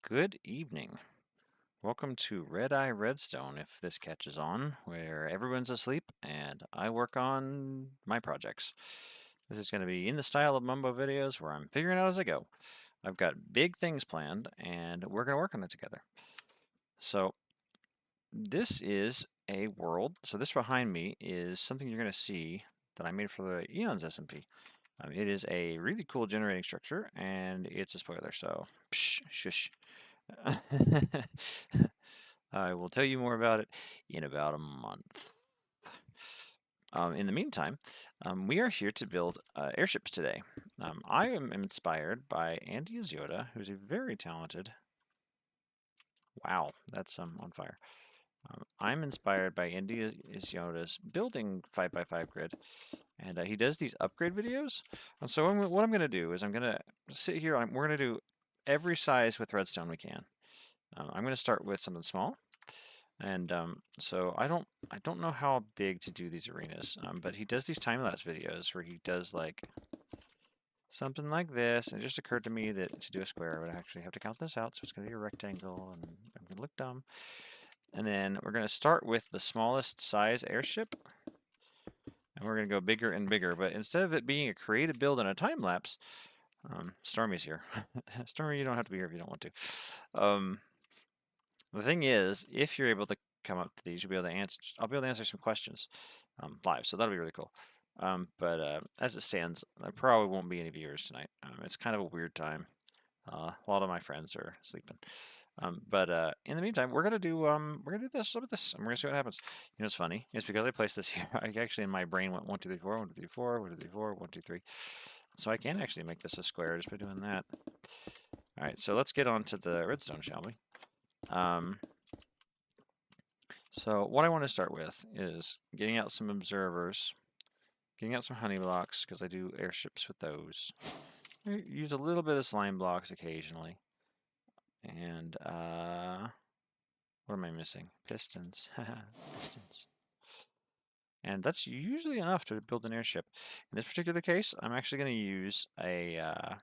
Good evening. Welcome to Redstone, if this catches on, where everyone's asleep and I work on my projects. This is going to be in the style of Mumbo videos where I'm figuring out as I go. I've got big things planned and we're going to work on it together. So this is a world. So this behind me is something you're going to see that I made for the Eons SMP. It is a really cool generating structure and it's a spoiler, so psh, shush. I will tell you more about it in about a month. In the meantime, we are here to build airships today. I am inspired by AndyIsYoda, who's a very talented... Wow, that's on fire. I'm inspired by AndyIsYoda's building 5x5 grid, and he does these upgrade videos. And so what I'm going to do is I'm going to sit here, we're going to do every size with redstone we can. I'm going to start with something small. And so I don't know how big to do these arenas, but he does these time-lapse videos where he does like something like this. And it just occurred to me that to do a square, I would actually have to count this out, so it's going to be a rectangle, and I'm going to look dumb. And then we're going to start with the smallest size airship, and we're going to go bigger and bigger. But instead of it being a creative build and a time-lapse, Stormy's here. Stormy, you don't have to be here if you don't want to. The thing is, if you're able to come up to these, you'll be able to answer. I'll be able to answer some questions live, so that'll be really cool. But as it stands, there probably won't be any viewers tonight. It's kind of a weird time. A lot of my friends are sleeping. But in the meantime, we're gonna do this with this, and we're gonna see what happens. You know, what's funny? It's because I placed this here. I actually in my brain went 1, 2, 3, 4, 1, 2, 3, 4, 1, 2, 3, 4, 1, 2, 3. So I can actually make this a square just by doing that. All right, so let's get on to the redstone, shall we? So what I want to start with is getting out some observers, getting out some honey blocks, because I do airships with those. I use a little bit of slime blocks occasionally. And, what am I missing? Pistons. Pistons. And that's usually enough to build an airship. In this particular case, I'm actually going to use a, I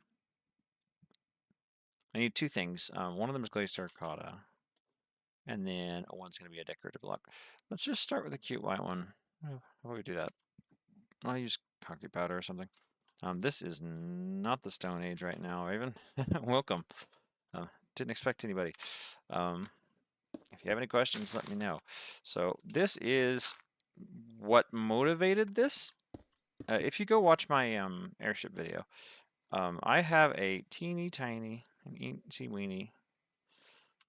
need two things. One of them is glazed terracotta. And then one's going to be a decorative block. Let's just start with a cute white one. How about we do that? I'll use concrete powder or something. This is not the Stone Age right now, Raven. Welcome. Didn't expect anybody. If you have any questions, let me know. So this is what motivated this. If you go watch my airship video, I have a teeny tiny, an eensy weeny,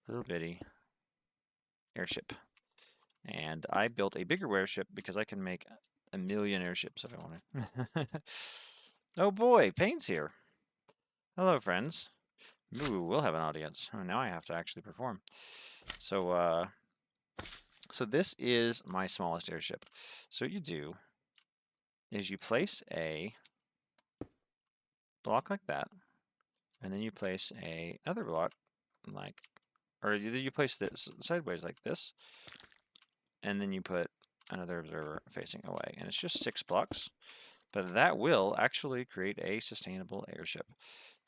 little bitty airship. And I built a bigger airship because I can make a million airships if I wanted. Oh boy, Payne's here. Hello, friends. Ooh, we'll have an audience. Oh, now I have to actually perform. So, so this is my smallest airship. So what you do is you place a block like that, and then you place another block like, or you place this sideways like this, and then you put another observer facing away, and it's just 6 blocks. But that will actually create a sustainable airship.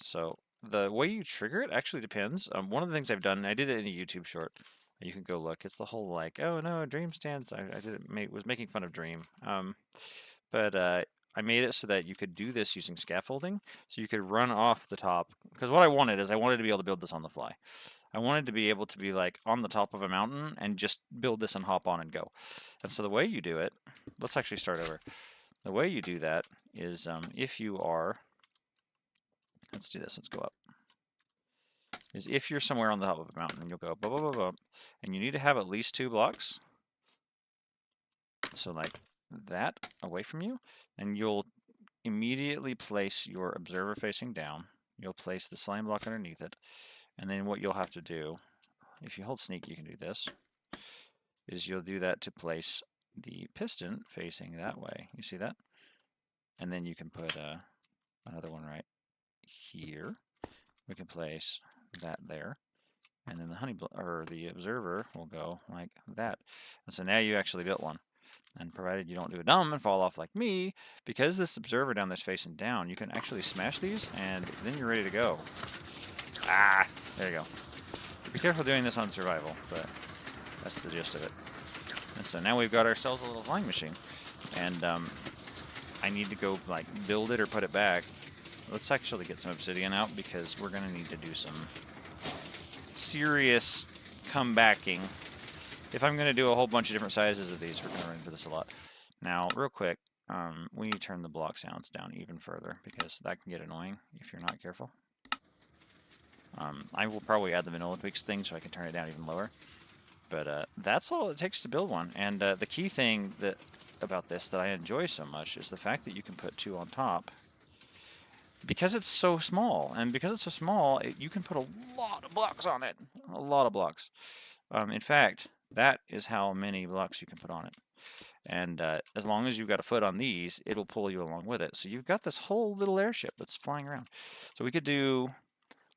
So the way you trigger it actually depends. One of the things I've done, I did it in a YouTube short. You can go look. It's the whole like, oh no, Dream stands. I did it. Was making fun of Dream. But I made it so that you could do this using scaffolding. So you could run off the top. Because what I wanted is I wanted to be able to build this on the fly. I wanted to be able to be like on the top of a mountain and just build this and hop on and go. And so the way you do it, let's actually start over. The way you do that is if you are, let's do this, let's go up, is if you're somewhere on the top of a mountain, you'll go blah, blah, blah, blah, and you need to have at least 2 blocks. So like that away from you, and you'll immediately place your observer facing down. You'll place the slime block underneath it, and then what you'll have to do, if you hold sneak, you can do this, is you'll do that to place the piston facing that way. You see that? And then you can put another one right here. We can place that there, and then the observer will go like that. And so now you actually built one. And provided you don't do a dumb and fall off like me, because this observer down there's facing down, you can actually smash these, and then you're ready to go. Ah, there you go. Be careful doing this on survival, but that's the gist of it. And so now we've got ourselves a little flying machine. And I need to go like build it or put it back. Let's actually get some obsidian out because we're going to need to do some serious comebacking. If I'm going to do a whole bunch of different sizes of these, we're going to run into this a lot. Now, real quick, we need to turn the block sounds down even further because that can get annoying if you're not careful. I will probably add the vanilla tweaks thing so I can turn it down even lower. But that's all it takes to build one. And the key thing about this that I enjoy so much is the fact that you can put 2 on top. Because it's so small, and because it's so small, you can put a lot of blocks on it. A lot of blocks. In fact, that is how many blocks you can put on it. And as long as you've got a foot on these, it'll pull you along with it. So you've got this whole little airship that's flying around. So we could do,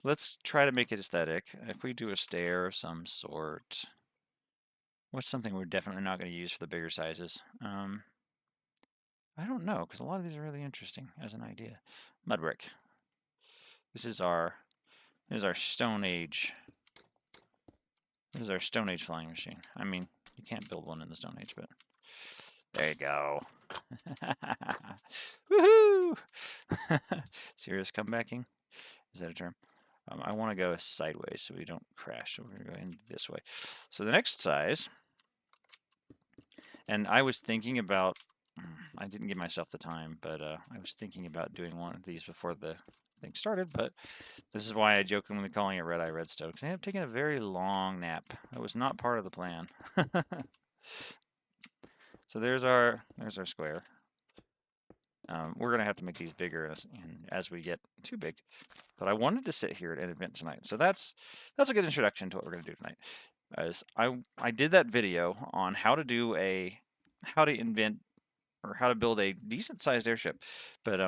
let's try to make it aesthetic. If we do a stair of some sort, what's something we're definitely not going to use for the bigger sizes? I don't know, because a lot of these are really interesting as an idea. Mud brick. This is our Stone Age. This is our Stone Age flying machine. I mean, you can't build one in the Stone Age, but there you go. Woohoo! Serious comebacking? Is that a term? I want to go sideways so we don't crash. So we're going to go in this way. So the next size, and I was thinking about, I didn't give myself the time, but I was thinking about doing one of these before the thing started, but this is why I jokingly calling it Red Eye Redstone, because I ended up taking a very long nap. That was not part of the plan. So there's our square. We're going to have to make these bigger as we get too big. But I wanted to sit here and invent tonight. So that's a good introduction to what we're going to do tonight. As I did that video on how to invent or how to build a decent sized airship. But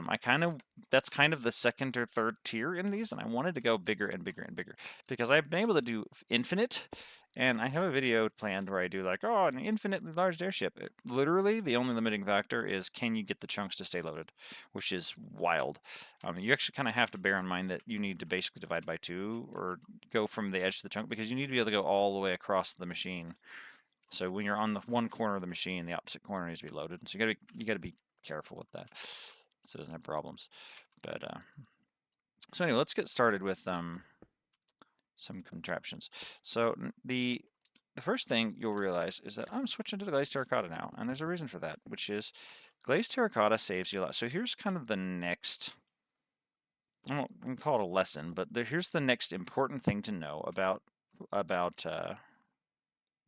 that's kind of the second or third tier in these, and I wanted to go bigger and bigger and bigger because I've been able to do infinite. And I have a video planned where I do like, oh, an infinitely large airship. Literally, the only limiting factor is can you get the chunks to stay loaded, which is wild. You actually kind of have to bear in mind that you need to basically divide by 2 or go from the edge to the chunk because you need to be able to go all the way across the machine. So when you're on the one corner of the machine, the opposite corner needs to be loaded. So you gotta be careful with that, so it doesn't have problems. But so anyway, let's get started with some contraptions. So the first thing you'll realize is that I'm switching to the glazed terracotta now, and there's a reason for that, which is glazed terracotta saves you a lot. So here's kind of the next, I don't call it a lesson, but here's the next important thing to know about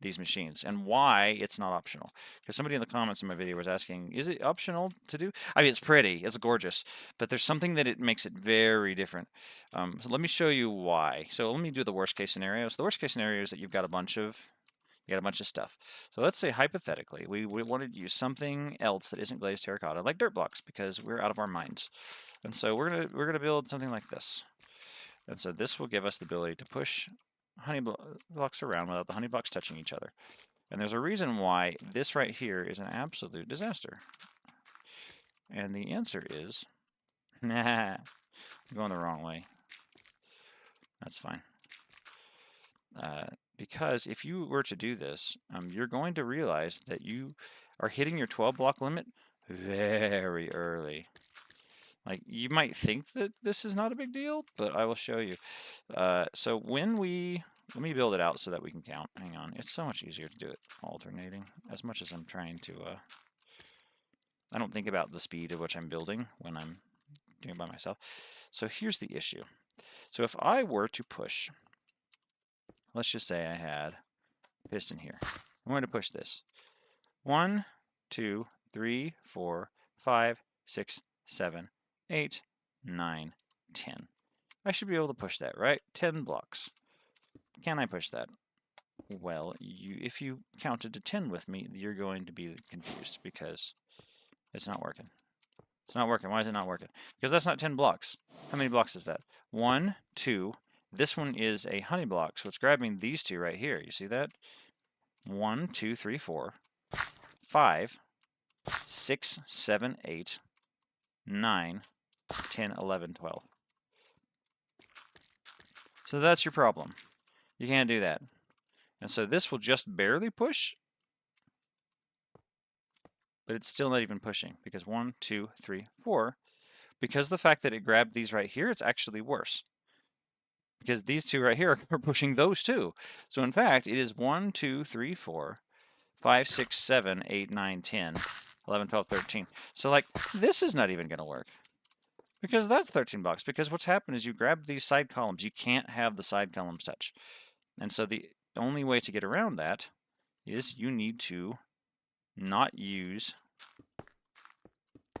these machines and why it's not optional. Because somebody in the comments in my video was asking, is it optional to do? I mean, it's pretty, it's gorgeous, but there's something that it makes it very different. So let me show you why. So let me do the worst case scenario. So the worst case scenario is that you've got a bunch of stuff. So let's say hypothetically we wanted to use something else that isn't glazed terracotta, like dirt blocks, because we're out of our minds. And so we're gonna build something like this. And so this will give us the ability to push honey blocks around without the honey blocks touching each other. And there's a reason why this right here is an absolute disaster. And the answer is, nah, I'm going the wrong way. That's fine. Because if you were to do this, you're going to realize that you are hitting your 12 block limit very early. Like, you might think that this is not a big deal, but I will show you. So when let me build it out so that we can count. Hang on. It's so much easier to do it alternating. As much as I'm trying to, I don't think about the speed at which I'm building when I'm doing it by myself. So here's the issue. So if I were to push, let's just say I had a piston here. I'm going to push this. 1, 2, 3, 4, 5, 6, 7, 8, 9, 10. I should be able to push that, right? 10 blocks. Can I push that? Well, if you counted to 10 with me, you're going to be confused because it's not working. It's not working. Why is it not working? Because that's not 10 blocks. How many blocks is that? 1, 2. This one is a honey block, so it's grabbing these two right here. You see that? 1, 2, 3, 4, 5, 6, 7, 8, 9, 10, 11, 12. So that's your problem. You can't do that. And so this will just barely push, but it's still not even pushing because 1, 2, 3, 4. Because the fact that it grabbed these right here, it's actually worse. Because these two right here are pushing those two. So in fact, it is 1, 2, 3, 4, 5, 6, 7, 8, 9, 10, 11, 12, 13. So like this is not even going to work. Because that's 13 blocks. Because what's happened is you grab these side columns. You can't have the side columns touch. And so the only way to get around that is you need to not use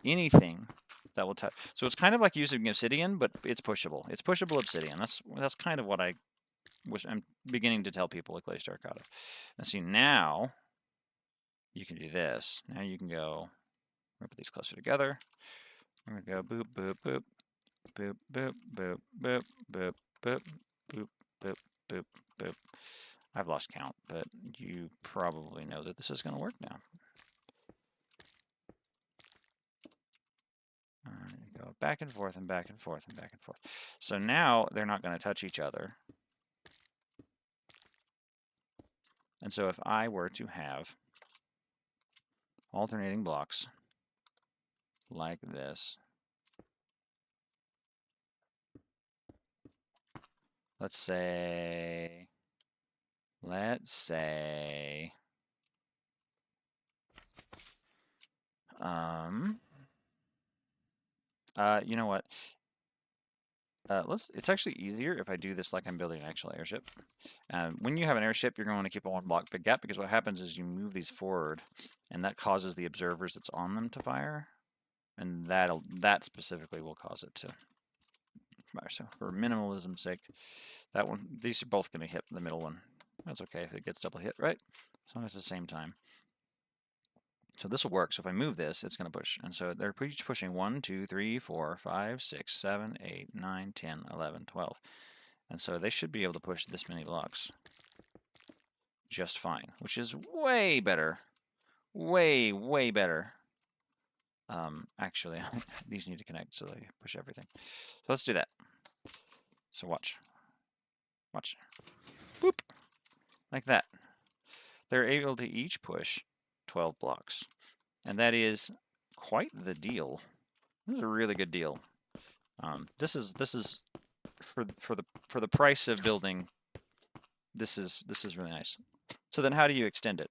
anything that will touch. So it's kind of like using obsidian, but it's pushable. It's pushable obsidian. That's kind of what I'm beginning to tell people with glazed terracotta. And see, now you can do this. Now you can go, we'll put these closer together. We're going to go boop, boop, boop, boop, boop, boop, boop, boop, boop, boop, boop, boop, boop. I've lost count, but you probably know that this is going to work now. All right, go back and forth and back and forth and back and forth. So now they're not going to touch each other. And so if I were to have alternating blocks like this, let's say, you know what? It's actually easier if I do this like I'm building an actual airship. When you have an airship, you're going to keep a 1 block big gap because what happens is you move these forward, and that causes the observers that's on them to fire, and that specifically will cause it to fire. So for minimalism's sake, these are both going to hit the middle one. That's okay if it gets double hit, right? As long as it's the same time. So this will work. So if I move this, it's going to push. And so they're each pushing 1, 2, 3, 4, 5, 6, 7, 8, 9, 10, 11, 12. And so they should be able to push this many blocks just fine, which is way better. Way, way better. Actually, these need to connect so they push everything. So let's do that. So watch. Watch. Boop. Like that. They're able to each push 12 blocks. And that is quite the deal. This is a really good deal. This is for the price of building. This is really nice. So then, how do you extend it?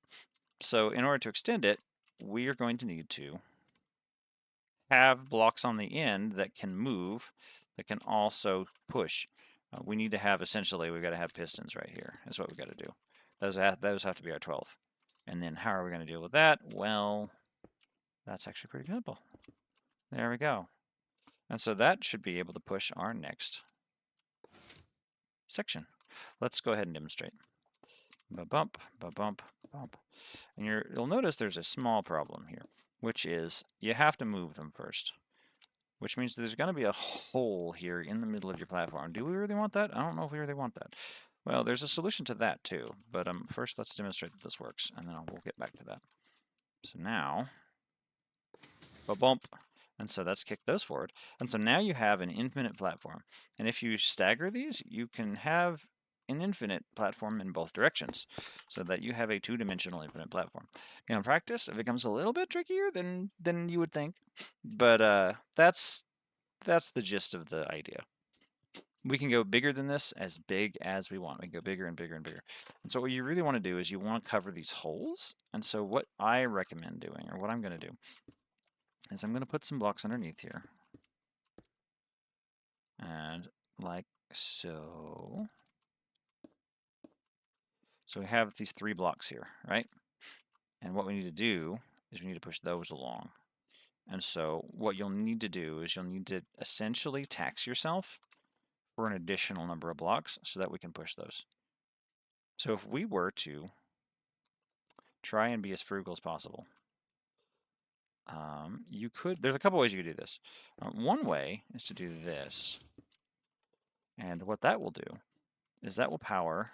So in order to extend it, we are going to need to have blocks on the end that can move, that can also push. We need to have essentially we've got to have pistons right here. That's what we've got to do. Those have to be our 12. And then how are we going to deal with that? Well, that's actually pretty simple. There we go. And so that should be able to push our next section. Let's go ahead and demonstrate. Ba-bump, ba-bump, bump. And you'll notice there's a small problem here, which is you have to move them first, which means there's going to be a hole here in the middle of your platform. Do we really want that? I don't know if we really want that. Well, there's a solution to that too, but first let's demonstrate that this works, and then we'll get back to that. So now, ba-bump. And so let's kick those forward. And so now you have an infinite platform. And if you stagger these, you can have an infinite platform in both directions so that you have a 2-dimensional infinite platform. In practice, it becomes a little bit trickier than you would think, but that's the gist of the idea. We can go bigger than this, as big as we want. We can go bigger and bigger and bigger. And so what you really want to do is you want to cover these holes. And so what I recommend doing, or what I'm going to do, is I'm going to put some blocks underneath here. And like so. So we have these 3 blocks here, right? And what we need to do is we need to push those along. And so what you'll need to do is you'll need to essentially tax yourself for an additional number of blocks so that we can push those. So if we were to try and be as frugal as possible, there's a couple ways you could do this. One way is to do this. And what that will do is that will power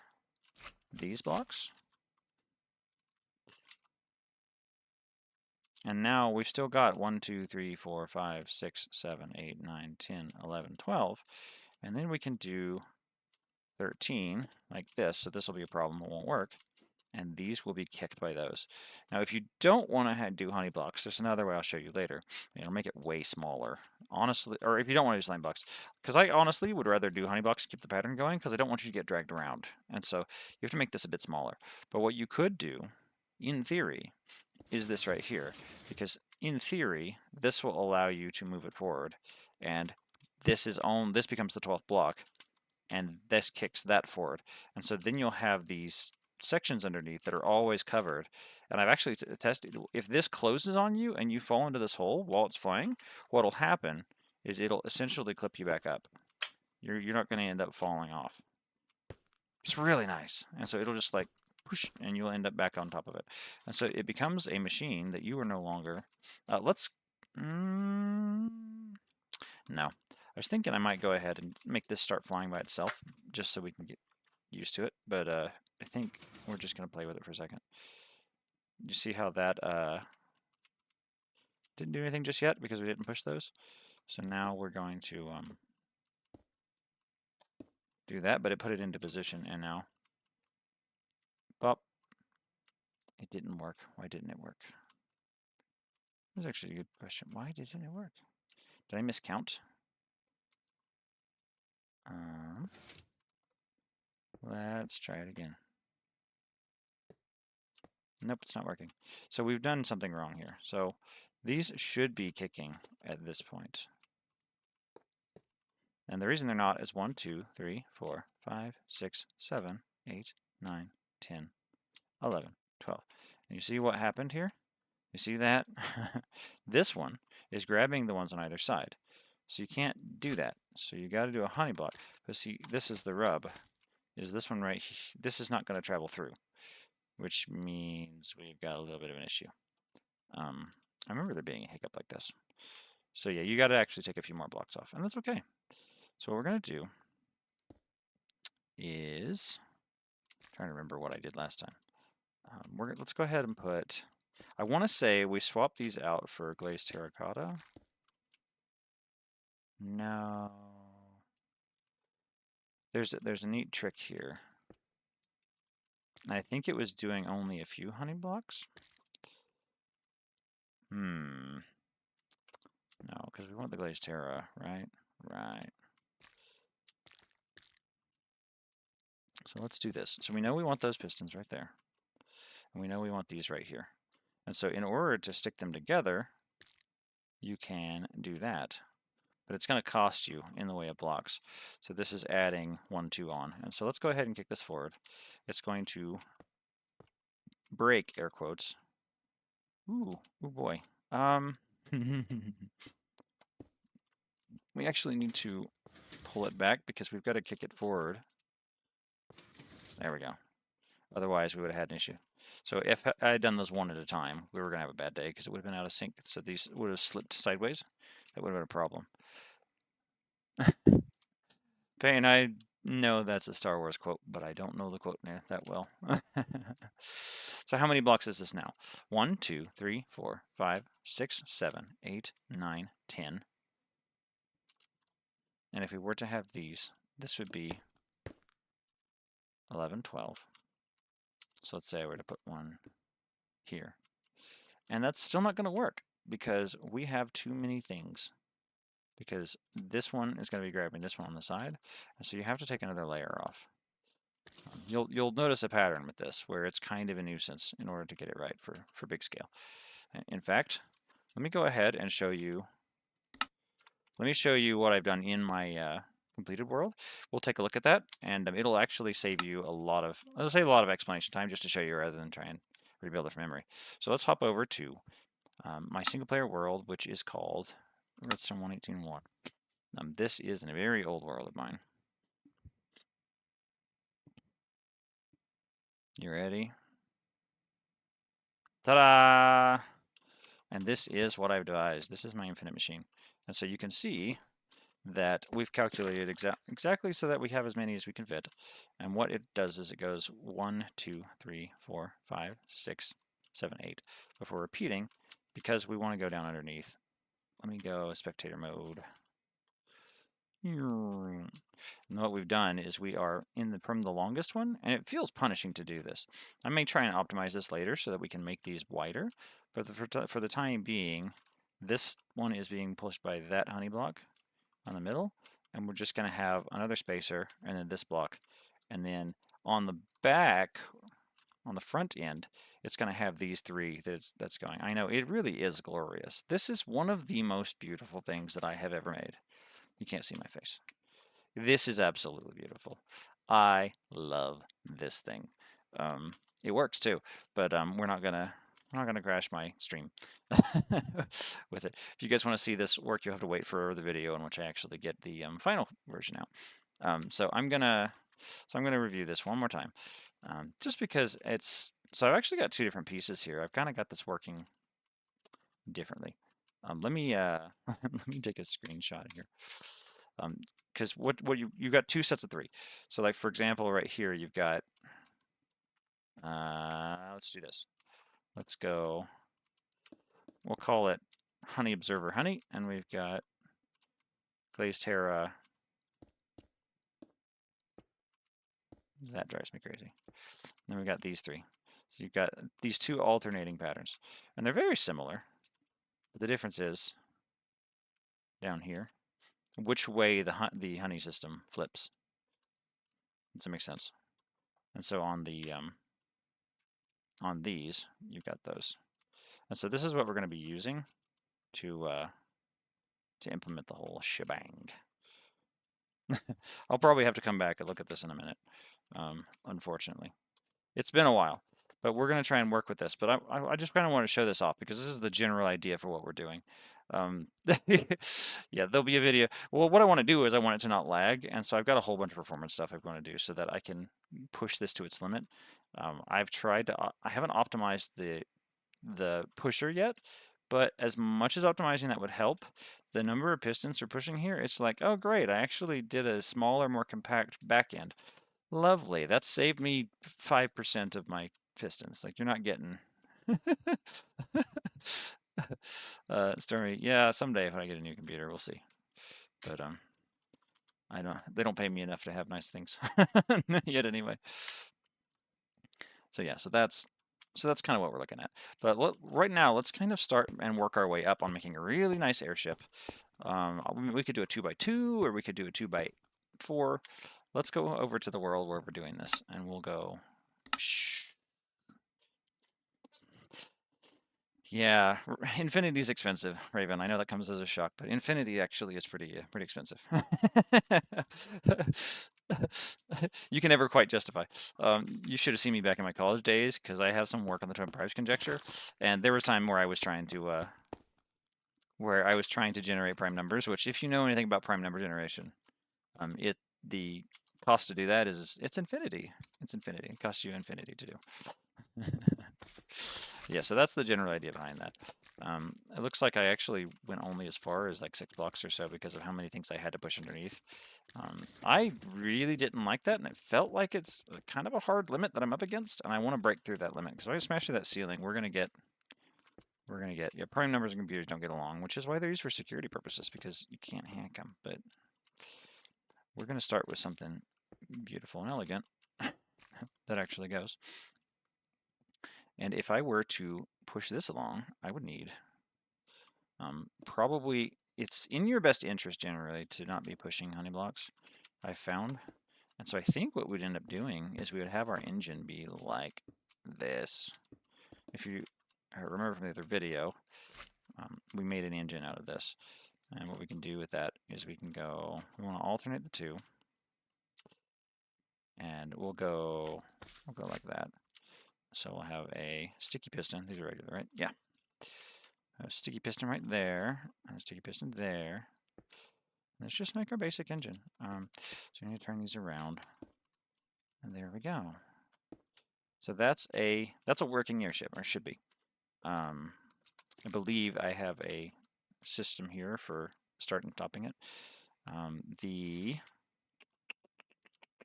these blocks. And now we've still got 1, 2, 3, 4, 5, 6, 7, 8, 9, 10, 11, 12. And then we can do 13, like this, so this will be a problem, it won't work. And these will be kicked by those. Now, if you don't want to do honey blocks, there's another way I'll show you later. It'll make it way smaller, honestly. Or if you don't want to do slime blocks, because I honestly would rather do honey blocks to keep the pattern going, because I don't want you to get dragged around. And so you have to make this a bit smaller. But what you could do, in theory, is this right here, because in theory, this will allow you to move it forward, and this becomes the 12th block, and this kicks that forward. And so then you'll have these sections underneath that are always covered. And I've actually tested, if this closes on you and you fall into this hole while it's flying, what'll happen is it'll essentially clip you back up. You're not going to end up falling off. It's really nice. And so it'll just like push, and you'll end up back on top of it. And so it becomes a machine that you are no longer. No. I was thinking I might go ahead and make this start flying by itself, just so we can get used to it. But I think we're just going to play with it for a second. You see how that didn't do anything just yet because we didn't push those? So now we're going to do that, but it put it into position, and now, pop. It didn't work. Why didn't it work? That's actually a good question. Why didn't it work? Did I miscount? Let's try it again. Nope, it's not working. So we've done something wrong here. So these should be kicking at this point. And the reason they're not is 1, 2, 3, 4, 5, 6, 7, 8, 9, 10, 11, 12. And you see what happened here? You see that? This one is grabbing the ones on either side. So you can't do that. So you got to do a honey block. But see, this is the rub. Is this one right here? This is not going to travel through, which means we've got a little bit of an issue. I remember there being a hiccup like this. So yeah, you got to actually take a few more blocks off, and that's okay. So what we're going to do is, I'm trying to remember what I did last time. Let's go ahead and put, I want to say we swap these out for glazed terracotta. No. There's a neat trick here. I think it was doing only a few honey blocks. No, because we want the glazed terra, right? Right. So let's do this. So we know we want those pistons right there. And we know we want these right here. And so in order to stick them together, you can do that. But it's going to cost you in the way of blocks. So this is adding 1, 2 on. And so let's go ahead and kick this forward. It's going to break, air quotes. Ooh boy. We actually need to pull it back because we've got to kick it forward. There we go. Otherwise, we would have had an issue. So if I had done those one at a time, we were going to have a bad day because it would have been out of sync. So these would have slipped sideways. That would have been a problem. Payne, I know that's a Star Wars quote, but I don't know the quote that well. So how many blocks is this now? 1, 2, 3, 4, 5, 6, 7, 8, 9, 10. And if we were to have these, this would be 11, 12. So let's say I were to put one here. And that's still not going to work because we have too many things. Because this one is going to be grabbing this one on the side. And so you have to take another layer off. You'll notice a pattern with this where it's kind of a nuisance in order to get it right for big scale. In fact, let me go ahead and show you. Let me show you what I've done in my completed world. We'll take a look at that, and it'll actually save you a lot of, I'll say a lot of explanation time just to show you rather than try and rebuild it from memory. So let's hop over to my single player world, which is called Redstone 1.18.1. This is a very old world of mine. You ready? Ta-da! And this is what I've devised. This is my infinite machine. And so you can see that we've calculated exactly so that we have as many as we can fit. And what it does is it goes 1, 2, 3, 4, 5, 6, 7, 8 before repeating because we want to go down underneath. Let me go spectator mode. And what we've done is we are from the longest one, and it feels punishing to do this. I may try and optimize this later so that we can make these wider, but for the time being, this one is being pushed by that honey block on the middle, and we're just going to have another spacer and then this block. And then on the back, on the front end, it's going to have these three that's going. I know, it really is glorious. This is one of the most beautiful things that I have ever made. You can't see my face. This is absolutely beautiful. I love this thing. It works too, but we're not gonna crash my stream with it. If you guys want to see this work, you'll have to wait for the video in which I actually get the final version out. So I'm gonna review this one more time, just because it's. So I've actually got two different pieces here. I've kind of got this working differently. Let me let me take a screenshot here. Because what you got two sets of three. So like for example, right here you've got. Let's do this. Let's go. We'll call it Honey Observer Honey, and we've got Glazed Terra. That drives me crazy. Then we've got these three. So you've got these two alternating patterns, and they're very similar. But the difference is down here, which way the honey system flips. Does that make sense? And so on the on these, you've got those. And so this is what we're going to be using to implement the whole shebang. I'll probably have to come back and look at this in a minute, unfortunately. It's been a while, but we're going to try and work with this. But I just kind of want to show this off because this is the general idea for what we're doing. Yeah, there'll be a video. Well, what I want to do is I want it to not lag, and so I've got a whole bunch of performance stuff I'm going to do so that I can push this to its limit. I've tried to. I haven't optimized the pusher yet, but as much as optimizing that would help, the number of pistons we're pushing here, it's like, oh great, I actually did a smaller, more compact back end. Lovely. That saved me 5% of my pistons. Like, you're not getting. Stormy, yeah, someday if I get a new computer, we'll see. But I don't. They don't pay me enough to have nice things yet, anyway. So yeah, so that's kind of what we're looking at. But right now, let's kind of start and work our way up on making a really nice airship. We could do a 2x2, or we could do a 2x4. Let's go over to the world where we're doing this, and we'll go. Shh. Yeah, infinity's expensive, Raven. I know that comes as a shock, but infinity actually is pretty expensive. You can never quite justify. You should have seen me back in my college days because I have some work on the twin primes conjecture, and there was time where I was trying to generate prime numbers. Which, if you know anything about prime number generation, the cost to do that is it's infinity. It's infinity. It costs you infinity to do. Yeah, so that's the general idea behind that. It looks like I actually went only as far as like 6 blocks or so because of how many things I had to push underneath. I really didn't like that, and it felt like it's kind of a hard limit that I'm up against, and I want to break through that limit. Because if I smash through that ceiling, we're gonna get yeah, prime numbers and computers don't get along, which is why they're used for security purposes, because you can't hack them. But we're gonna start with something beautiful and elegant that actually goes. And if I were to push this along, I would need probably, it's in your best interest generally to not be pushing honey blocks, I've found. And so I think what we'd end up doing is we would have our engine be like this. If you remember from the other video, we made an engine out of this. And what we can do with that is we want to alternate the two. And we'll go like that. So we'll have a sticky piston. These are regular, right? Yeah. A sticky piston right there, and a sticky piston there. Let's just make our basic engine. So we need to turn these around, and there we go. So that's a working airship, or should be. I believe I have a system here for starting and stopping it.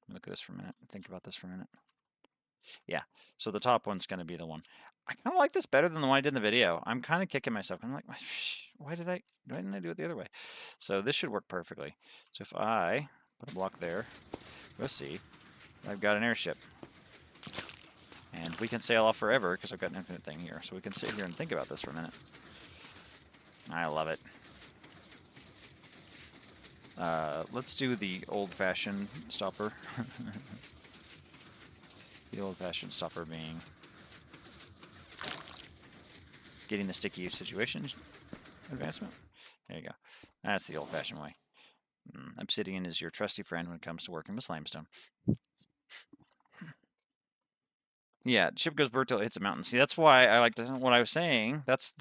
Look at this for a minute. Think about this for a minute. Yeah, so the top one's going to be the one. I kind of like this better than the one I did in the video. I'm kind of kicking myself. I'm like, why didn't I do it the other way? So this should work perfectly. So if I Put a block there. We'll see. I've got an airship. And we can sail off forever because I've got an infinite thing here. So we can sit here and think about this for a minute. I love it. Let's do the old-fashioned stopper. The old-fashioned stopper being getting the sticky situation advancement. There you go. That's the old-fashioned way. Obsidian is your trusty friend when it comes to working with limestone. Yeah, ship goes berserk till it hits a mountain. See, that's why I like what I was saying. That's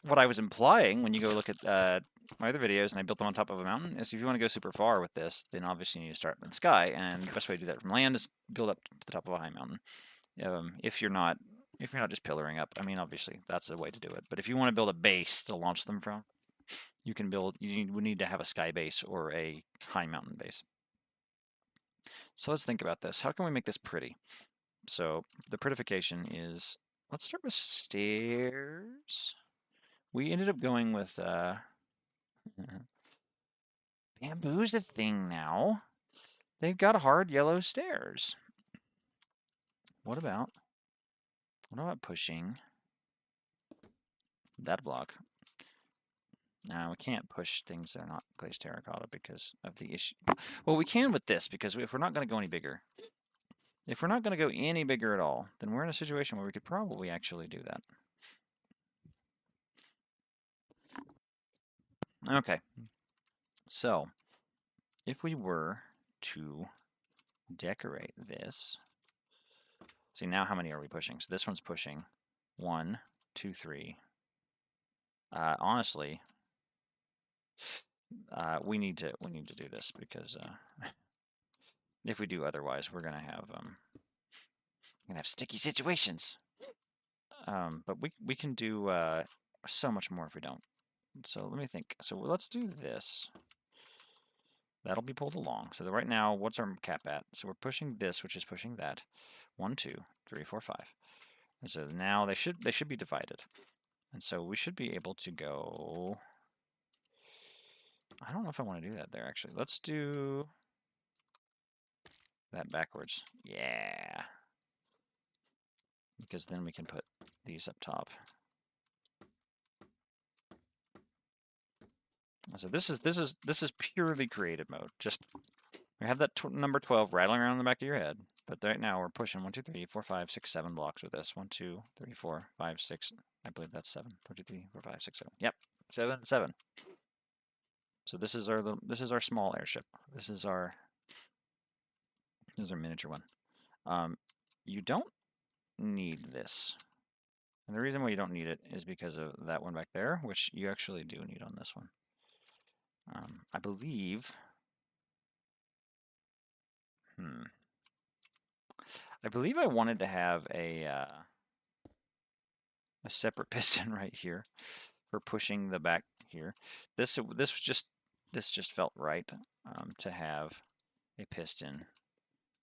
what I was implying when you go look at my other videos and I built them on top of a mountain. Is if you want to go super far with this, then obviously you need to start in the sky. And the best way to do that from land is build up to the top of a high mountain. If you're not just pillaring up, I mean, obviously that's the way to do it. But if you want to build a base to launch them from, you can build. You would need to have a sky base or a high mountain base. So let's think about this. How can we make this pretty? So the prettification is, let's start with stairs. We ended up going with bamboo's a thing now. They've got hard yellow stairs. What about pushing that block? Now we can't push things that are not glazed terracotta because of the issue. Well, we can with this because if we're not going to go any bigger, if we're not going to go any bigger at all, then we're in a situation where we could probably actually do that. Okay. So, if we were to decorate this, see now how many are we pushing? So this one's pushing 1, 2, 3. Honestly, we need to do this because if we do otherwise, we're gonna have sticky situations. But we can do so much more if we don't. So let me think. So let's do this. That'll be pulled along. So right now, what's our cap at? So we're pushing this, which is pushing that. 1, 2, 3, 4, 5. And so now they should be divided. And so we should be able to go. I don't know if I want to do that there actually. Let's do that backwards. Yeah. Because then we can put these up top. So this is purely creative mode. Just we have that number 12 rattling around in the back of your head. But right now we're pushing 1, 2, 3, 4, 5, 6, 7 blocks with this. 1, 2, 3, 4, 5, 6. I believe that's 7. 1, 2, 3, 4, 5, 6, 7. Yep, 7, 7. So this is our small airship. This is our miniature one. You don't need this. And the reason why you don't need it is because of that one back there, which you actually do need on this one. I believe. I believe I wanted to have a separate piston right here for pushing the back here. This just felt right to have a piston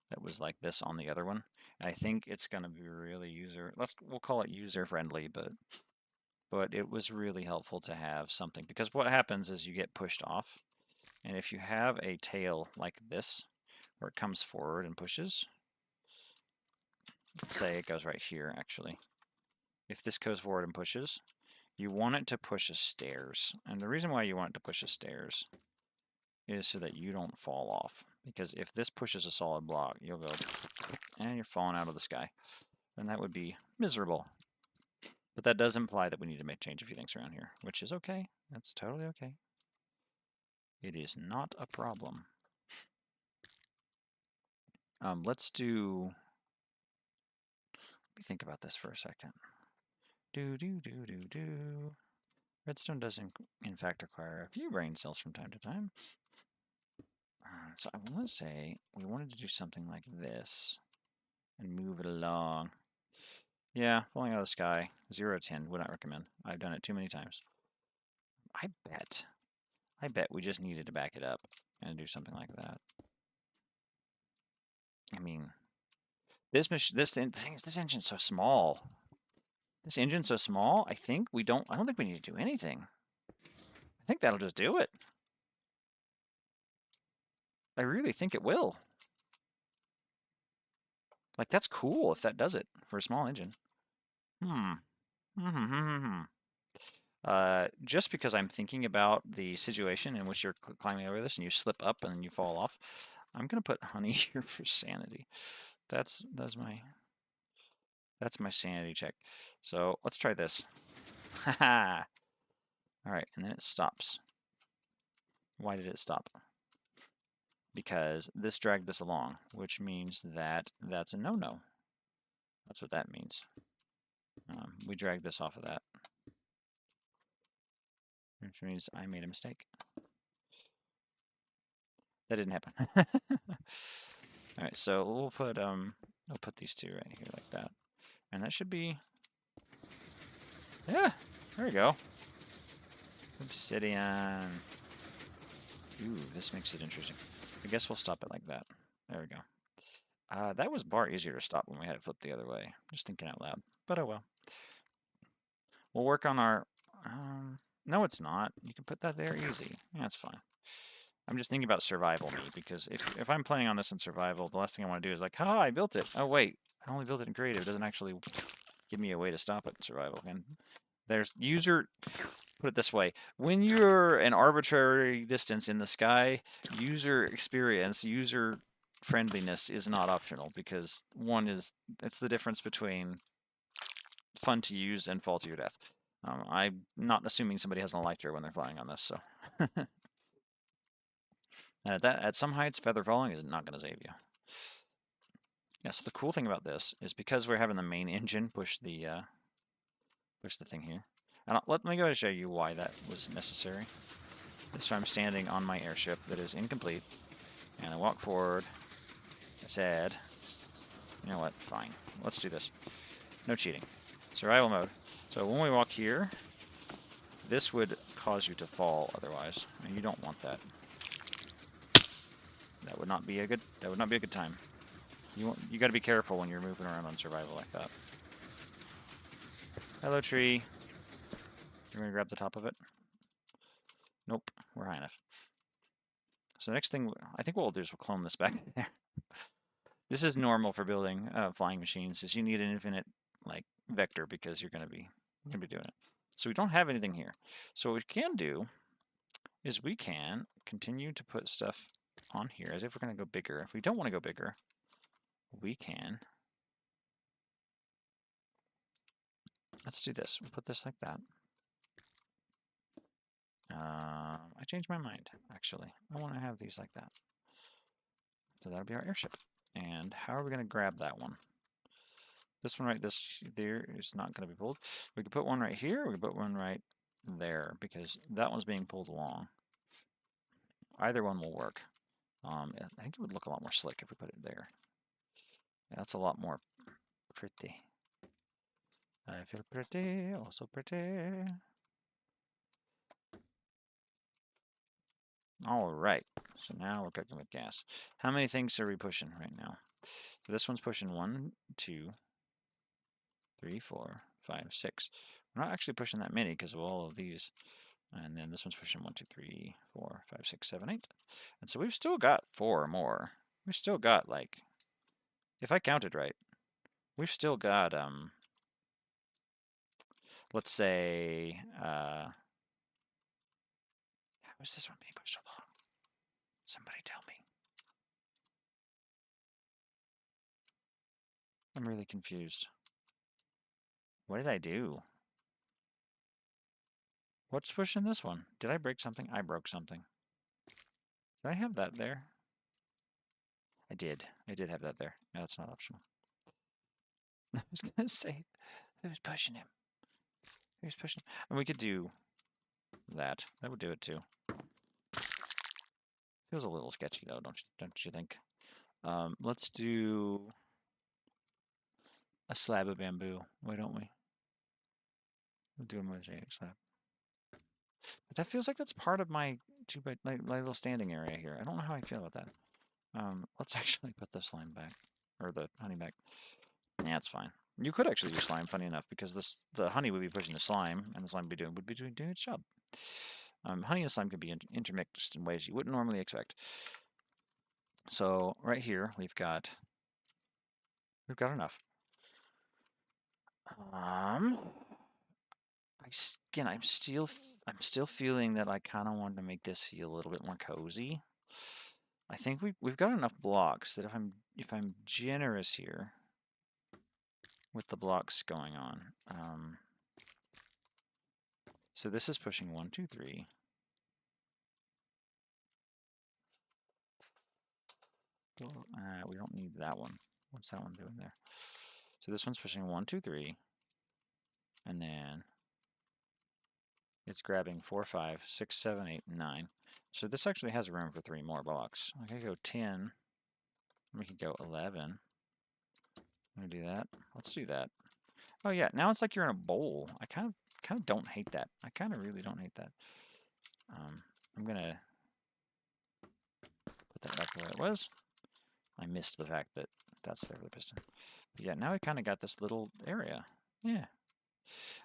that was like this on the other one. I think it's going to be really we'll call it user friendly, but it was really helpful to have something because what happens is you get pushed off, and if you have a tail like this where it comes forward and pushes, let's say it goes right here actually. If this goes forward and pushes, you want it to push a stairs. And the reason why you want it to push a stairs is so that you don't fall off. Because if this pushes a solid block, you'll go, and you're falling out of the sky. And that would be miserable. But that does imply that we need to change a few things around here, which is okay. That's totally okay. It is not a problem. Let's do... Let me think about this for a second. Redstone does, in fact, require a few brain cells from time to time. So I want to say we wanted to do something like this and move it along. Yeah, falling out of the sky, 0 to 10, would not recommend. I've done it too many times. I bet we just needed to back it up and do something like that. I mean, this engine's so small. This engine's so small, I don't think we need to do anything. I think that'll just do it. I really think it will. Like, that's cool if that does it for a small engine. Just because I'm thinking about the situation in which you're climbing over this and you slip up and then you fall off, I'm gonna put honey here for sanity. That's my sanity check. So let's try this. Haha. All right, and then it stops. Why did it stop? Because this dragged this along, which means that that's a no-no. That's what that means. We dragged this off of that, which means I made a mistake. That didn't happen. All right, so we'll put these two right here like that, and that should be, yeah, there we go. Obsidian. Ooh, this makes it interesting. I guess we'll stop it like that. There we go. That was bar easier to stop when we had it flipped the other way. Just thinking out loud, but oh well. We'll work on our, no it's not. You can put that there easy. Yeah, that's fine. I'm just thinking about survival me, because if I'm playing on this in survival, the last thing I want to do is like, ha, I built it. Oh wait, I only built it in creative. It doesn't actually give me a way to stop it in survival. And there's put it this way, when you're an arbitrary distance in the sky, user experience, user friendliness is not optional, because it's the difference between fun to use and fall to your death. I'm not assuming somebody has an Electro when they're flying on this, so. And at some heights, feather falling is not going to save you. Yeah, so the cool thing about this is because we're having the main engine push the thing here. And let me go ahead and show you why that was necessary. So I'm standing on my airship that is incomplete, and I walk forward. I said, you know what, fine, let's do this. No cheating. Survival mode. So when we walk here, this would cause you to fall otherwise, and you don't want that. That would not be a good time. You got to be careful when you're moving around on survival like that. Hello, tree. You're gonna grab the top of it? Nope, we're high enough. So next thing, I think what we'll do is we'll clone this back there. This is normal for building flying machines, is you need an infinite like vector, because you're gonna be doing it. So we don't have anything here. So what we can do is we can continue to put stuff on here as if we're gonna go bigger. If we don't want to go bigger, we can. Let's do this. We'll put this like that. I changed my mind, actually. I want to have these like that. So that'll be our airship. And how are we going to grab that one? This one right there is not going to be pulled. We could put one right here, we could put one right there, because that one's being pulled along. Either one will work. I think it would look a lot more slick if we put it there. That's a lot more pretty. I feel pretty, oh so pretty. All right, so now we're cooking with gas. How many things are we pushing right now? So this one's pushing 1, 2, 3, 4, 5, 6. We're not actually pushing that many because of all of these. And then this one's pushing 1, 2, 3, 4, 5, 6, 7, 8. And so we've still got 4 more. We've still got, like, if I counted right, we've still got, let's say, how is this one being pushed along? Somebody tell me. I'm really confused. What did I do? What's pushing this one? Did I break something? I broke something. Did I have that there? I did. I did have that there. No, that's not optional. I was going to say, who's pushing him? Who's pushing him? And we could do that. That would do it too. Feels a little sketchy though, don't you think? Let's do a slab of bamboo. Why don't we? We'll do a mosaic slab. But that feels like that's part of my my little standing area here. I don't know how I feel about that. Let's actually put the slime back, or the honey back. Yeah, it's fine. You could actually use slime, funny enough, because the honey would be pushing the slime, and the slime would be doing its job. Honey and slime can be intermixed in ways you wouldn't normally expect. So right here we've got enough. Again, I'm still feeling that I kind of want to make this feel a little bit more cozy. I think we've got enough blocks that if I'm generous here with the blocks going on. So this is pushing 1, 2, 3. We don't need that one. What's that one doing there? So this one's pushing 1, 2, 3. And then it's grabbing 4, 5, 6, 7, 8, 9. So this actually has room for 3 more blocks. I could go 10. We could go 11. I'm gonna do that. Let's do that. Oh yeah, now it's like you're in a bowl. I kind of don't hate that. I kind of really don't hate that. I'm gonna put that back where it was. I missed the fact that that's there for the piston. But yeah, now we kind of got this little area. Yeah.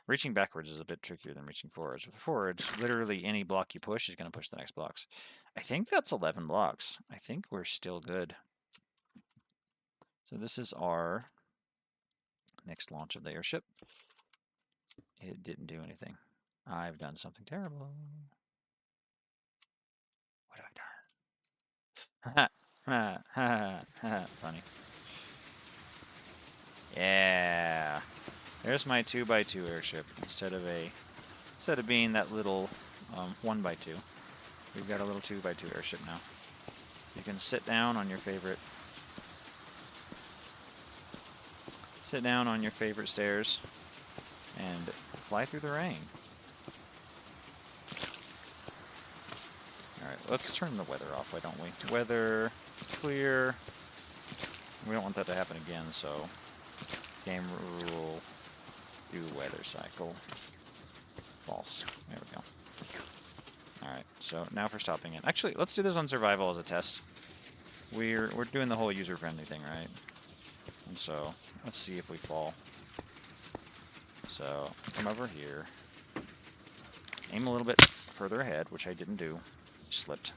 Reaching backwards is a bit trickier than reaching forwards. With forwards, literally any block you push is going to push the next blocks. I think that's 11 blocks. I think we're still good. So this is our next launch of the airship. It didn't do anything. I've done something terrible. What have I done? Funny. Yeah. There's my 2x2 airship instead of being that little 1x2. We've got a little 2x2 airship now. You can sit down on your favorite stairs and fly through the rain. All right, let's turn the weather off, why don't we? Weather clear. We don't want that to happen again, so game rule, do weather cycle. False. There we go. Alright, so now for stopping it. Actually, let's do this on survival as a test. We're doing the whole user-friendly thing, right? And so, let's see if we fall. So, come over here. Aim a little bit further ahead, which I didn't do. Slipped.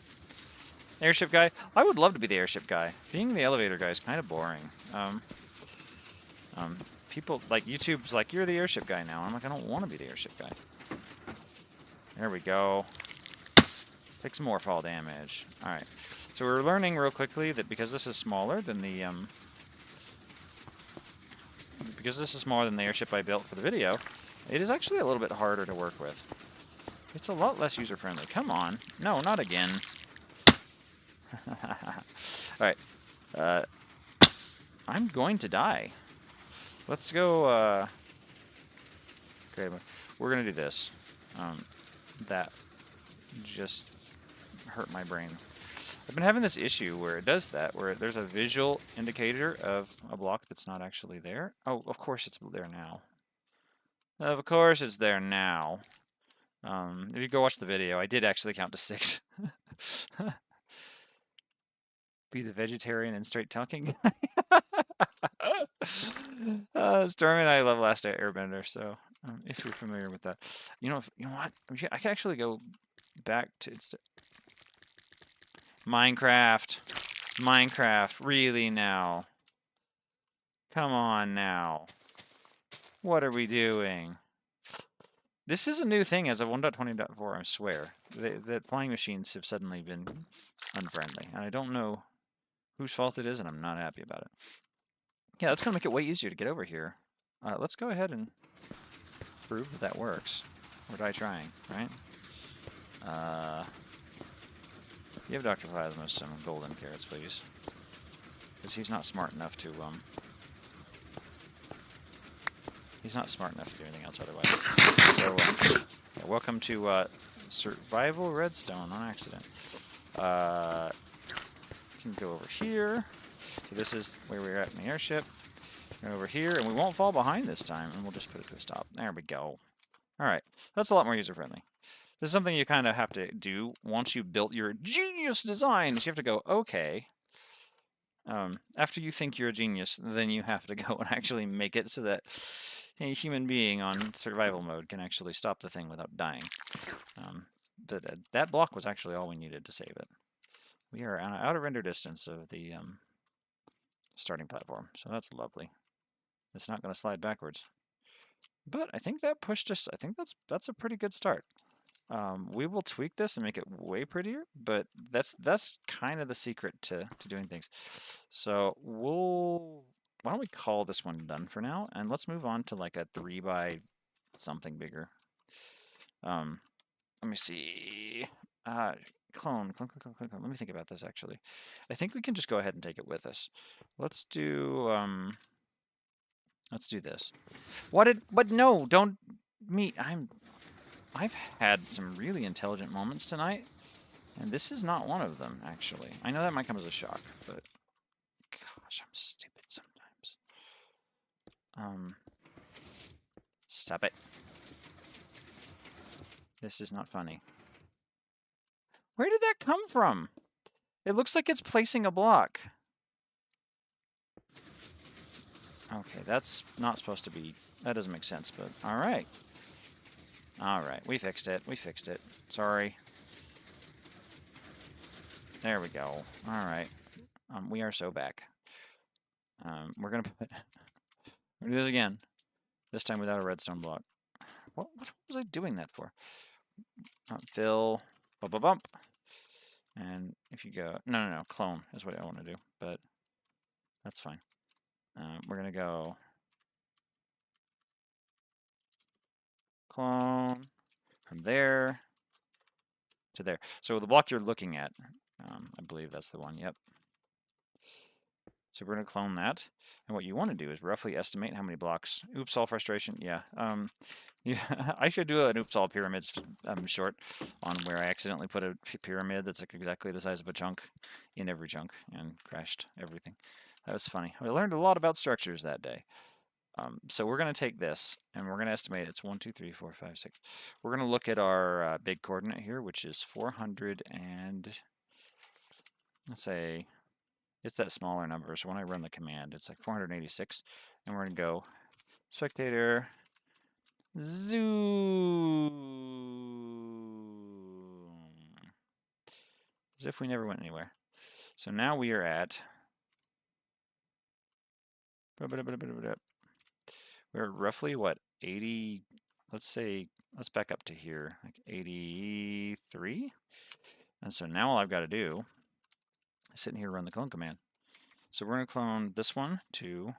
Airship guy? I would love to be the airship guy. Being the elevator guy is kind of boring. People, like, YouTube's like, you're the airship guy now. I'm like, I don't want to be the airship guy. There we go. Take some more fall damage. Alright. So we're learning real quickly that because this is smaller than the airship I built for the video, it is actually a little bit harder to work with. It's a lot less user-friendly. Come on. No, not again. Alright. I'm going to die. Let's go, okay, we're gonna do this. That just hurt my brain. I've been having this issue where it does that, where there's a visual indicator of a block that's not actually there. Oh, of course it's there now. Of course it's there now. If you go watch the video, I did actually count to 6. Be the vegetarian and straight talking. Stormy and I love Last Airbender, so if you're familiar with that, you know what? I can actually go back to Minecraft. Really now? Come on now. What are we doing? This is a new thing as of 1.20.4, I swear. The flying machines have suddenly been unfriendly, and I don't know whose fault it is, and I'm not happy about it. Yeah, that's going to make it way easier to get over here. Let's go ahead and prove that that works. Or die trying, right? Give Dr. Plasma some golden carrots, please. Because he's not smart enough to, he's not smart enough to do anything else otherwise. So, yeah, welcome to, Survival Redstone on accident. Can go over here. So this is where we're at in the airship. Go over here, and we won't fall behind this time, and we'll just put it to a stop. There we go. Alright, that's a lot more user-friendly. This is something you kind of have to do once you've built your genius designs. You have to go, okay. After you think you're a genius, then you have to go and actually make it so that a human being on survival mode can actually stop the thing without dying. But that block was actually all we needed to save it. We are out of render distance of the starting platform, so that's lovely. It's not going to slide backwards. But I think that pushed us. I think that's a pretty good start. We will tweak this and make it way prettier, but that's kind of the secret to doing things. So why don't we call this one done for now, and let's move on to like a 3 by something bigger. Let me see. Clone. Let me think about this actually. I think we can just go ahead and take it with us. Let's do this. What no, don't me. I've had some really intelligent moments tonight, and this is not one of them, actually. I know that might come as a shock, but gosh, I'm stupid sometimes. Stop it. This is not funny. Where did that come from? It looks like it's placing a block. Okay, that's not supposed to be... That doesn't make sense, but alright. Alright, we fixed it. We fixed it. Sorry. There we go. Alright. We are so back. We're gonna put... We're gonna do this again. This time without a redstone block. What was I doing that for? Fill... Bump. And if you go... No. Clone is what I want to do, but that's fine. We're gonna go... Clone... From there to there. So the block you're looking at, I believe that's the one, yep. So we're going to clone that. And what you want to do is roughly estimate how many blocks. Oops, all frustration. Yeah. Yeah, I should do an oops, all pyramids short on where I accidentally put a pyramid that's like exactly the size of a chunk in every chunk and crashed everything. That was funny. I learned a lot about structures that day. So we're going to take this, and we're going to estimate it's 1, 2, 3, 4, 5, 6. We're going to look at our big coordinate here, which is 400 and, let's say, it's that smaller number. So when I run the command, it's like 486. And we're going to go spectator, zoom. As if we never went anywhere. So now we are at... We're roughly, what, 80, let's say, let's back up to here, like 83. And so now all I've got to do is sit in here and run the clone command. So we're going to clone this one, 2.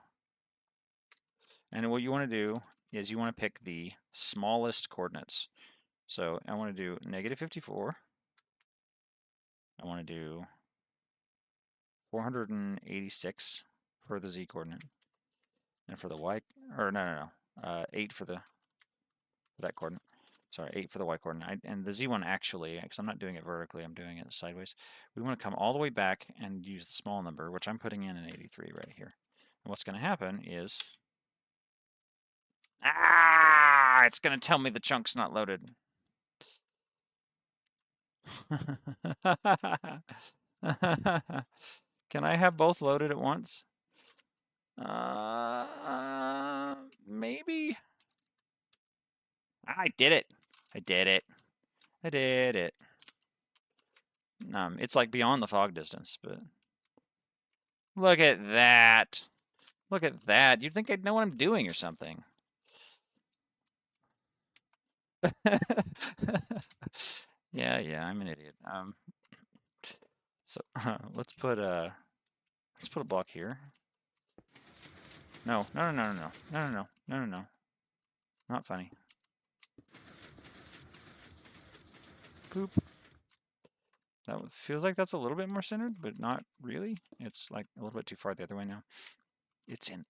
And what you want to do is you want to pick the smallest coordinates. So I want to do -54. I want to do 486 for the z coordinate. And for the y, or no, 8 for that coordinate. Sorry, 8 for the y coordinate. And the z one actually, because I'm not doing it vertically, I'm doing it sideways. We want to come all the way back and use the small number, which I'm putting in an 83 right here. And what's going to happen is... it's going to tell me the chunk's not loaded. Can I have both loaded at once? Maybe. I did it. I did it. It's like beyond the fog distance, but look at that. Look at that. You'd think I'd know what I'm doing or something. Yeah, I'm an idiot. So let's put a block here. No. Not funny. Poop. That feels like that's a little bit more centered, but not really. It's like a little bit too far the other way now. It's in.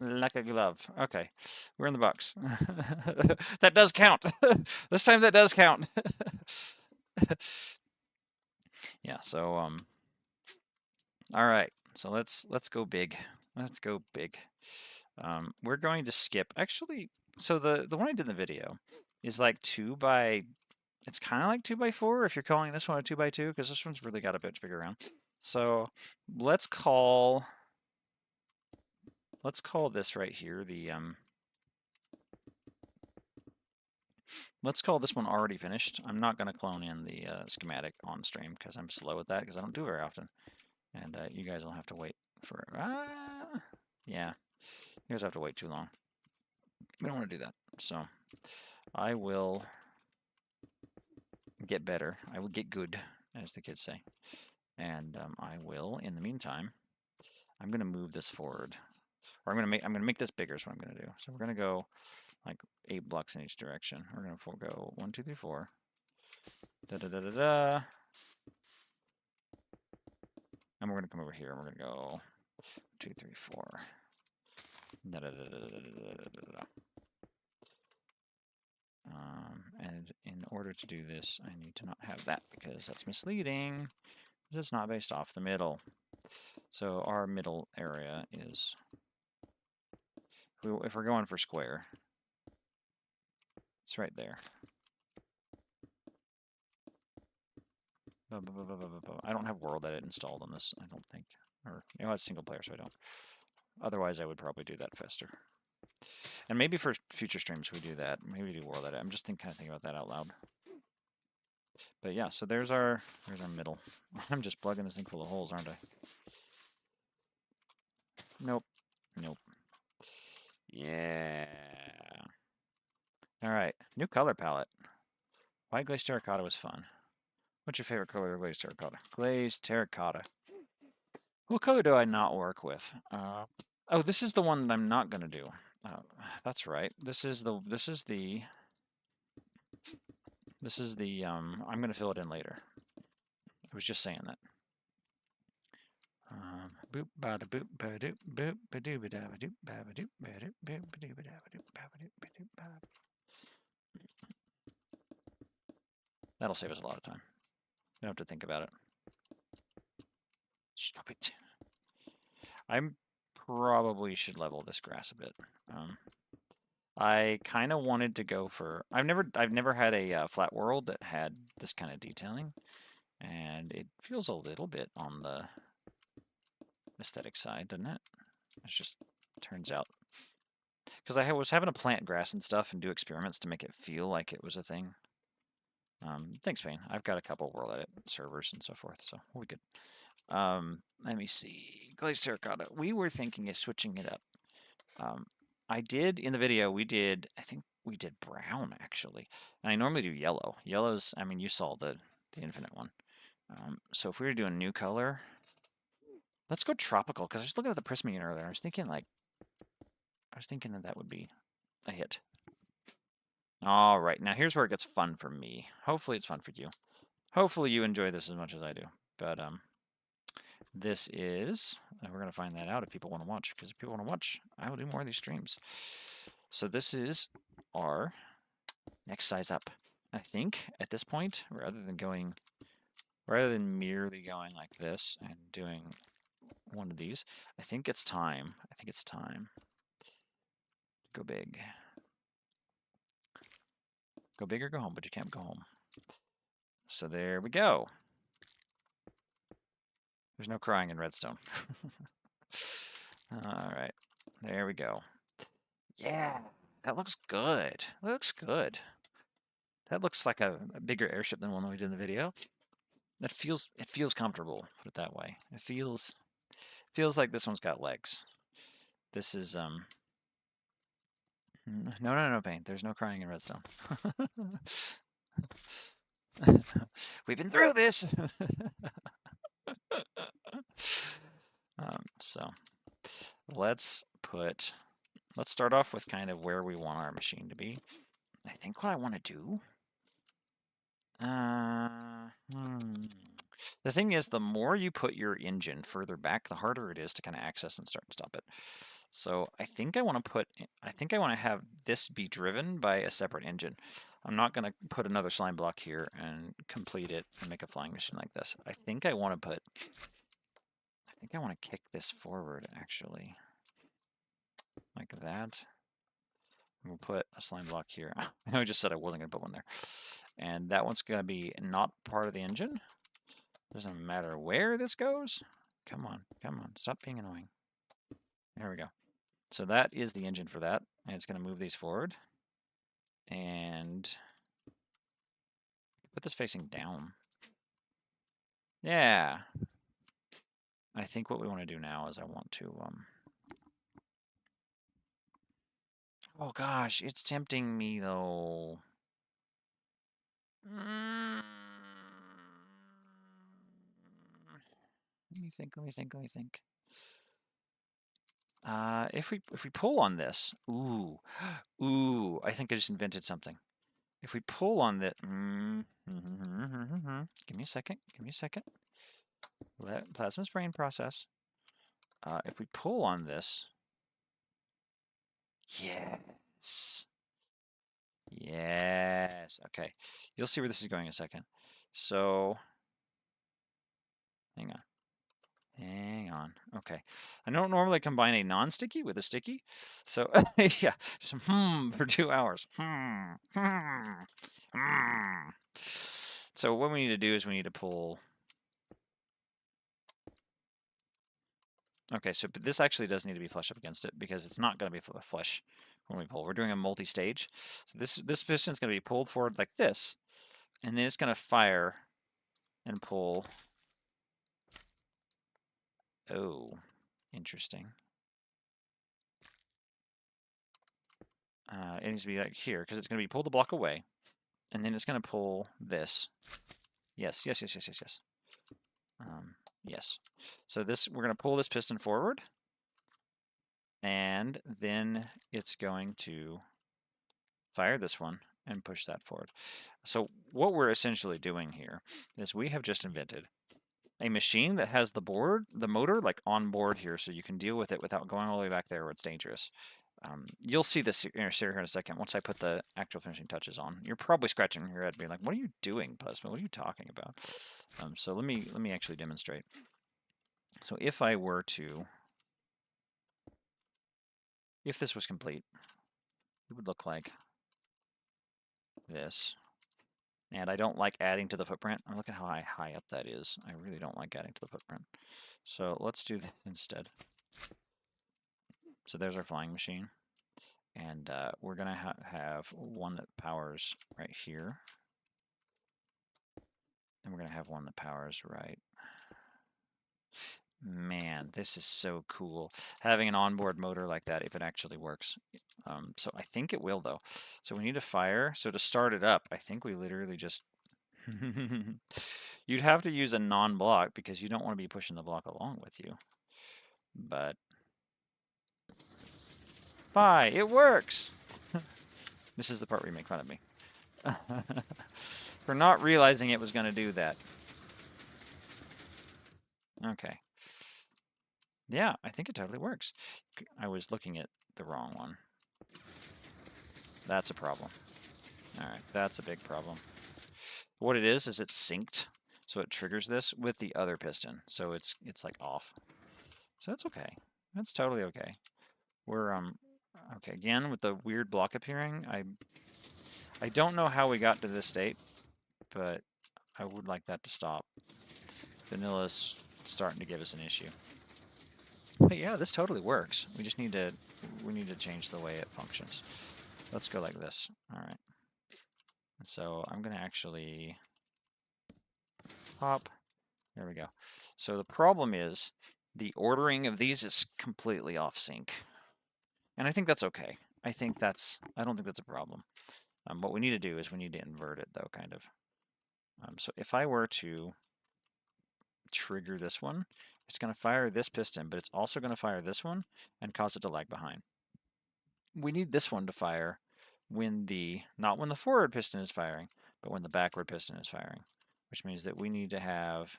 Like a glove. Okay, we're in the box. That does count. This time that does count. Yeah, so all right. So let's go big. Let's go big. We're going to skip. Actually, so the one I did in the video is like 2 by... It's kind of like 2 by 4 if you're calling this one a 2 by 2, because this one's really got a bit bigger round. So let's call this right here the let's call this one already finished. I'm not going to clone in the schematic on stream because I'm slow at that because I don't do it very often. And you guys will have to wait for... yeah, you guys have to wait too long. We don't want to do that. So I will get better. I will get good, as the kids say. And I will, in the meantime, I'm going to move this forward. Or I'm going to make this bigger is what I'm going to do. So we're going to go like 8 blocks in each direction. We're going to go 1, 2, 3, 4. Da da da da da. And we're going to come over here and we're going to go 2, 3, 4. Da da da da da da da da. And in order to do this, I need to not have that because that's misleading. It's not based off the middle. So our middle area is, if we're going for square, it's right there. I don't have World Edit installed on this, I don't think. Or, you know, it's single player, so I don't. Otherwise, I would probably do that faster. And maybe for future streams we do that. Maybe we do World Edit. I'm just kind of thinking about that out loud. But yeah, so there's our middle. I'm just plugging this thing full of holes, aren't I? Nope. Nope. Yeah. All right, new color palette. White glazed terracotta was fun. What's your favorite color of glazed terracotta? Glazed terracotta. What color do I not work with? Oh, this is the one that I'm not gonna do. That's right. This is the I'm gonna fill it in later. I was just saying that. Boop bada boop ba doop boop ba doo ba da ba doop ba ba doop ba doop boop ba doo ba da ba doop ba ba doop ba doop ba. That'll save us a lot of time. We don't have to think about it. Stop it. I probably should level this grass a bit. I kind of wanted to go for. I've never had a flat world that had this kind of detailing, and it feels a little bit on the aesthetic side, doesn't it? It just turns out because I was having to plant grass and stuff and do experiments to make it feel like it was a thing. Thanks, Payne. I've got a couple World Edit servers and so forth, so we'll be good. Let me see. Glazed terracotta. We were thinking of switching it up. I did in the video. I think we did brown actually, and I normally do yellow. Yellow's. I mean, you saw the infinite one. So if we were doing a new color, let's go tropical. Because I was looking at the Prisma unit earlier. I was thinking that would be a hit. All right, now here's where it gets fun for me. Hopefully it's fun for you. Hopefully you enjoy this as much as I do. But this is, we're going to find that out if people want to watch. Because if people want to watch, I will do more of these streams. So this is our next size up. I think at this point, rather than merely going like this and doing one of these, I think it's time. Go big. Go big or go home, but you can't go home. So there we go. There's no crying in Redstone. All right, there we go. Yeah, that looks good. That looks good. That looks like a bigger airship than one that we did in the video. It feels comfortable, put it that way. It feels like this one's got legs. This is no pain. There's no crying in Redstone. We've been through this. So let's start off with kind of where we want our machine to be. I think what I want to do. The thing is, the more you put your engine further back, the harder it is to kind of access and start and stop it. So I think I want to have this be driven by a separate engine. I'm not going to put another slime block here and complete it and make a flying machine like this. I think I want to kick this forward, actually. Like that. We'll put a slime block here. I know I just said I wasn't going to put one there. And that one's going to be not part of the engine. Doesn't matter where this goes. Come on. Stop being annoying. There we go. So that is the engine for that. And it's going to move these forward. And put this facing down. Yeah. I think what we want to do now is I want to, oh gosh, it's tempting me though. Let me think. If we pull on this, ooh, I think I just invented something. If we pull on this, give me a second. Let Plasma's brain process. If we pull on this, yes. Okay, you'll see where this is going in a second. So, hang on. Okay, I don't normally combine a non-sticky with a sticky, so yeah, just for 2 hours. So what we need to do is we need to pull. Okay, so this actually does need to be flush up against it because it's not going to be flush when we pull. We're doing a multi-stage, so this piston is going to be pulled forward like this, and then it's going to fire and pull. Oh, interesting. It needs to be like here because it's going to be pull the block away, and then it's going to pull this. Yes. Yes. So we're going to pull this piston forward, and then it's going to fire this one and push that forward. So what we're essentially doing here is we have just invented a machine that has the motor like on board here, so you can deal with it without going all the way back there where it's dangerous. You'll see this here in a second once I put the actual finishing touches on. You're probably scratching your head being like, what are you doing, Plasma? What are you talking about? So let me actually demonstrate. So if this was complete, it would look like this. And I don't like adding to the footprint. Look at how high up that is. I really don't like adding to the footprint. So let's do this instead. So there's our flying machine. And we're going to have one that powers right here. And we're going to have one that powers right. Man, this is so cool. Having an onboard motor like that, if it actually works. So I think it will, though. So we need to fire. So to start it up, I think we literally just... You'd have to use a non-block because you don't want to be pushing the block along with you. But... Bye! It works! This is the part where you make fun of me. For not realizing it was going to do that. Okay. Yeah, I think it totally works. I was looking at the wrong one. That's a problem. Alright, that's a big problem. What it is it's synced, so it triggers this with the other piston. So it's like off. So that's okay. That's totally okay. We're okay, again with the weird block appearing, I don't know how we got to this state, but I would like that to stop. Vanilla's starting to give us an issue. But yeah, this totally works. We just need to change the way it functions. Let's go like this. All right. So I'm going to actually pop. There we go. So the problem is the ordering of these is completely off sync. And I think that's okay. I don't think that's a problem. What we need to do is we need to invert it though, kind of. So if I were to trigger this one, it's going to fire this piston, but it's also going to fire this one and cause it to lag behind. We need this one to fire when not when the forward piston is firing, but when the backward piston is firing, which means that we need to have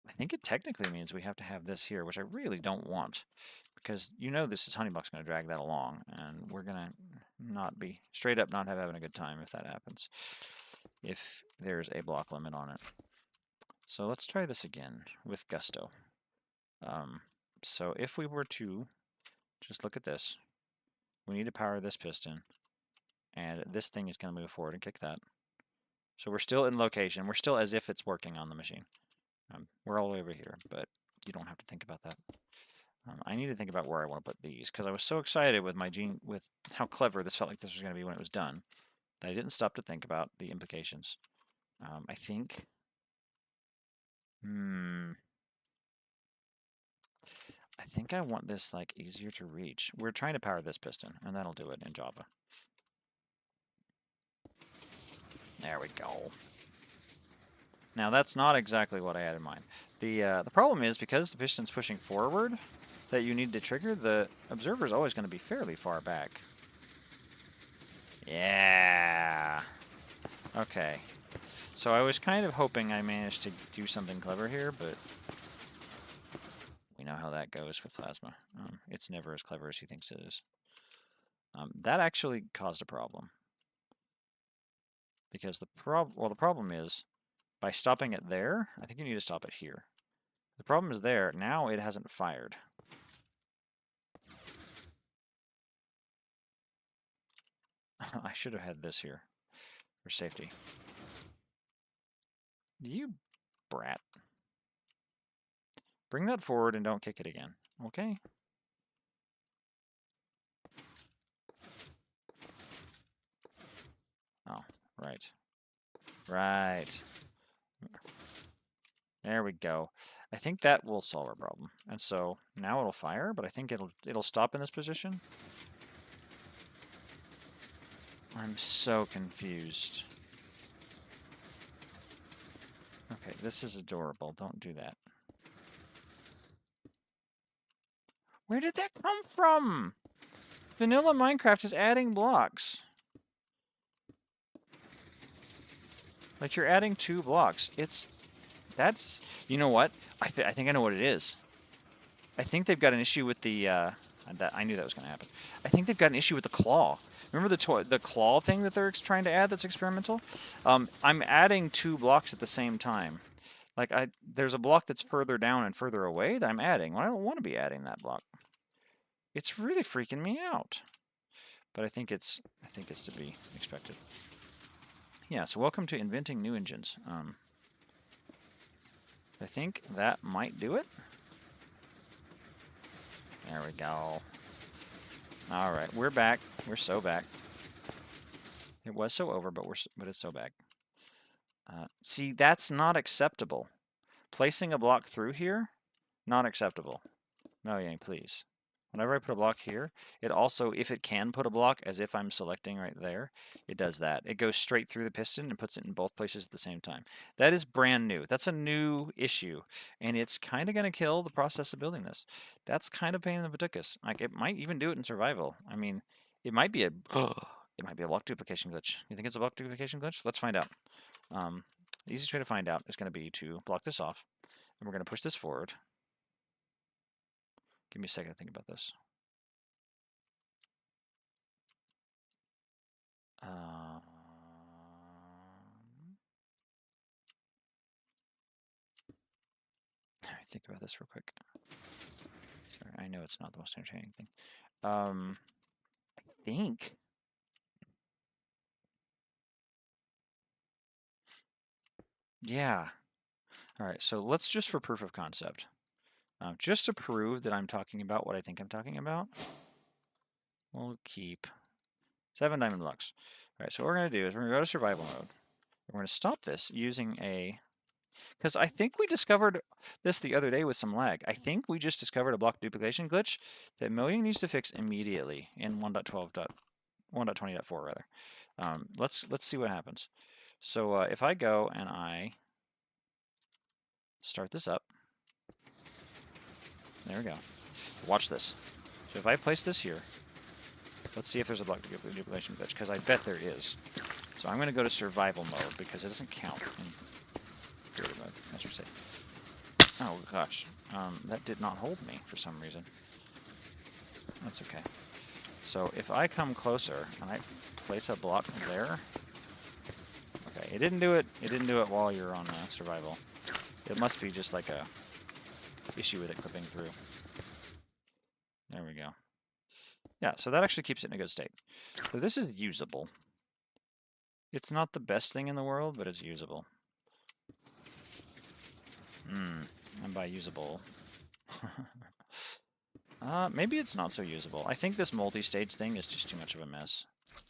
I think it technically means we have to have this here, which I really don't want, because this is Honeyblock's going to drag that along, and we're going to not be straight up not having a good time if that happens, if there's a block limit on it. So let's try this again with gusto. So if we were to just look at this, we need to power this piston, and this thing is going to move forward and kick that. So we're still in location. We're still as if it's working on the machine. We're all the way over here, but you don't have to think about that. I need to think about where I want to put these, because I was so excited with with how clever this felt like this was going to be when it was done, that I didn't stop to think about the implications. I think... I think I want this, like, easier to reach. We're trying to power this piston, and that'll do it in Java. There we go. Now, that's not exactly what I had in mind. The problem is, because the piston's pushing forward, that you need to trigger, the observer's always going to be fairly far back. Yeah. Okay. So I was kind of hoping I managed to do something clever here, but we know how that goes with plasma. It's never as clever as he thinks it is. That actually caused a problem. Because the problem is, by stopping it there, I think you need to stop it here. The problem is there, now it hasn't fired. I should have had this here for safety. You brat. Bring that forward and don't kick it again, okay? Oh, right. Right. There we go. I think that will solve our problem. And so now it'll fire, but I think it'll stop in this position. I'm so confused. Okay, this is adorable. Don't do that. Where did that come from? Vanilla Minecraft is adding blocks. Like, you're adding 2 blocks. That's, you know what? I think I know what it is. I think they've got an issue with the, I knew that was going to happen. I think they've got an issue with the claw. Remember the claw thing that they're trying to add that's experimental? I'm adding 2 blocks at the same time. Like, there's a block that's further down and further away that I'm adding. Well, I don't want to be adding that block. It's really freaking me out. But I think it's to be expected. Yeah, so welcome to inventing new engines. I think that might do it. There we go. All right, we're back. We're so back. It was so over, but it's so back. See, that's not acceptable. Placing a block through here, not acceptable. No, Yang, please. Whenever I put a block here, it also, if it can put a block, as if I'm selecting right there, it does that. It goes straight through the piston and puts it in both places at the same time. That is brand new. That's a new issue, and it's kind of going to kill the process of building this. That's kind of pain in the patukas. Like, it might even do it in survival. I mean, it might be a block duplication glitch. You think it's a block duplication glitch? Let's find out. The easiest way to find out is going to be to block this off, and we're going to push this forward. Give me a second to think about this. Let me think about this real quick. Sorry, I know it's not the most entertaining thing. I think... Yeah. All right, so let's just for proof of concept. Just to prove that I'm talking about what I think I'm talking about, we'll keep 7 diamond blocks. All right, so what we're going to do is we're going to go to survival mode. We're going to stop this using a... Because I think we discovered this the other day with some lag. I think we just discovered a block duplication glitch that Million needs to fix immediately in 1.20.4 rather. Let's see what happens. So if I go and I start this up, there we go. Watch this. So if I place this here, let's see if there's a block duplication glitch, because I bet there is. So I'm going to go to survival mode because it doesn't count in creative mode, as you say. Oh gosh, that did not hold me for some reason. That's okay. So if I come closer and I place a block there, okay, it didn't do it. It didn't do it while you're on survival. It must be just like a issue with it clipping through. There we go. Yeah, so that actually keeps it in a good state. So this is usable. It's not the best thing in the world, but it's usable. And by usable, Maybe it's not so usable. I think this multi-stage thing is just too much of a mess. I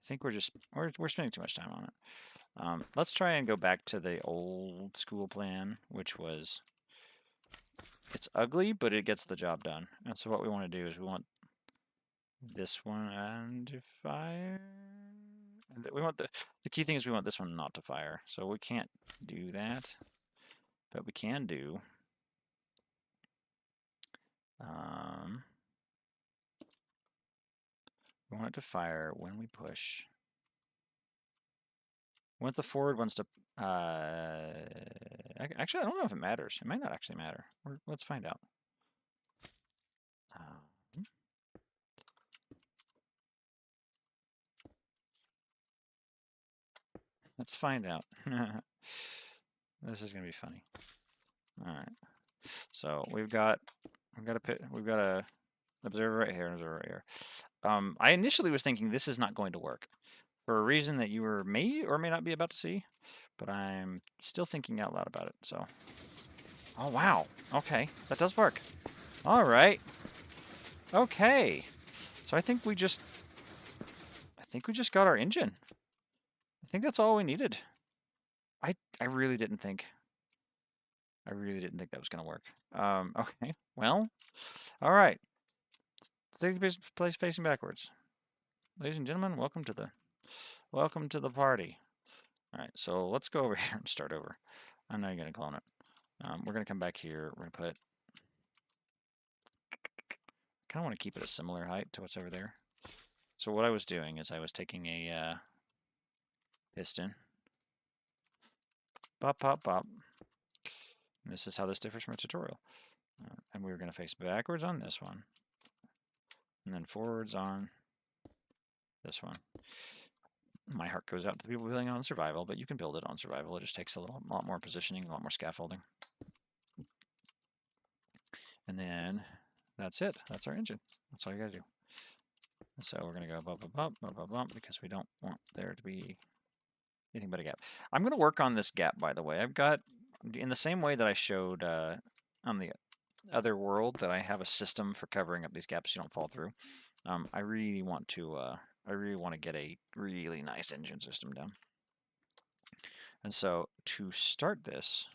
think we're spending too much time on it. Let's try and go back to the old school plan, which was, it's ugly, but it gets the job done. And so what we want to do is we want this one to fire. And we want the key thing is we want this one not to fire. So we can't do that, but we can do we want it to fire when we push. We want the forward ones to actually, I don't know if it matters. It might not actually matter. Let's find out. Let's find out. This is gonna be funny. All right. So we've got a observer right here, and observer right here. I initially was thinking this is not going to work for a reason that you may or may not be about to see, but I'm still thinking out loud about it. So, oh wow, okay, that does work. All right, okay. So I think we just got our engine. I think that's all we needed. I really didn't think that was gonna work. Okay, well, all right. Take the place facing backwards. Ladies and gentlemen, welcome to the party. All right, so let's go over here and start over. I'm not gonna clone it. We're gonna come back here. We're gonna put. Kind of want to keep it a similar height to what's over there. So what I was doing is I was taking a piston. Bop, bop, bop. And this is how this differs from a tutorial. And we were going to face backwards on this one. And then forwards on this one. My heart goes out to the people building it on survival, but you can build it on survival. It just takes a lot more positioning, a lot more scaffolding. And then that's it. That's our engine. That's all you gotta do. And so we're gonna go bump, bump, bump, bump, bump, bump, because we don't want there to be anything but a gap. I'm gonna work on this gap, by the way. I've got, in the same way that I showed on the other world, that I have a system for covering up these gaps so you don't fall through. I really want to get a really nice engine system down. And so to start this,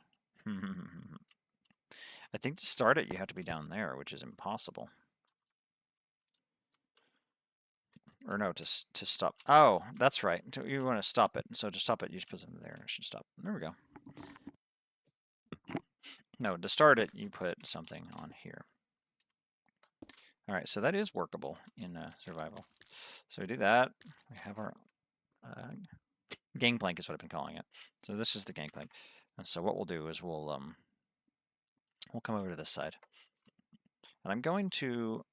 I think to start it you have to be down there, which is impossible. Or no, to stop. Oh, that's right. You want to stop it. So to stop it, you just put something there. It should stop. There we go. No, to start it, you put something on here. All right, so that is workable in survival. So we do that. We have our gangplank is what I've been calling it. So this is the gangplank. And so what we'll do is we'll come over to this side. And I'm going to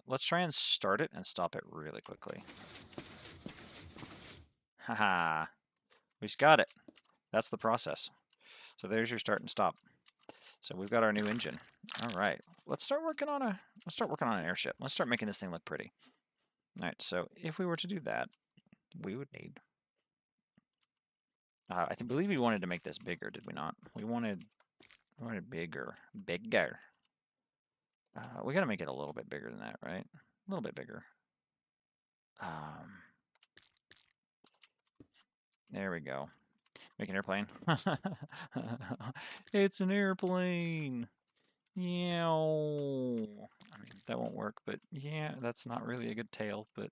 let's try and start it and stop it really quickly. Haha. We just got it. That's the process. So there's your start and stop. So we've got our new engine. All right. Let's start working on an airship. Let's start making this thing look pretty. All right, so if we were to do that, we would need I believe we wanted to make this bigger, did we not? We wanted bigger. Bigger. We gotta make it a little bit bigger than that, right? A little bit bigger. There we go. Make an airplane. It's an airplane. Yeah. I mean, that won't work, but yeah, that's not really a good tail, but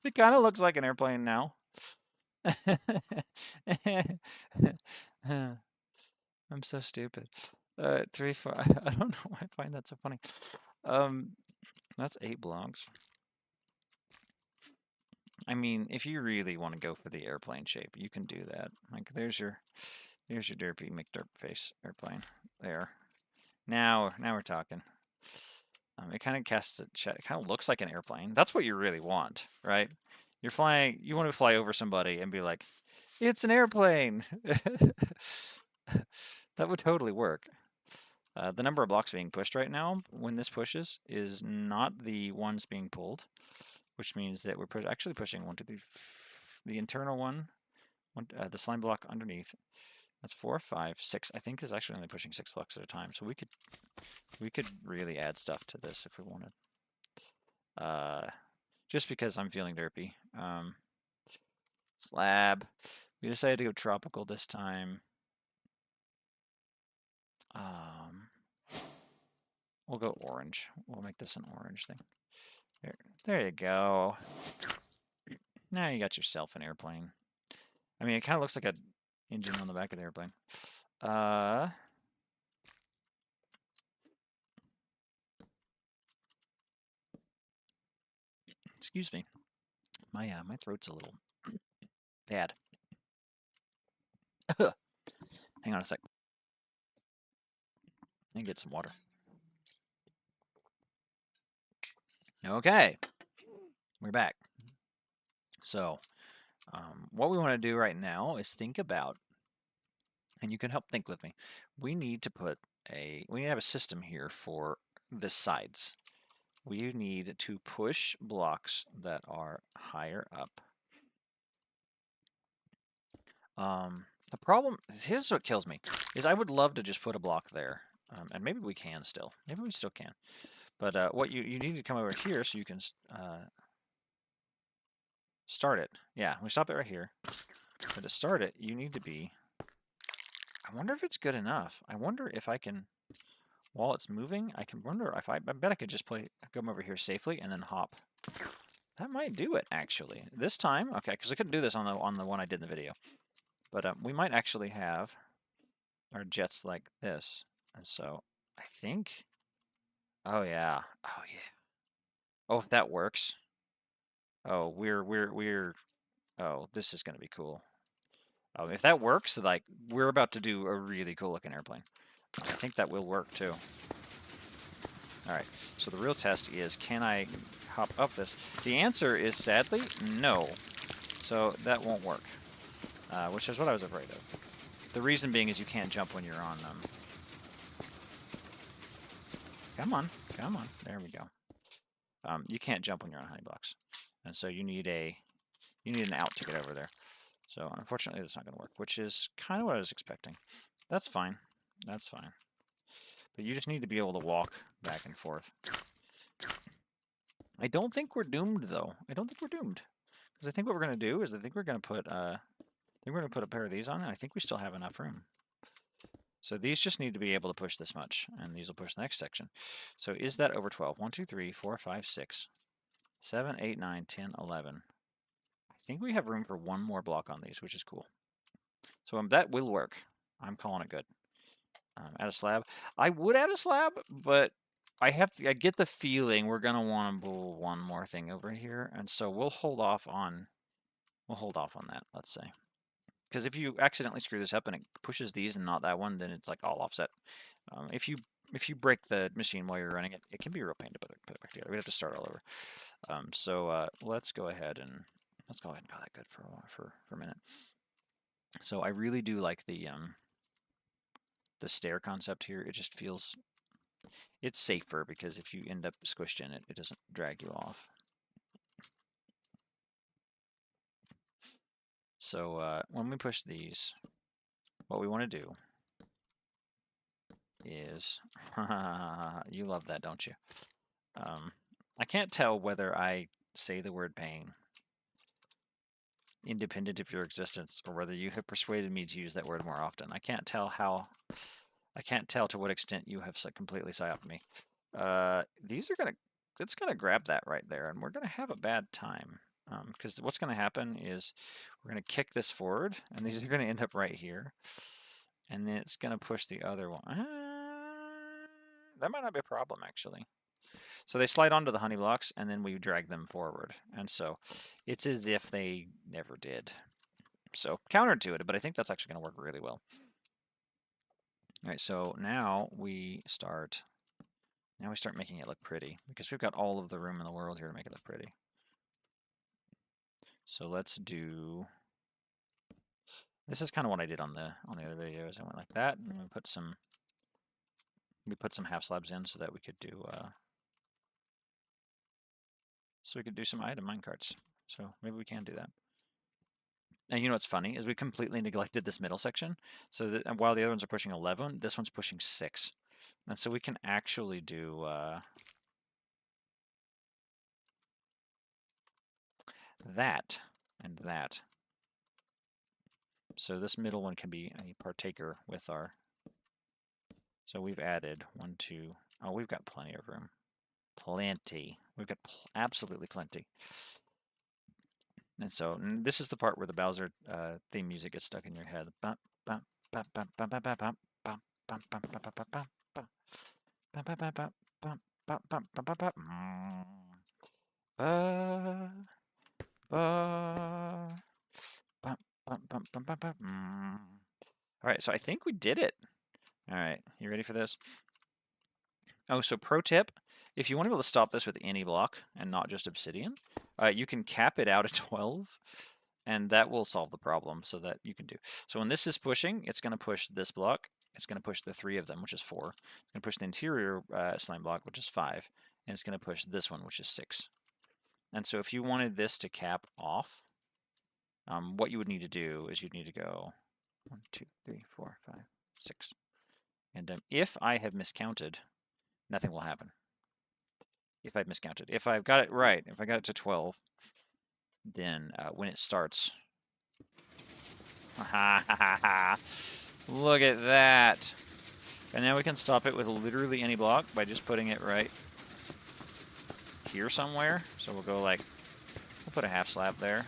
it kind of looks like an airplane now. I'm so stupid. 3, 4. I don't know why I find that so funny. That's 8 blocks. I mean, if you really want to go for the airplane shape, you can do that. Like, there's your derpy McDerp face airplane. There. Now we're talking. It kind of it kind of looks like an airplane. That's what you really want, right? You're flying. You want to fly over somebody and be like, "It's an airplane." That would totally work. The number of blocks being pushed right now, when this pushes, is not the ones being pulled, which means that we're actually pushing 1, 2, 3, the internal one, the slime block underneath, That's 4, 5, 6. I think it's actually only pushing 6 blocks at a time. So we could really add stuff to this if we wanted. Just because I'm feeling derpy. Slab. We decided to go tropical this time. We'll go orange. We'll make this an orange thing. There you go. Now you got yourself an airplane. I mean, it kind of looks like an engine on the back of the airplane. Excuse me. My throat's a little bad. Hang on a sec. And get some water. Okay. We're back. So, what we want to do right now is think about, and you can help think with me. We need to have a system here for the sides. We need to push blocks that are higher up. The problem, here's what kills me, is I would love to just put a block there. And maybe we can still. Maybe we still can. But what you need to come over here so you can start it. Yeah, we stop it right here. But to start it, you need to be... I wonder if it's good enough. I wonder if I can... While it's moving, I bet I could just come over here safely and then hop. That might do it, actually. This time, okay, because I couldn't do this on the one I did in the video. But we might actually have our jets like this. And so I think... Oh, yeah. Oh, yeah. Oh, if that works. Oh, oh, this is going to be cool. If that works, like, we're about to do a really cool looking airplane. I think that will work too. Alright, so the real test is, can I hop up this? The answer is, sadly, no. So that won't work. Which is what I was afraid of. The reason being is you can't jump when you're on them. Come on, come on. There we go. You can't jump when you're on honey blocks. And so you need an out to get over there. So unfortunately that's not going to work, which is kind of what I was expecting. That's fine. That's fine. But you just need to be able to walk back and forth. I don't think we're doomed, though. I don't think we're doomed. Because I think what we're going to do is I think we're going to put a pair of these on, and I think we still have enough room. So these just need to be able to push this much, and these will push the next section. So is that over 12? 1, 2, 3, 4, 5, 6, 7, 8, 9, 10, 11. I think we have room for one more block on these, which is cool. So that will work. I'm calling it good. Add a slab. I would add a slab, but I get the feeling we're gonna want to pull one more thing over here, and so we'll hold off on that. Let's say, because if you accidentally screw this up and it pushes these and not that one, then it's like all offset. If you break the machine while you're running it, it can be a real pain to put it back together. We'd have to start all over. So let's go ahead and call that good for a minute. So I really do like the stair concept here. It just feels, it's safer because if you end up squished in it, it doesn't drag you off. So when we push these, what we want to do is, you love that, don't you? I can't tell whether I say the word pain independent of your existence or whether you have persuaded me to use that word more often. I can't tell to what extent you have completely psyoped me. It's gonna grab that right there, and we're gonna have a bad time. Because what's gonna happen is we're gonna kick this forward, and these are gonna end up right here, and then it's gonna push the other one. That might not be a problem, actually. So they slide onto the honey blocks, and then we drag them forward, and so it's as if they never did. So counterintuitive, but I think that's actually gonna work really well. All right, so now we start making it look pretty because we've got all of the room in the world here to make it look pretty. So let's do, this is kind of what I did on the other videos. I went like that, and we put some half slabs in so that we could do some item minecarts. So maybe we can do that. And you know what's funny is we completely neglected this middle section. So that while the other ones are pushing 11, this one's pushing 6. And so we can actually do that and that. So this middle one can be a partaker with our... So we've added 1, 2... Oh, we've got plenty of room. Plenty. We've got absolutely plenty. And so this is the part where the Bowser theme music gets stuck in your head. All right, so I think we did it. All right, you ready for this? Oh, so pro tip, if you want to be able to stop this with any block and not just obsidian, you can cap it out at 12, and that will solve the problem so that you can do. So when this is pushing, it's going to push this block. It's going to push the 3 of them, which is 4. It's going to push the interior slime block, which is 5. And it's going to push this one, which is 6. And so if you wanted this to cap off, what you would need to do is you'd need to go 1, 2, 3, 4, 5, 6. And if I have miscounted, nothing will happen. If I've miscounted. If I've got it right, if I got it to 12, then when it starts... Look at that. And now we can stop it with literally any block by just putting it right here somewhere. So we'll go like, we'll put a half slab there.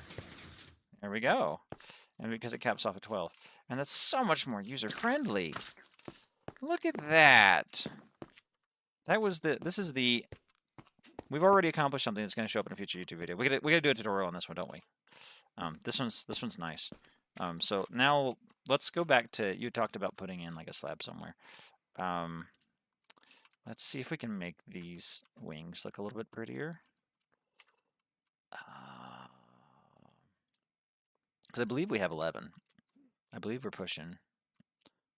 There we go. And because it caps off at 12. And that's so much more user-friendly. Look at that. That was the, this is the, we've already accomplished something that's going to show up in a future YouTube video. We gotta do a tutorial on this one, don't we? This one's nice. So now let's go back to, you talked about putting in like a slab somewhere. Let's see if we can make these wings look a little bit prettier. Because I believe we have 11. I believe we're pushing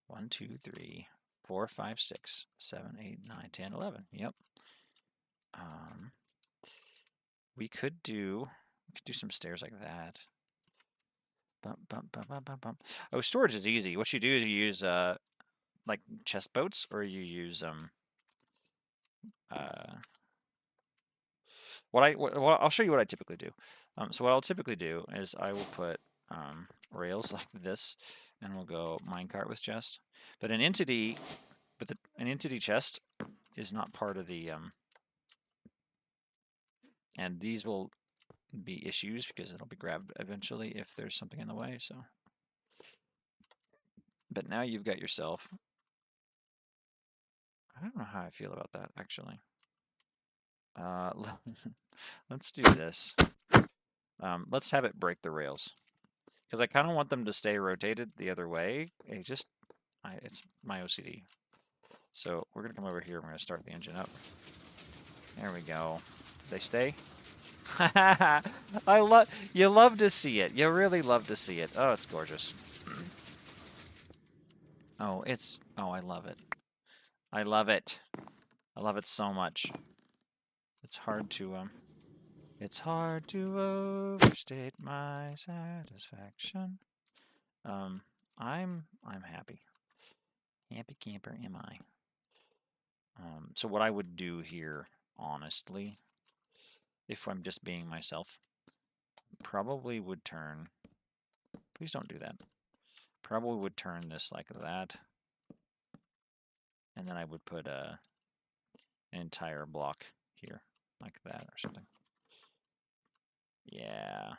1, 2, 3, 4, 5, 6, 7, 8, 9, 10, 11. Yep. We could do some stairs like that. Oh, storage is easy. What you do is you use like chest boats, or you use I'll show you what I typically do. So what I'll typically do is I will put rails like this, and we'll go minecart with chest. But an entity chest is not part of the and these will be issues because it'll be grabbed eventually if there's something in the way. So, but now you've got yourself. I don't know how I feel about that actually. Let's do this. Let's have it break the rails, because I kind of want them to stay rotated the other way. It's my OCD. So we're gonna come over here. We're gonna start the engine up. There we go. They stay. You love to see it. You really love to see it. Oh, it's gorgeous. Oh, I love it. I love it. I love it so much. It's hard to overstate my satisfaction. I'm happy. Happy camper am I. So what I would do here, honestly, if I'm just being myself, probably would turn, please don't do that. Probably would turn this like that. And then I would put an entire block here, like that or something. Yeah.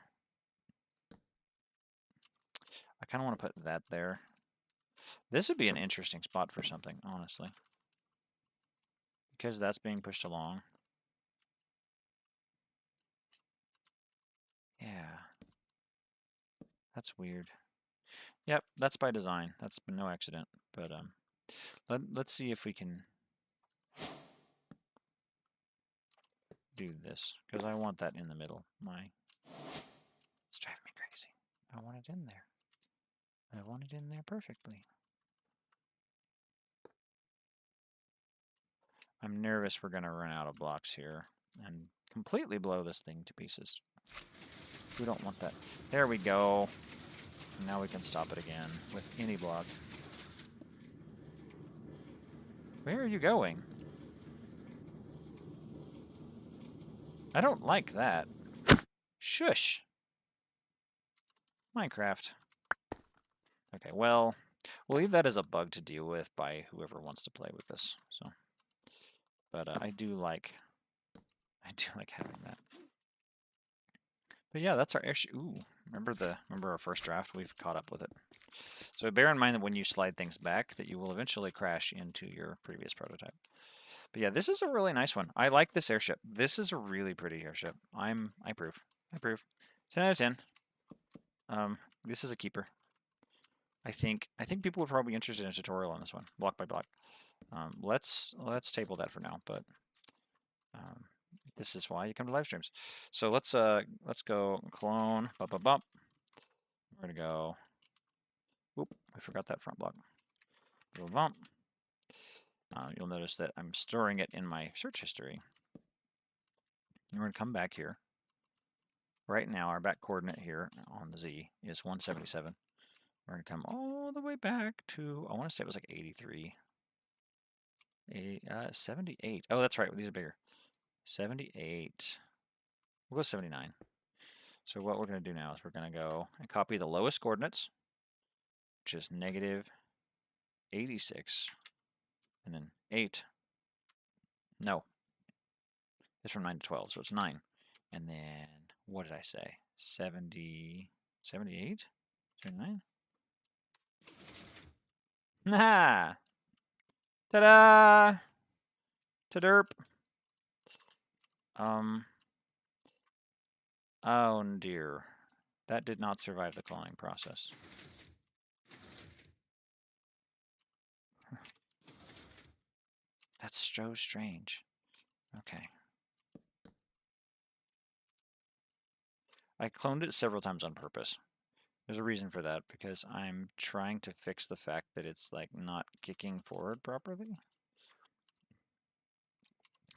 I kind of want to put that there. This would be an interesting spot for something, honestly. Because that's being pushed along. Yeah. That's weird. Yep, that's by design. That's been no accident. But let's see if we can do this, because I want that in the middle. It's driving me crazy. I want it in there. I want it in there perfectly. I'm nervous we're going to run out of blocks here and completely blow this thing to pieces. We don't want that. There we go. Now we can stop it again with any block. Where are you going? I don't like that. Shush. Minecraft. Okay, well, we'll leave that as a bug to deal with by whoever wants to play with this. So, but I do like having that. But yeah, that's our airship. Ooh, remember our first draft? We've caught up with it. So bear in mind that when you slide things back, that you will eventually crash into your previous prototype. But yeah, this is a really nice one. I like this airship. This is a really pretty airship. I approve. I approve. 10 out of 10. This is a keeper. I think people would probably be interested in a tutorial on this one, block by block. Let's table that for now, but this is why you come to live streams. So let's go clone. Bump, bump, bump. We're gonna go. Oop, I forgot that front block. Bump, bump. You'll notice that I'm storing it in my search history. And we're gonna come back here. Right now, our back coordinate here on the Z is 177. We're gonna come all the way back to, I want to say it was like 83. 78. Oh, that's right. These are bigger. 78. We'll go 79. So what we're going to do now is we're going to go and copy the lowest coordinates, which is negative 86, and then 8. No. It's from 9 to 12, so it's 9. And then, what did I say? 70, 78? 79? Ha! Ta-da! Ta-derp. Oh dear. That did not survive the cloning process. That's so strange. Okay. I cloned it several times on purpose. There's a reason for that, because I'm trying to fix the fact that it's like not kicking forward properly.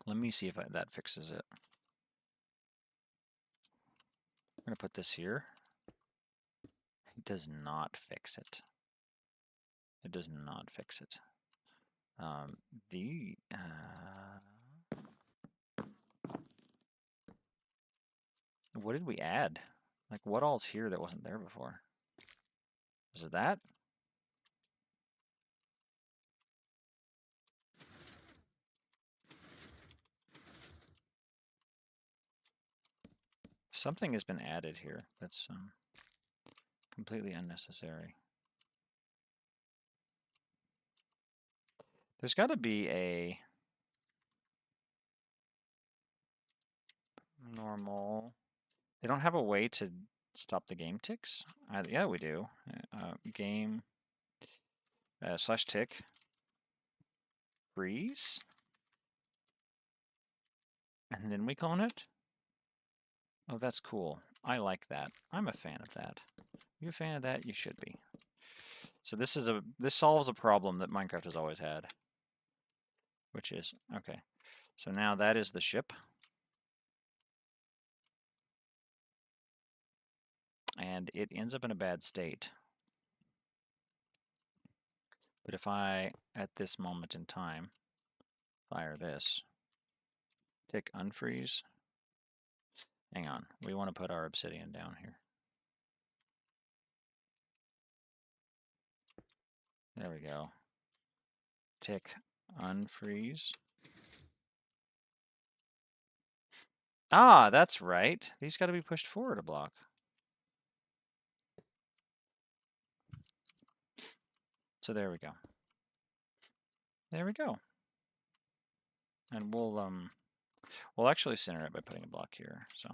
Let me see if that fixes it. I'm going to put this here. It does not fix it. It does not fix it. What did we add? Like, what all's here that wasn't there before? Is it that? Something has been added here that's completely unnecessary. There's got to be a normal. They don't have a way to stop the game ticks? Yeah, we do. Game /tick freeze. And then we clone it? Oh, that's cool. I like that. I'm a fan of that. You a fan of that? You should be. So this solves a problem that Minecraft has always had. Which is, okay. So now that is the ship. And it ends up in a bad state. But if I, at this moment in time, fire this, tick unfreeze. Hang on, we want to put our obsidian down here. There we go. Tick unfreeze. Ah, that's right. These got to be pushed forward a block. So there we go. There we go. And we'll actually center it by putting a block here. So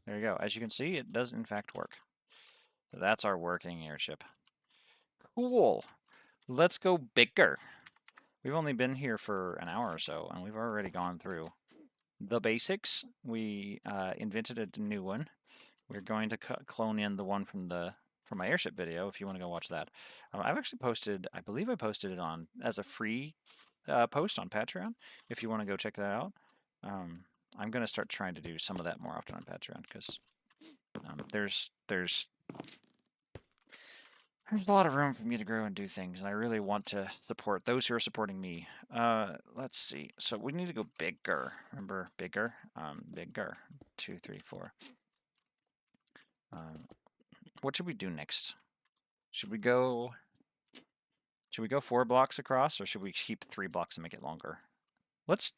there you go. As you can see, it does in fact work. So that's our working airship. Cool. Let's go bigger. We've only been here for an hour or so, and we've already gone through the basics. We invented a new one. We're going to clone in the one from my airship video if you want to go watch that. I've actually posted, I believe I posted it on as a free post on Patreon if you want to go check that out. I'm going to start trying to do some of that more often on Patreon because there's There's a lot of room for me to grow and do things, and I really want to support those who are supporting me. Let's see. So we need to go bigger. Remember, bigger? Bigger. 2, 3, 4. What should we do next? Should we go 4 blocks across, or should we keep 3 blocks and make it longer? Let's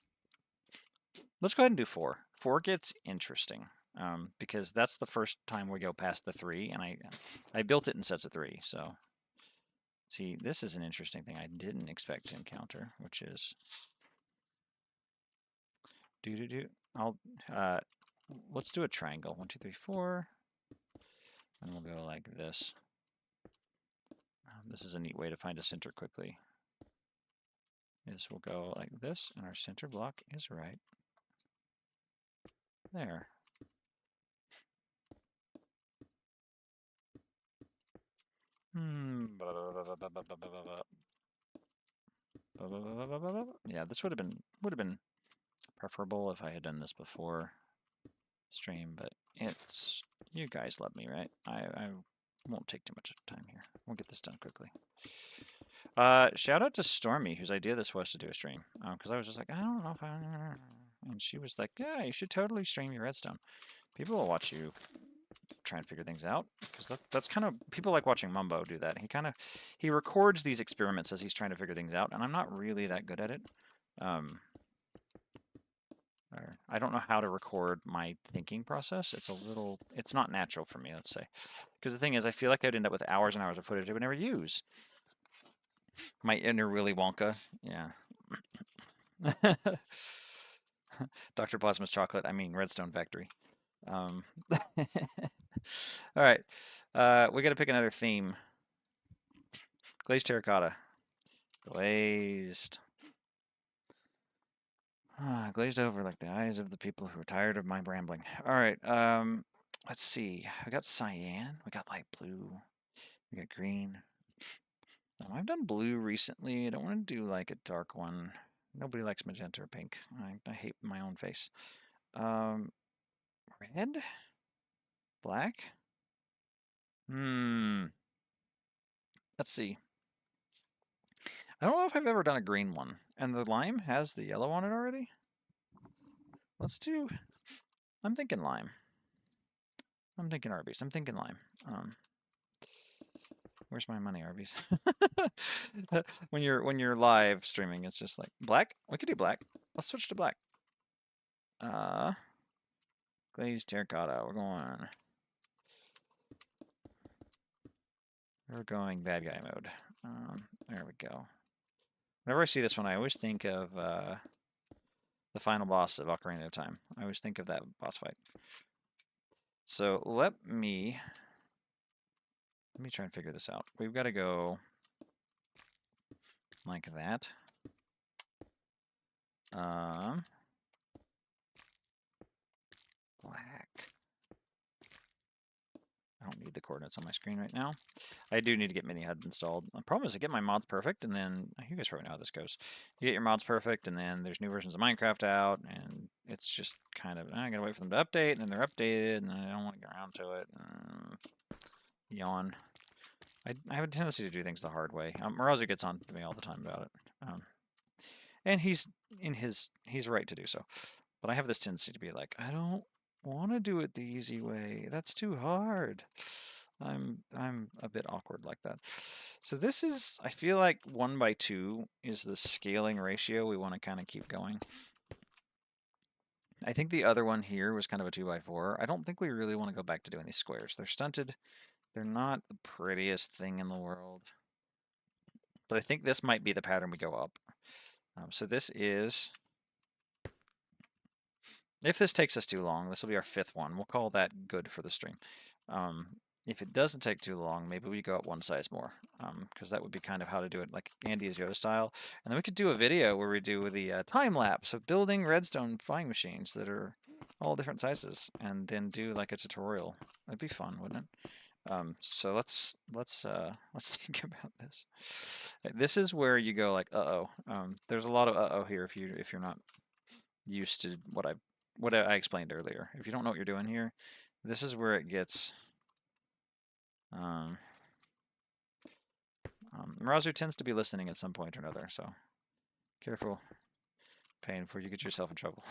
go ahead and do 4. 4 gets interesting, because that's the first time we go past the 3, and I built it in sets of 3, so... See, this is an interesting thing I didn't expect to encounter, which is... let's do a triangle. 1, 2, 3, 4. And we'll go like this. This is a neat way to find a center quickly. Is we'll go like this, and our center block is right there. Yeah, this would have been preferable if I had done this before stream, but it's, you guys love me, right? I won't take too much time here. We'll get this done quickly. Shout out to Stormy, whose idea this was to do a stream, because I was just like, I don't know if I... And she was like, yeah, you should totally stream your Redstone. People will watch you try and figure things out, because that's kind of... People like watching Mumbo do that. He records these experiments as he's trying to figure things out, and I'm not really that good at it. I don't know how to record my thinking process. It's not natural for me, let's say. Because the thing is, I feel like I'd end up with hours and hours of footage I would never use. My inner Willy Wonka, yeah. Dr. Plasma's chocolate, I mean Redstone Factory. All right, we got to pick another theme. Glazed terracotta. Glazed. Glazed over like the eyes of the people who are tired of my rambling. All right, let's see. We got cyan, we got light blue, we got green. I've done blue recently. I don't want to do like a dark one. Nobody likes magenta or pink. I hate my own face. Red? Black? Let's see. I don't know if I've ever done a green one. And the lime has the yellow on it already? Let's do... I'm thinking lime. I'm thinking Arby's. I'm thinking lime. Where's my money, Arby's? When you're live streaming, it's just like black. We could do black. Let's switch to black. Glazed terracotta. We're going bad guy mode. There we go. Whenever I see this one, I always think of the final boss of Ocarina of Time. I always think of that boss fight. So let me try and figure this out. We've got to go like that. Black. I don't need the coordinates on my screen right now. I do need to get Mini-HUD installed. The problem is I get my mods perfect, and then, you guys probably know how this goes. You get your mods perfect, and then there's new versions of Minecraft out, and it's just kind of, I gotta wait for them to update, and then they're updated, and I don't want to get around to it. Yawn. I have a tendency to do things the hard way. Marazu gets on to me all the time about it. And he's right to do so. But I have this tendency to be like, I don't want to do it the easy way. That's too hard. I'm a bit awkward like that. So this is, I feel like 1:2 is the scaling ratio we want to kind of keep going. I think the other one here was kind of a 2:4. I don't think we really want to go back to doing these squares. They're stunted. They're not the prettiest thing in the world. But I think this might be the pattern we go up. So this is... If this takes us too long, this will be our 5th one. We'll call that good for the stream. If it doesn't take too long, maybe we go up one size more, because that would be kind of how to do it, like AndyIsYoda style. And then we could do a video where we do the time lapse of building redstone flying machines that are all different sizes, and then do like a tutorial. That'd be fun, wouldn't it? So let's think about this. This is where you go like, uh-oh. There's a lot of uh-oh here if you're not used to what I explained earlier. If you don't know what you're doing here, this is where it gets Marazu tends to be listening at some point or another, so careful, Pain, before you get yourself in trouble.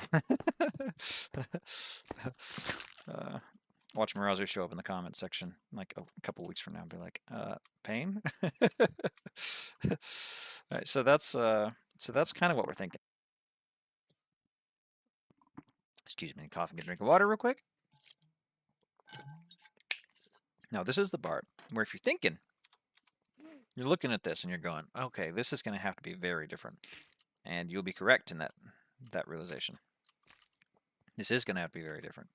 Watch Marazu show up in the comments section like a couple weeks from now and be like, Pain? All right, so that's kind of what we're thinking. Excuse me, coughing, get a drink of water real quick. Now, this is the part where if you're thinking, you're looking at this and you're going, okay, this is going to have to be very different. And you'll be correct in that realization. This is going to have to be very different.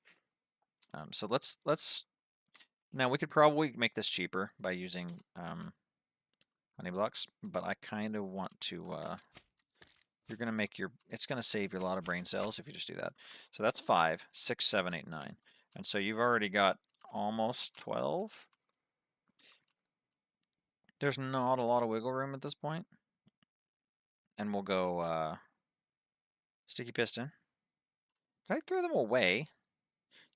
So let's now we could probably make this cheaper by using honey blocks, but I kind of want to. You're going to make it's going to save you a lot of brain cells if you just do that. So that's 5, 6, 7, 8, 9, and so you've already got almost 12. There's not a lot of wiggle room at this point, and we'll go sticky piston. Did I throw them away?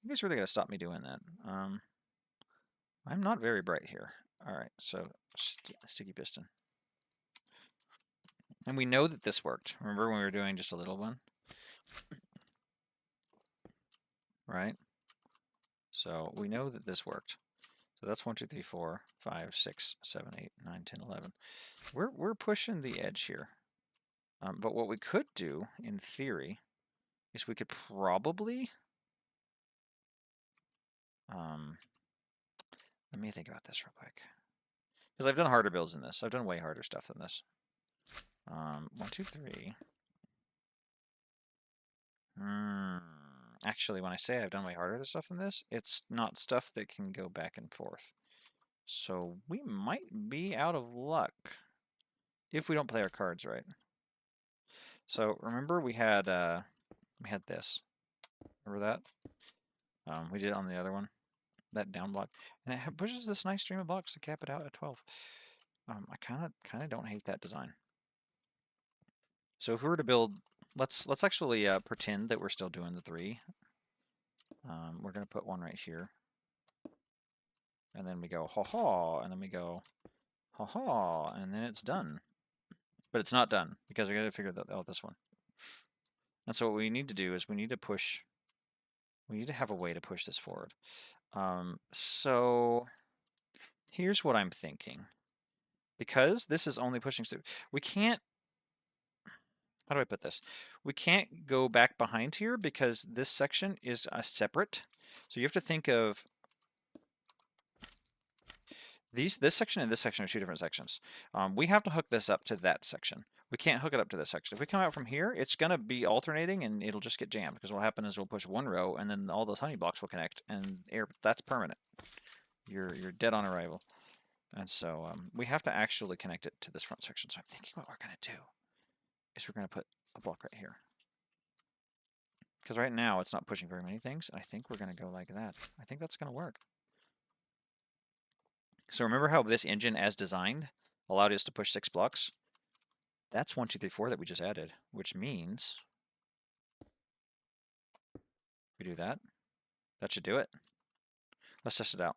You guys really got to stop me doing that. I'm not very bright here. All right, so sticky piston. And we know that this worked. Remember when we were doing just a little one? Right? So we know that this worked. So that's 1, 2, 3, 4, 5, 6, 7, 8, 9, 10, 11. We're pushing the edge here. But what we could do, in theory, is we could probably... let me think about this real quick. Because I've done harder builds than this. I've done way harder stuff than this. 1, 2, 3. Actually, when I say I've done way harder stuff than this, it's not stuff that can go back and forth. So we might be out of luck if we don't play our cards right. So remember we had this. Remember that? We did it on the other one, that down block, and it pushes this nice stream of blocks to cap it out at 12. I kind of don't hate that design. So if we were to build, let's actually pretend that we're still doing the 3. We're gonna put one right here, and then we go ha ha, and then we go ha ha, and then it's done. But it's not done because we got to figure out this one. And so what we need to do is we need to have a way to push this forward. So here's what I'm thinking. Because this is only pushing, we can't, how do I put this? We can't go back behind here because this section is separate. So you have to think of this section and this section are 2 different sections. We have to hook this up to that section. We can't hook it up to this section. If we come out from here, it's going to be alternating and it'll just get jammed because what will happen is we'll push one row and then all those honey blocks will connect and that's permanent. You're dead on arrival. And so we have to actually connect it to this front section. So I'm thinking what we're going to do is we're going to put a block right here. Because right now it's not pushing very many things. I think we're going to go like that. I think that's going to work. So remember how this engine as designed allowed us to push 6 blocks? That's 1, 2, 3, 4 that we just added, which means we do that. That should do it. Let's test it out.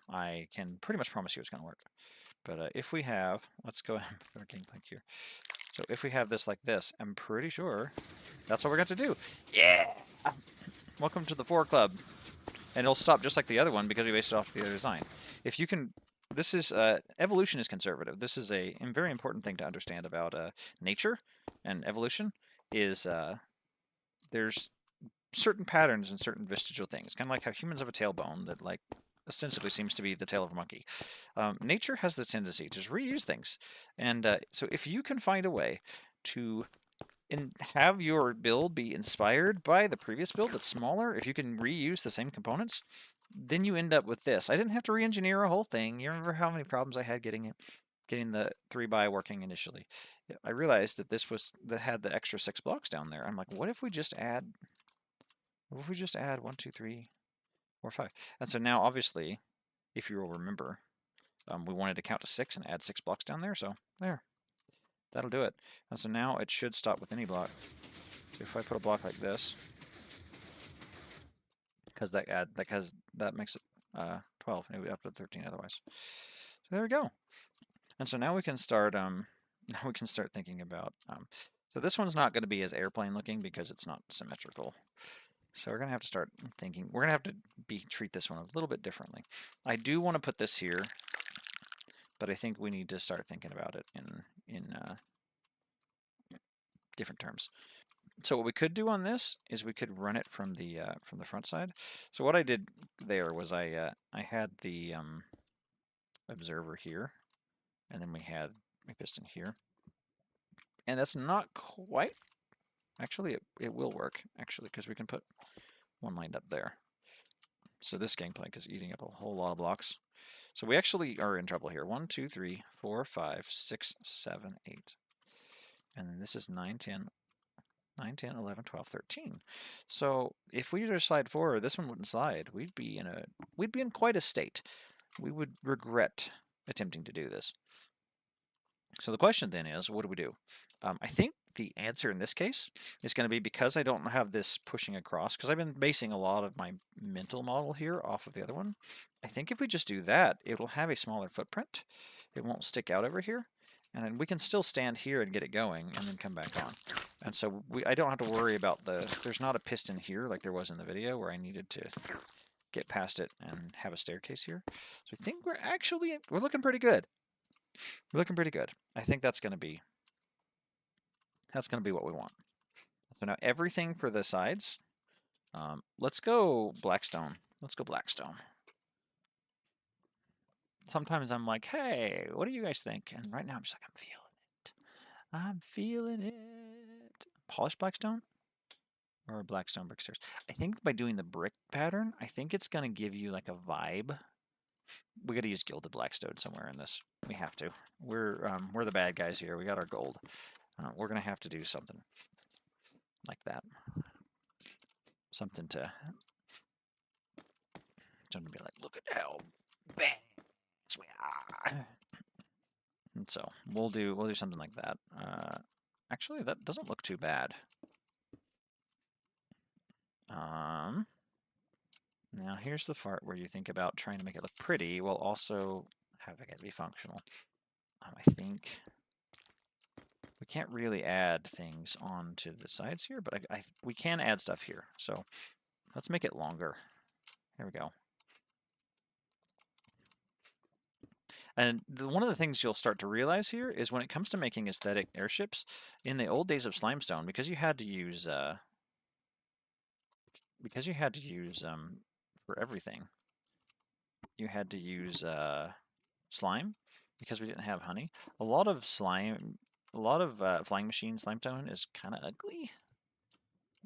I can pretty much promise you it's going to work. But if we have, let's go ahead and put our game plank here. So if we have this like this, I'm pretty sure that's what we're going to do. Yeah! Welcome to the 4 Club. And it'll stop just like the other one because we based it off the other design. If you can, this is, evolution is conservative. This is a very important thing to understand about nature and evolution is there's certain patterns and certain vestigial things, kind of like how humans have a tailbone that like ostensibly seems to be the tail of a monkey. Nature has this tendency to just reuse things. And so if you can find a way to have your build be inspired by the previous build that's smaller, if you can reuse the same components, then you end up with this. I didn't have to re-engineer a whole thing. You remember how many problems I had getting the 3x working initially. I realized that that had the extra 6 blocks down there. I'm like, what if we just add 1, 2, 3, 4, 5? And so now, obviously, if you will remember, we wanted to count to 6 and add 6 blocks down there. So there. That'll do it. And so now it should stop with any block. So if I put a block like this, because that makes it 12. It would be up to 13 otherwise. So there we go. And so now we can start now we can start thinking about so this one's not going to be as airplane looking because it's not symmetrical. So we're going to have to start thinking. We're going to have to treat this one a little bit differently. I do want to put this here, but I think we need to start thinking about it in different terms. So what we could do on this is we could run it from the front side. So what I did there was I had the observer here, and then we had a piston here, and that's not quite. Actually, it will work actually because we can put one lined up there. So this gangplank is eating up a whole lot of blocks. So we actually are in trouble here. 1, 2, 3, 4, 5, 6, 7, 8. And then this is 9, 10, 11, 12, 13. So if we were to slide forward, this one wouldn't slide. We'd be in quite a state. We would regret attempting to do this. So the question then is, what do we do? I think the answer in this case is going to be, because I don't have this pushing across, because I've been basing a lot of my mental model here off of the other one. I think if we just do that, it'll have a smaller footprint. It won't stick out over here. And then we can still stand here and get it going and then come back on. And so I don't have to worry about there's not a piston here like there was in the video where I needed to get past it and have a staircase here. So I think we're looking pretty good. We're looking pretty good. I think that's going to be what we want. So now everything for the sides, let's go Blackstone. Let's go Blackstone. Sometimes I'm like, hey, what do you guys think? And right now I'm just like, I'm feeling it. Polished Blackstone or Blackstone brick stairs? I think by doing the brick pattern, I think it's going to give you like a vibe. We got to use gilded Blackstone somewhere in this. We have to. We're the bad guys here. We got our gold. We're going to have to do something like that. Something to be like, look at how badass we are. And so we'll do something like that. Actually, that doesn't look too bad. Now here's the part where you think about trying to make it look pretty while also having it be functional. I think we can't really add things onto the sides here, but we can add stuff here. So let's make it longer. Here we go. And one of the things you'll start to realize here is when it comes to making aesthetic airships, in the old days of Slimestone, because you had to use for everything, you had to use slime because we didn't have honey. A lot of flying machine Slimestone is kind of ugly.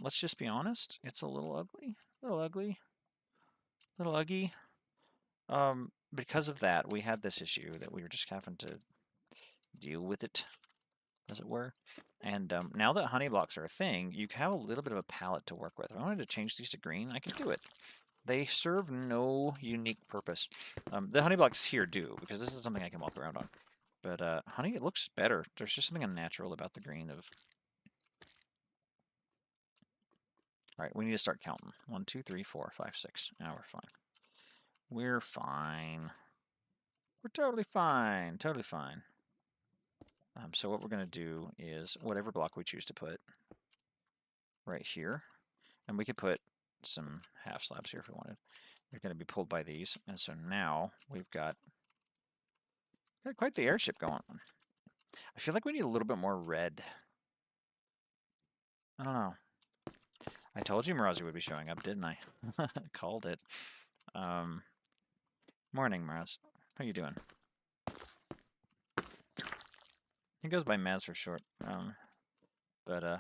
Let's just be honest. It's a little ugly. Little ugly. Because of that, we had this issue that we were just having to deal with it, as it were. And now that honey blocks are a thing, you have a little bit of a palette to work with. If I wanted to change these to green, I could do it. They serve no unique purpose. The honey blocks here do, because this is something I can walk around on. But honey, it looks better. There's just something unnatural about the green of... All right, we need to start counting. 1, 2, 3, 4, 5, 6. Now we're fine. We're fine. We're totally fine. Totally fine. So what we're going to do is whatever block we choose to put right here, and we could put some half slabs here if we wanted. They're going to be pulled by these, and so now we've got quite the airship going on. I feel like we need a little bit more red. I don't know. I told you Mirazi would be showing up, didn't I? Called it. Morning, Miraz. How you doing? He goes by Maz for short. But I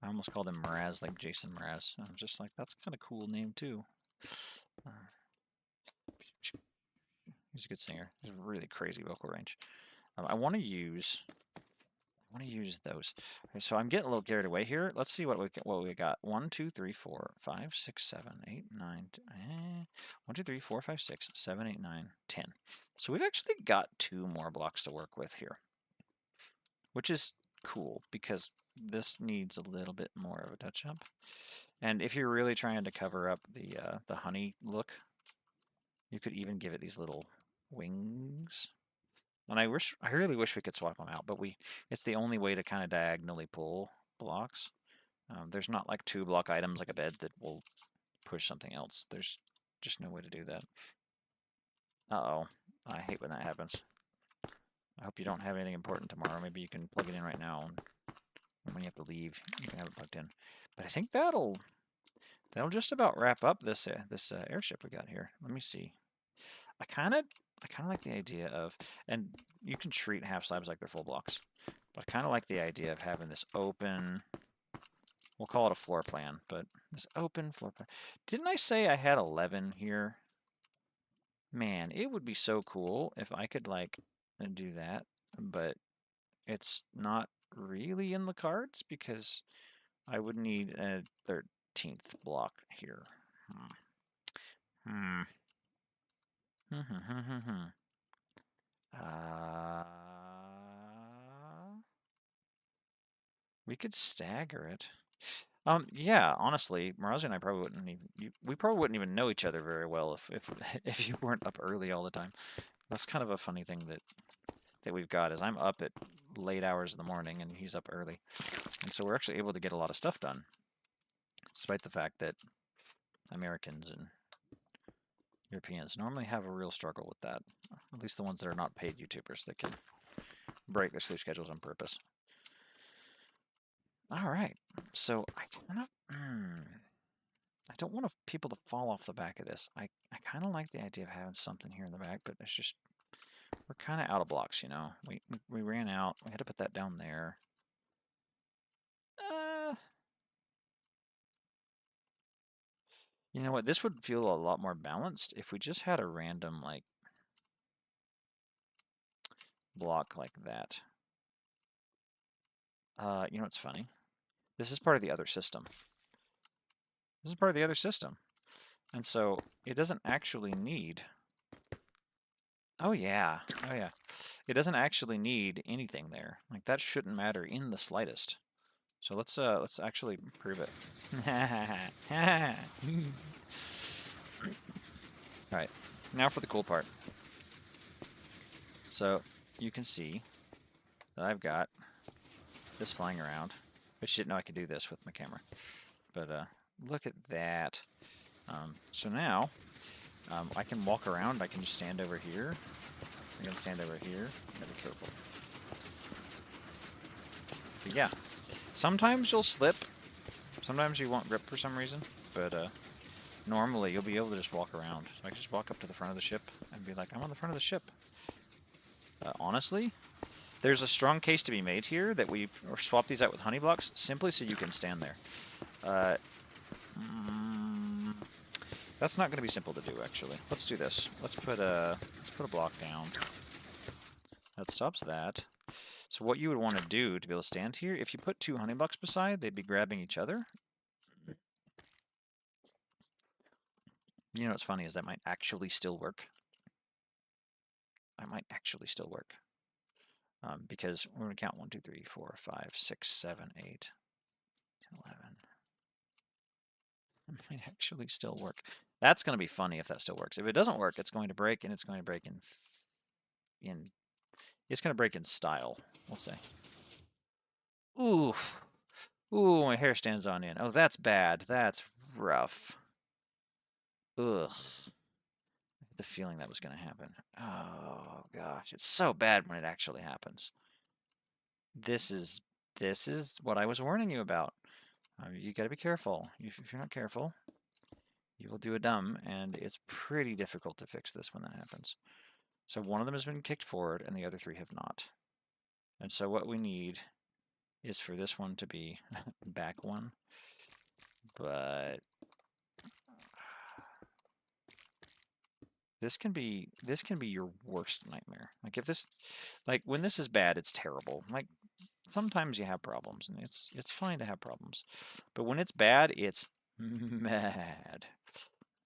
almost called him Mraz, like Jason Mraz. I'm just like, that's kind of cool name too. He's a good singer. He's a really crazy vocal range. I want to use those. Okay, so I'm getting a little carried away here. Let's see what we got. 1, 2, 3, 4, 5, 6, 7, 8, 9. 1, 2, 3, 4, 5, 6, 7, 8, 9, 10. So we've actually got 2 more blocks to work with here, which is cool because this needs a little bit more of a touch up. And if you're really trying to cover up the honey look, You could even give it these little wings. And I really wish we could swap them out, but it's the only way to kind of diagonally pull blocks. There's not like 2-block items like a bed that will push something else. There's just no way to do that. Uh-oh. I hate when that happens. I hope you don't have anything important tomorrow. Maybe you can plug it in right now, and when you have to leave, you can have it plugged in. But I think that'll just about wrap up this airship we got here. Let me see. I kind of like the idea of, and you can treat half slabs like they're full blocks, but I kind of like the idea of having this open, we'll call it a floor plan, but this open floor plan. Didn't I say I had 11 here? Man, it would be so cool if I could like do that, but it's not really in the cards because I would need a 13th block here. Hmm. Uh, we could stagger it. Yeah, honestly, Marazi and I probably wouldn't even, we probably wouldn't even know each other very well if if you weren't up early all the time. That's kind of a funny thing that we've got is I'm up at late hours in the morning and he's up early. And so we're actually able to get a lot of stuff done, despite the fact that Americans and Europeans normally have a real struggle with that. At least the ones that are not paid YouTubers that can break their sleep schedules on purpose. All right, so I kind of, I don't want people to fall off the back of this. I kind of like the idea of having something here in the back, but it's just, we're kind of out of blocks, you know. We ran out. We had to put that down there. You know what? This would feel a lot more balanced if we just had a random, like, block like that. You know what's funny? This is part of the other system. This is part of the other system. And so it doesn't actually need... Oh yeah, oh yeah. It doesn't actually need anything there. Like, that shouldn't matter in the slightest. So let's actually prove it. Alright, now for the cool part. So you can see that I've got this flying around, which didn't know I could do this with my camera. But look at that. So now I can walk around. I can just stand over here. I'm going to stand over here. Gotta be careful. But yeah, sometimes you'll slip. Sometimes you won't grip for some reason. But normally you'll be able to just walk around. So I can just walk up to the front of the ship and be like, I'm on the front of the ship. Honestly, there's a strong case to be made here that we swap these out with honey blocks simply so you can stand there. That's not going to be simple to do, actually. Let's do this. Let's put a block down. That stops that. So what you would want to do to be able to stand here, if you put 2 honey blocks beside, they'd be grabbing each other. You know what's funny is that might actually still work. That might actually still work. Because we're going to count 1, 2, 3, 4, 5, 6, 7, 8, 10, 11. It might actually still work. That's going to be funny if that still works. If it doesn't work, it's going to break, and it's going to break it's going to break in style, we'll say. Ooh. Ooh, my hair stands on end. Oh, that's bad. That's rough. Ugh. I had the feeling that was going to happen. Oh, gosh. It's so bad when it actually happens. This is what I was warning you about. You got to be careful. If you're not careful, you will do a dumb, and it's pretty difficult to fix this when that happens. So one of them has been kicked forward, and the other 3 have not. And so what we need is for this one to be back 1. But this can be your worst nightmare. Like if this, like when this is bad, it's terrible. Like sometimes you have problems, and it's fine to have problems, but when it's bad, it's mad,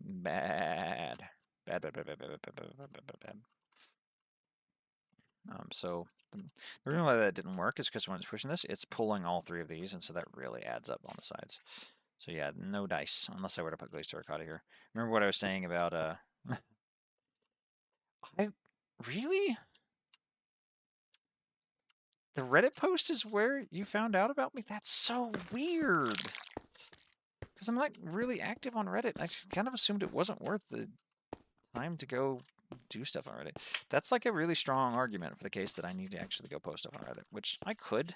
bad, bad, bad, bad, bad, bad, bad, bad, bad, bad. So the reason why that didn't work is because when it's pushing this, it's pulling all 3 of these, and so that really adds up on the sides. So yeah, no dice unless I were to put glazed terracotta here. Remember what I was saying about Really? The Reddit post is where you found out about me? That's so weird. Because I'm like really active on Reddit. I kind of assumed it wasn't worth the time to go do stuff on Reddit. That's like a really strong argument for the case that I need to actually go post stuff on Reddit, which I could.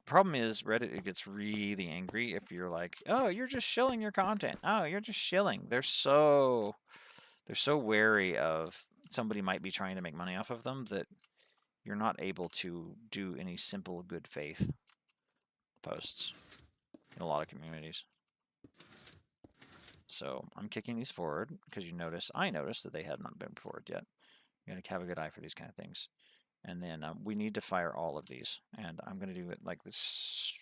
Problem is Reddit, it gets really angry if you're like, oh, you're just shilling your content. Oh, you're just shilling. They're so wary of somebody might be trying to make money off of them that you're not able to do any simple good faith posts in a lot of communities. So I'm kicking these forward because I noticed that they had not been forward yet. You gotta have a good eye for these kind of things. And then we need to fire all of these, and I'm gonna do it like this.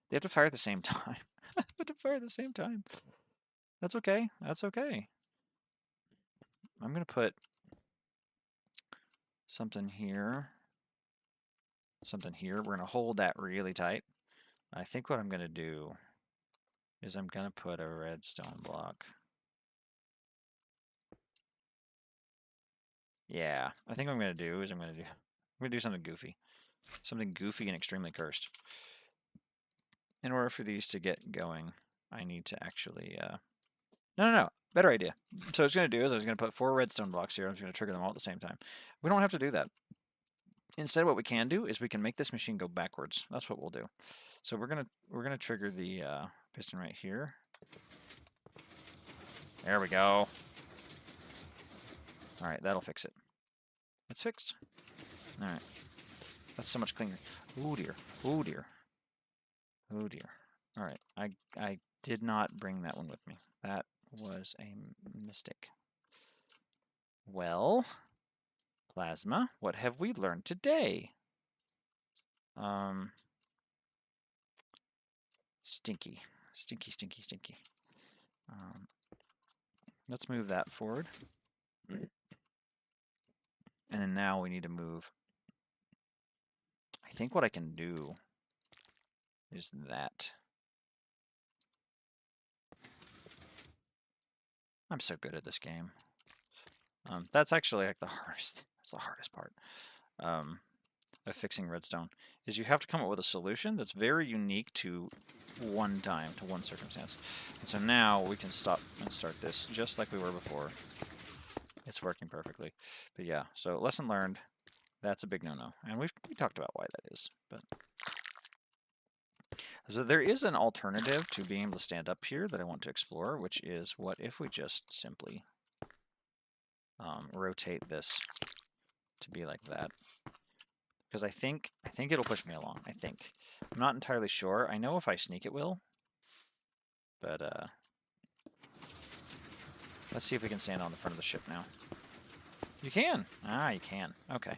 They have to fire at the same time. They have to fire at the same time. That's okay. That's okay. I'm gonna put something here. Something here. We're gonna hold that really tight. I think what I'm gonna do is I'm gonna put a redstone block. Yeah, I think what I'm gonna do is I'm gonna do something goofy. Something goofy and extremely cursed. In order for these to get going, I need to actually no. Better idea. So what I was going to do is I was going to put 4 redstone blocks here. I was going to trigger them all at the same time. We don't have to do that. Instead, what we can do is we can make this machine go backwards. That's what we'll do. So we're gonna trigger the piston right here. There we go. All right, that'll fix it. It's fixed. All right, that's so much cleaner. Oh dear. Oh dear. Oh dear. All right, I did not bring that one with me. That was a mistake. Well, Plasma, what have we learned today? Stinky. Stinky, stinky, stinky. Let's move that forward. And then now we need to move. I think what I can do is that. I'm so good at this game. That's actually like the hardest. That's the hardest part of fixing redstone. Is you have to come up with a solution that's very unique to one time, to one circumstance. And so now we can stop and start this just like we were before. It's working perfectly. But yeah, so lesson learned. That's a big no-no, and we talked about why that is. But so there is an alternative to being able to stand up here that I want to explore, which is what if we just simply rotate this to be like that? Because I think it'll push me along. I think. I'm not entirely sure. I know if I sneak it will, but let's see if we can stand on the front of the ship now. You can. Ah, you can. Okay.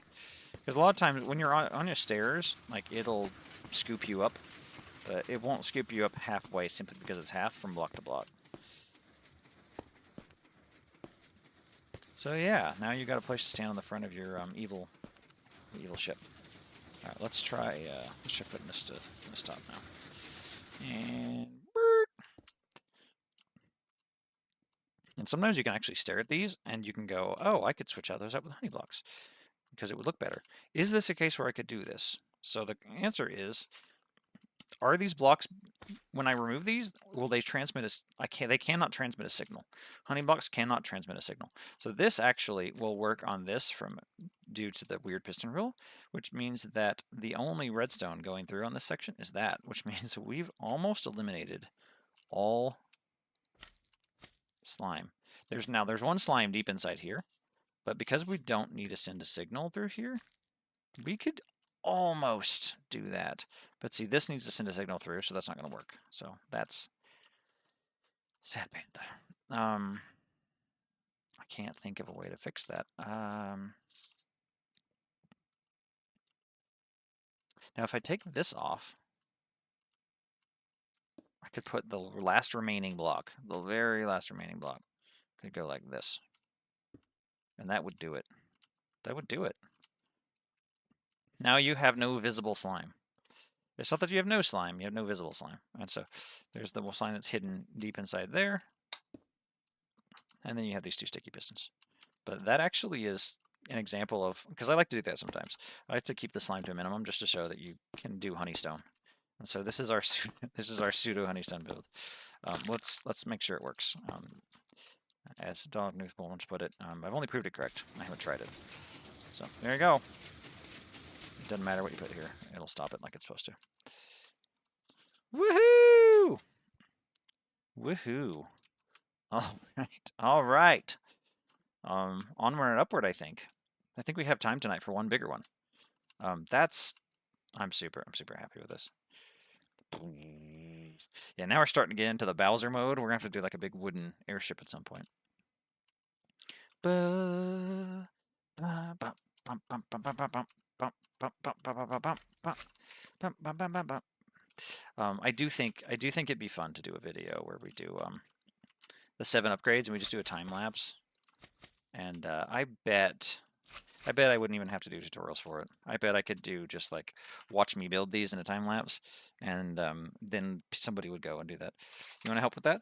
Because a lot of times when you're on your stairs, like it'll scoop you up, but it won't scoop you up halfway simply because it's half from block to block. So yeah, now you got a place to stand on the front of your evil ship. All right, let's try putting this to stop now. And sometimes you can actually stare at these and you can go, oh, I could switch out those out with honey blocks because it would look better. Is this a case where I could do this? So the answer is, are these blocks, when I remove these, will they transmit they cannot transmit a signal. Honey blocks cannot transmit a signal. So this actually will work on this due to the weird piston rule, which means that the only redstone going through on this section is that, which means we've almost eliminated all slime. There's one slime deep inside here, but because we don't need to send a signal through here, we could almost do that. But see, this needs to send a signal through, so that's not going to work. So that's sad panda. I can't think of a way to fix that. Now, if I take this off, I could put the last remaining block, the very last remaining block, could go like this. And that would do it. That would do it. Now you have no visible slime. It's not that you have no slime, you have no visible slime. And so there's the slime that's hidden deep inside there. And then you have these 2 sticky pistons. But that actually is an example of, because I like to do that sometimes. I like to keep the slime to a minimum just to show that you can do honeystone. And so this is our this is our pseudo honeystone build. Let's make sure it works. As Dog Newthbull once put it, I've only proved it correct. I haven't tried it. So there you go. It doesn't matter what you put here; it'll stop it like it's supposed to. Woohoo! Woohoo! All right, all right. Onward and upward. I think we have time tonight for one bigger one. I'm super happy with this. Yeah, now we're starting to get into the Bowser mode. We're gonna have to do like a big wooden airship at some point. I do think it'd be fun to do a video where we do the 7 upgrades and we just do a time lapse. And I bet I wouldn't even have to do tutorials for it. I bet I could do just like watch me build these in a time lapse, and then somebody would go and do that. You want to help with that?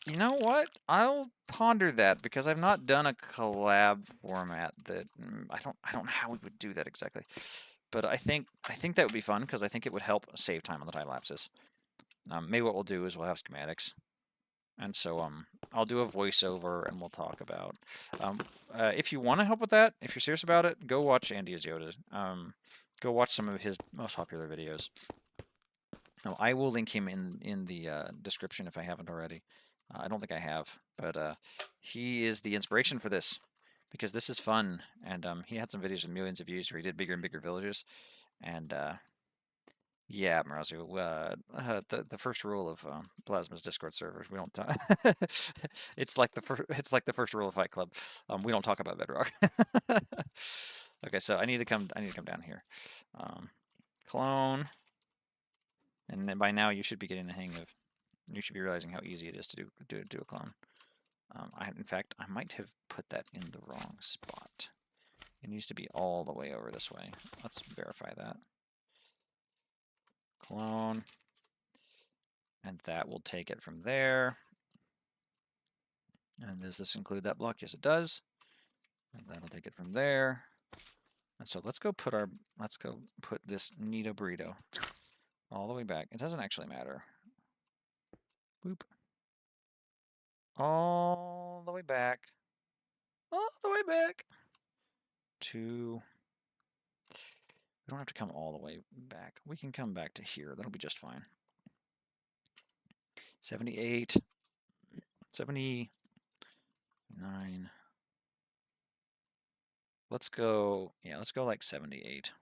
You know what? I'll ponder that because I've not done a collab format that I don't know how we would do that exactly. But I think that would be fun because I think it would help save time on the time lapses. Maybe what we'll do is we'll have schematics. And so I'll do a voiceover and we'll talk about. If you want to help with that, if you're serious about it, go watch AndyIsYoda. Go watch some of his most popular videos. I will link him in the description if I haven't already. I don't think I have, but he is the inspiration for this because this is fun, and he had some videos with millions of views where he did bigger and bigger villages, and yeah, Marazu. The first rule of Plasma's Discord servers, we don't talk. It's like the first rule of Fight Club. We don't talk about Bedrock. Okay, so I need to come down here. Clone, and then by now you should be getting the hang of. You should be realizing how easy it is to do a clone. In fact, I might have put that in the wrong spot. It needs to be all the way over this way. Let's verify that. Clone. And that will take it from there. And does this include that block? Yes, it does. And that'll take it from there. And so let's go put this Neato Burrito all the way back. It doesn't actually matter. Boop. All the way back. All the way back. To... We don't have to come all the way back. We can come back to here. That'll be just fine. 78. 79. Let's go like 78.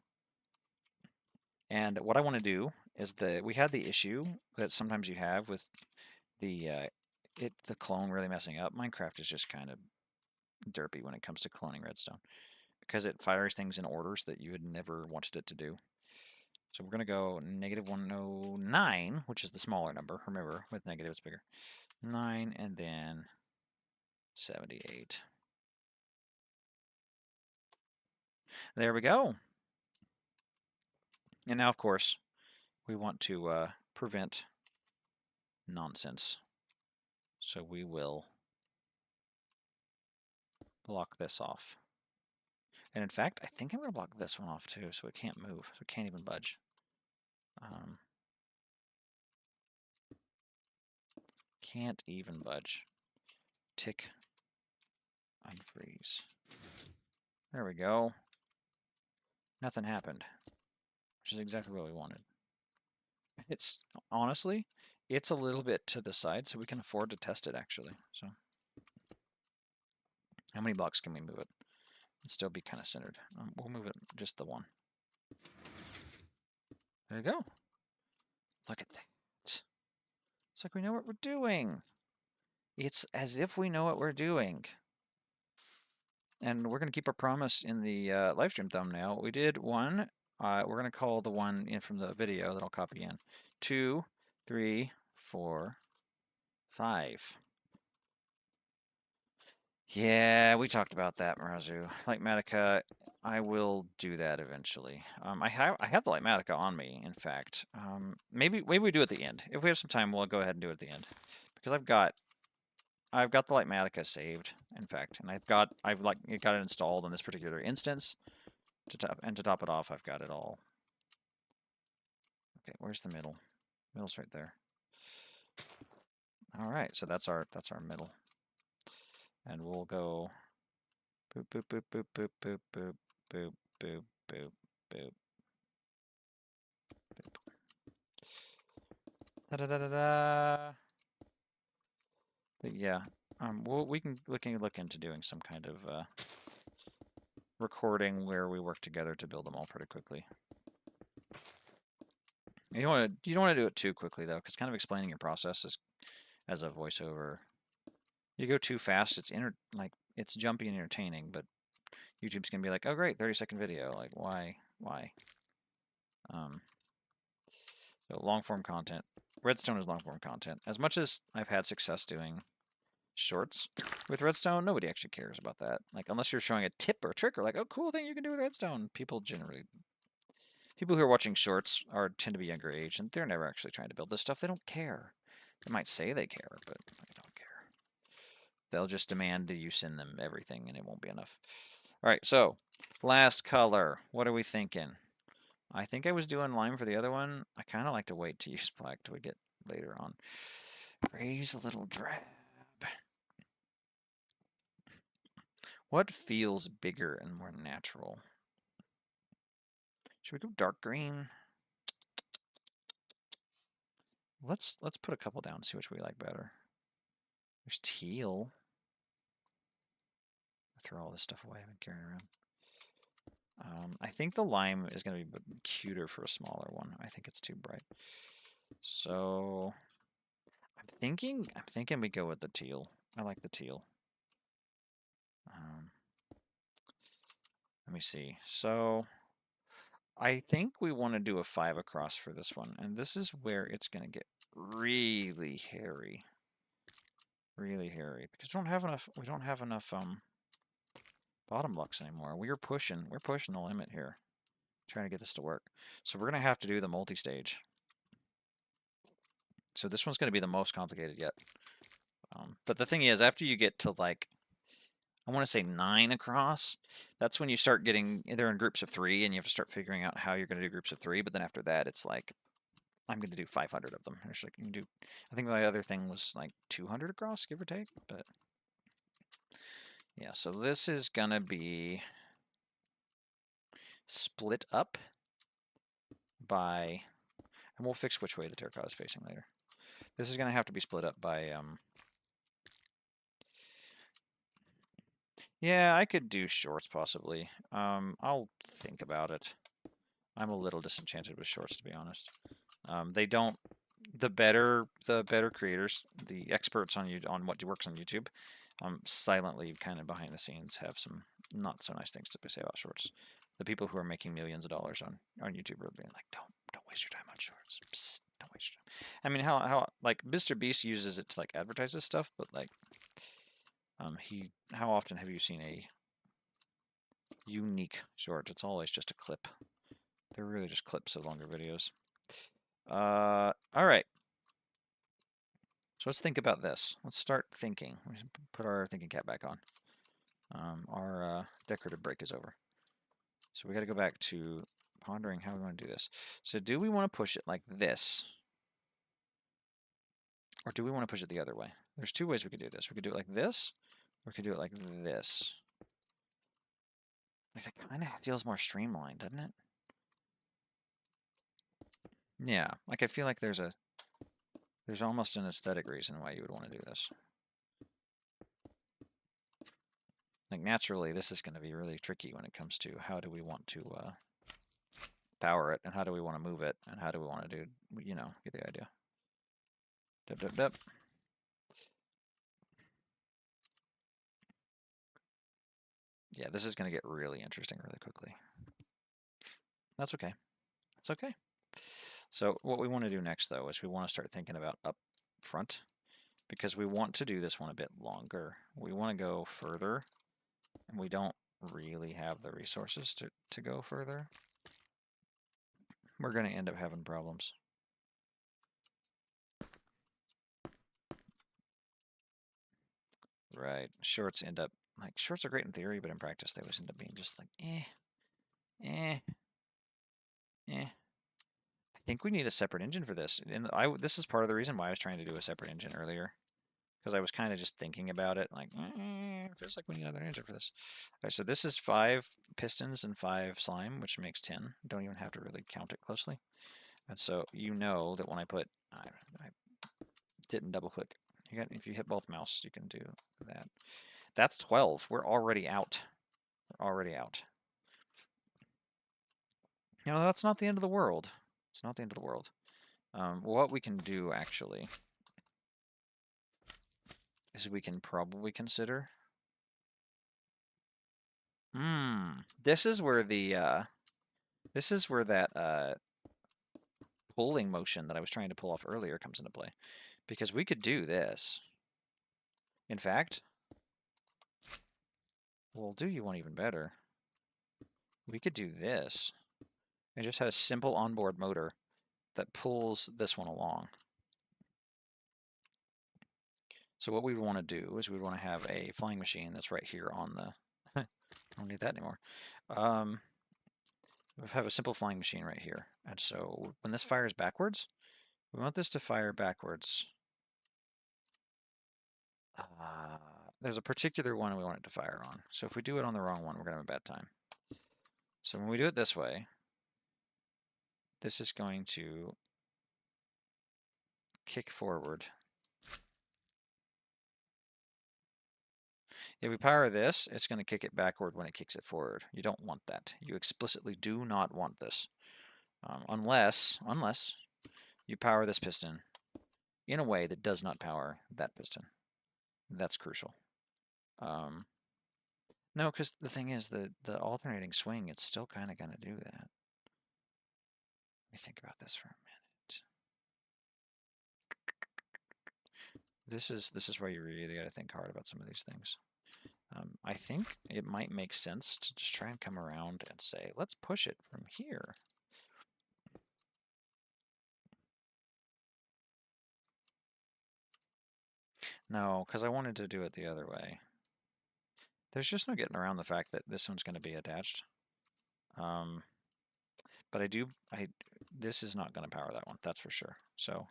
And what I want to do is we had the issue that sometimes you have with the clone really messing up. Minecraft is just kind of derpy when it comes to cloning redstone because it fires things in orders that you had never wanted it to do. So we're going to go -109, which is the smaller number. Remember, with negative it's bigger. 9 and then 78. There we go. And now, of course, we want to prevent nonsense. So we will block this off. And in fact, I think I'm going to block this one off too, so it can't move. So it can't even budge. Can't even budge. Tick. Unfreeze. There we go. Nothing happened, which is exactly what we wanted. It's, honestly, it's a little bit to the side, so we can afford to test it, actually. So, how many blocks can we move it? And still be kind of centered. We'll move it just the one. There you go. Look at that. It's like we know what we're doing. It's as if we know what we're doing. And we're going to keep our promise in the live stream thumbnail. We did one. We're going to call the one in from the video that I'll copy in. 2, 3, 4, 5. Yeah, we talked about that, Marazu. Lightmatica, I will do that eventually. I have the Lightmatica on me, in fact. Maybe we do it at the end. If we have some time, we'll go ahead and do it at the end. Because I've got I've got the Lightmatica saved, in fact, and I've got it installed on this particular instance. To top it off, I've got it all. Okay, where's the middle? Middle's right there. All right, so that's our middle, and we'll go boop boop boop boop boop boop boop boop boop boop boop. Da da da da da. But yeah, we can look into doing some kind of recording where we work together to build them all pretty quickly. You don't want to do it too quickly though, because kind of explaining your process as a voiceover. You go too fast, it's jumpy and entertaining, but YouTube's gonna be like, oh great, 30-second video. Like why? So long form content. Redstone is long form content. As much as I've had success doing shorts with Redstone, nobody actually cares about that. Like unless you're showing a tip or a trick or like, oh cool thing you can do with Redstone. People who are watching shorts tend to be younger age and they're never actually trying to build this stuff. They don't care. They might say they care, but they don't care. They'll just demand that you send them everything and it won't be enough. All right, so last color. What are we thinking? I think I was doing lime for the other one. I kind of like to wait to use black till we get later on. Gray's a little drab. What feels bigger and more natural? Should we go dark green? Let's put a couple down and see which we like better. There's teal. Throw all this stuff away I've been carrying around. I think the lime is going to be cuter for a smaller one. I think it's too bright. So I'm thinking we go with the teal. I like the teal. Let me see. So I think we want to do a 5 across for this one, and this is where it's going to get really hairy. Really hairy because we don't have enough bottom blocks anymore. We're pushing the limit here, trying to get this to work. So we're going to have to do the multi-stage. So this one's going to be the most complicated yet. But the thing is, after you get to like, I want to say 9 across, that's when you start getting, they're in groups of 3, and you have to start figuring out how you're going to do groups of 3. But then after that, it's like, I'm going to do 500 of them. Like, you can do, I think my other thing was like 200 across, give or take. But yeah, so this is going to be split up by, and we'll fix which way the terracotta is facing later. This is going to have to be split up by, yeah, I could do shorts possibly. I'll think about it. I'm a little disenchanted with shorts, to be honest. They don't, the better creators, the experts on what works on YouTube, silently kind of behind the scenes have some not so nice things to say about shorts. The people who are making millions of dollars on YouTube are being like, don't waste your time on shorts. Psst, don't waste your time. I mean, how like Mr. Beast uses it to like advertise his stuff, but like, how often have you seen a unique short? It's always just a clip. They're really just clips of longer videos. All right. So let's think about this. Let's start thinking. Put our thinking cap back on. Our decorative break is over. So we got to go back to pondering how we want to do this. So do we want to push it like this? Or do we want to push it the other way? There's 2 ways we could do this. We could do it like this, or we could do it like this. Like that kind of feels more streamlined, doesn't it? Yeah, like I feel like there's almost an aesthetic reason why you would want to do this. Like naturally, this is going to be really tricky when it comes to how do we want to power it, and how do we want to move it, and how do we want to do, you know, get the idea. Dip, dip, dip. Yeah, this is going to get really interesting really quickly. That's okay. That's okay. So what we want to do next, though, is we want to start thinking about up front, because we want to do this one a bit longer. We want to go further, and we don't really have the resources to go further. We're going to end up having problems. Right. Shorts end up, like, shorts are great in theory, but in practice they always end up being just like, eh. I think we need a separate engine for this. And this is part of the reason why I was trying to do a separate engine earlier. Because I was kind of just thinking about it, like, it feels like we need another engine for this. All right, so this is 5 pistons and 5 slime, which makes 10. Don't even have to really count it closely. And so you know that when I put, I didn't double click. If you hit both mouse, you can do that. That's 12. We're already out. We're already out. You know, that's not the end of the world. It's not the end of the world. What we can do, actually, is we can probably consider... This is where the, this is where that, pulling motion that I was trying to pull off earlier comes into play. Because we could do this. In fact, we'll do you one even better. We could do this. And just have a simple onboard motor that pulls this one along. So what we would want to do is we would want to have a flying machine that's right here on the... I don't need that anymore. We have a simple flying machine right here. And so when this fires backwards, we want this to fire backwards. There's a particular one we want it to fire on. So if we do it on the wrong one, we're going to have a bad time. So when we do it this way, this is going to kick forward. If we power this, it's going to kick it backward when it kicks it forward. You don't want that. You explicitly do not want this. Unless you power this piston in a way that does not power that piston. That's crucial. No, because the thing is, the alternating swing, it's still kind of going to do that. Let me think about this for a minute. This is where you really got to think hard about some of these things. I think it might make sense to just try and come around and say, let's push it from here. No, because I wanted to do it the other way. There's just no getting around the fact that this one's going to be attached. But this is not going to power that one, that's for sure. So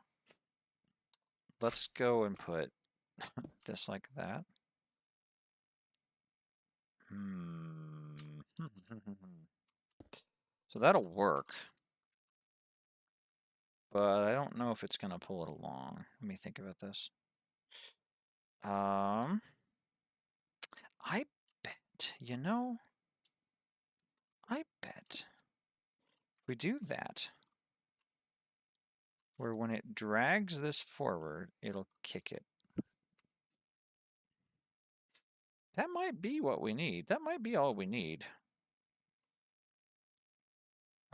let's go and put this like that. So that'll work. But I don't know if it's going to pull it along. Let me think about this. I bet, I bet we do that, where when it drags this forward, it'll kick it. That might be what we need. That might be all we need.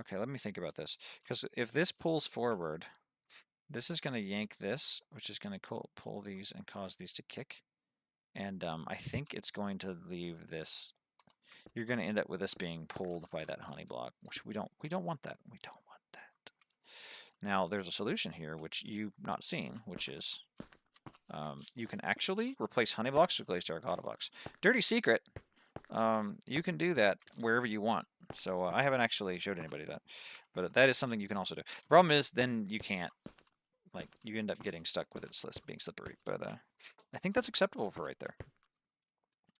Okay, let me think about this. Because if this pulls forward, this is going to yank this, which is going to pull these and cause these to kick. And I think it's going to leave this. You're going to end up with this being pulled by that honey block, which we don't want that. We don't want that. Now, there's a solution here, which you've not seen, which is you can actually replace honey blocks with glazed terracotta blocks. Dirty secret. You can do that wherever you want. So I haven't actually showed anybody that, but that is something you can also do. The problem is then you can't, like, you end up getting stuck with it being slippery. But I think that's acceptable for right there.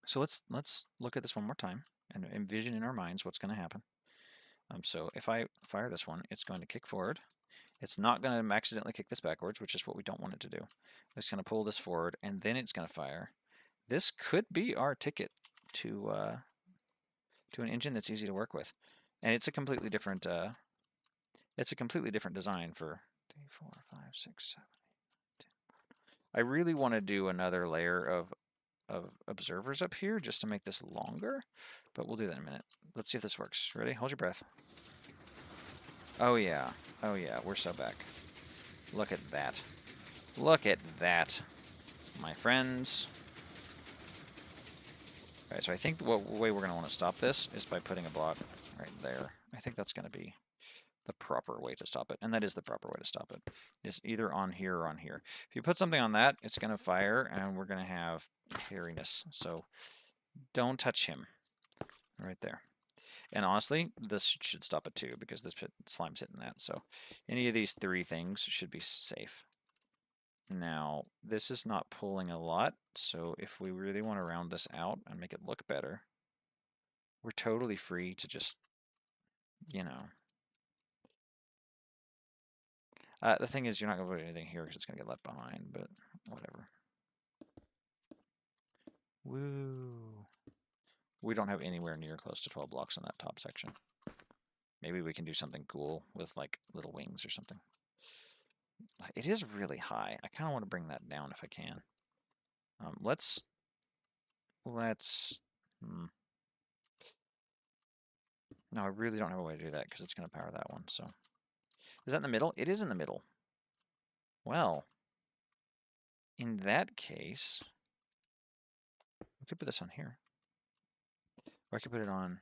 So let's look at this one more time and envision in our minds what's going to happen. So if I fire this one, it's going to kick forward. It's not going to accidentally kick this backwards, which is what we don't want it to do. It's going to pull this forward, and then it's going to fire. This could be our ticket to an engine that's easy to work with, and it's a completely different design for 3, 4, 5, 6, 7, 8, 10. I really want to do another layer of observers up here just to make this longer, but we'll do that in a minute. Let's see if this works. Ready? Hold your breath. Oh yeah, we're so back. Look at that. Look at that, my friends. All right, so I think the way we're going to want to stop this is by putting a block right there. I think that's going to be the proper way to stop it, and that is the proper way to stop it, is either on here or on here. If you put something on that, it's going to fire, and we're going to have hairiness. So don't touch him right there. And honestly, this should stop it too, because this slime's hitting that. So any of these three things should be safe. Now, this is not pulling a lot, so if we really want to round this out and make it look better, we're totally free to just, you know. The thing is, you're not going to put anything here because it's going to get left behind, but whatever. Woo. We don't have anywhere near close to 12 blocks in that top section. Maybe we can do something cool with, like, little wings or something. It is really high. I kind of want to bring that down if I can. Let's. No, I really don't have a way to do that because it's going to power that one. So, is that in the middle? It is in the middle. Well, in that case, we could put this on here, or I could put it on.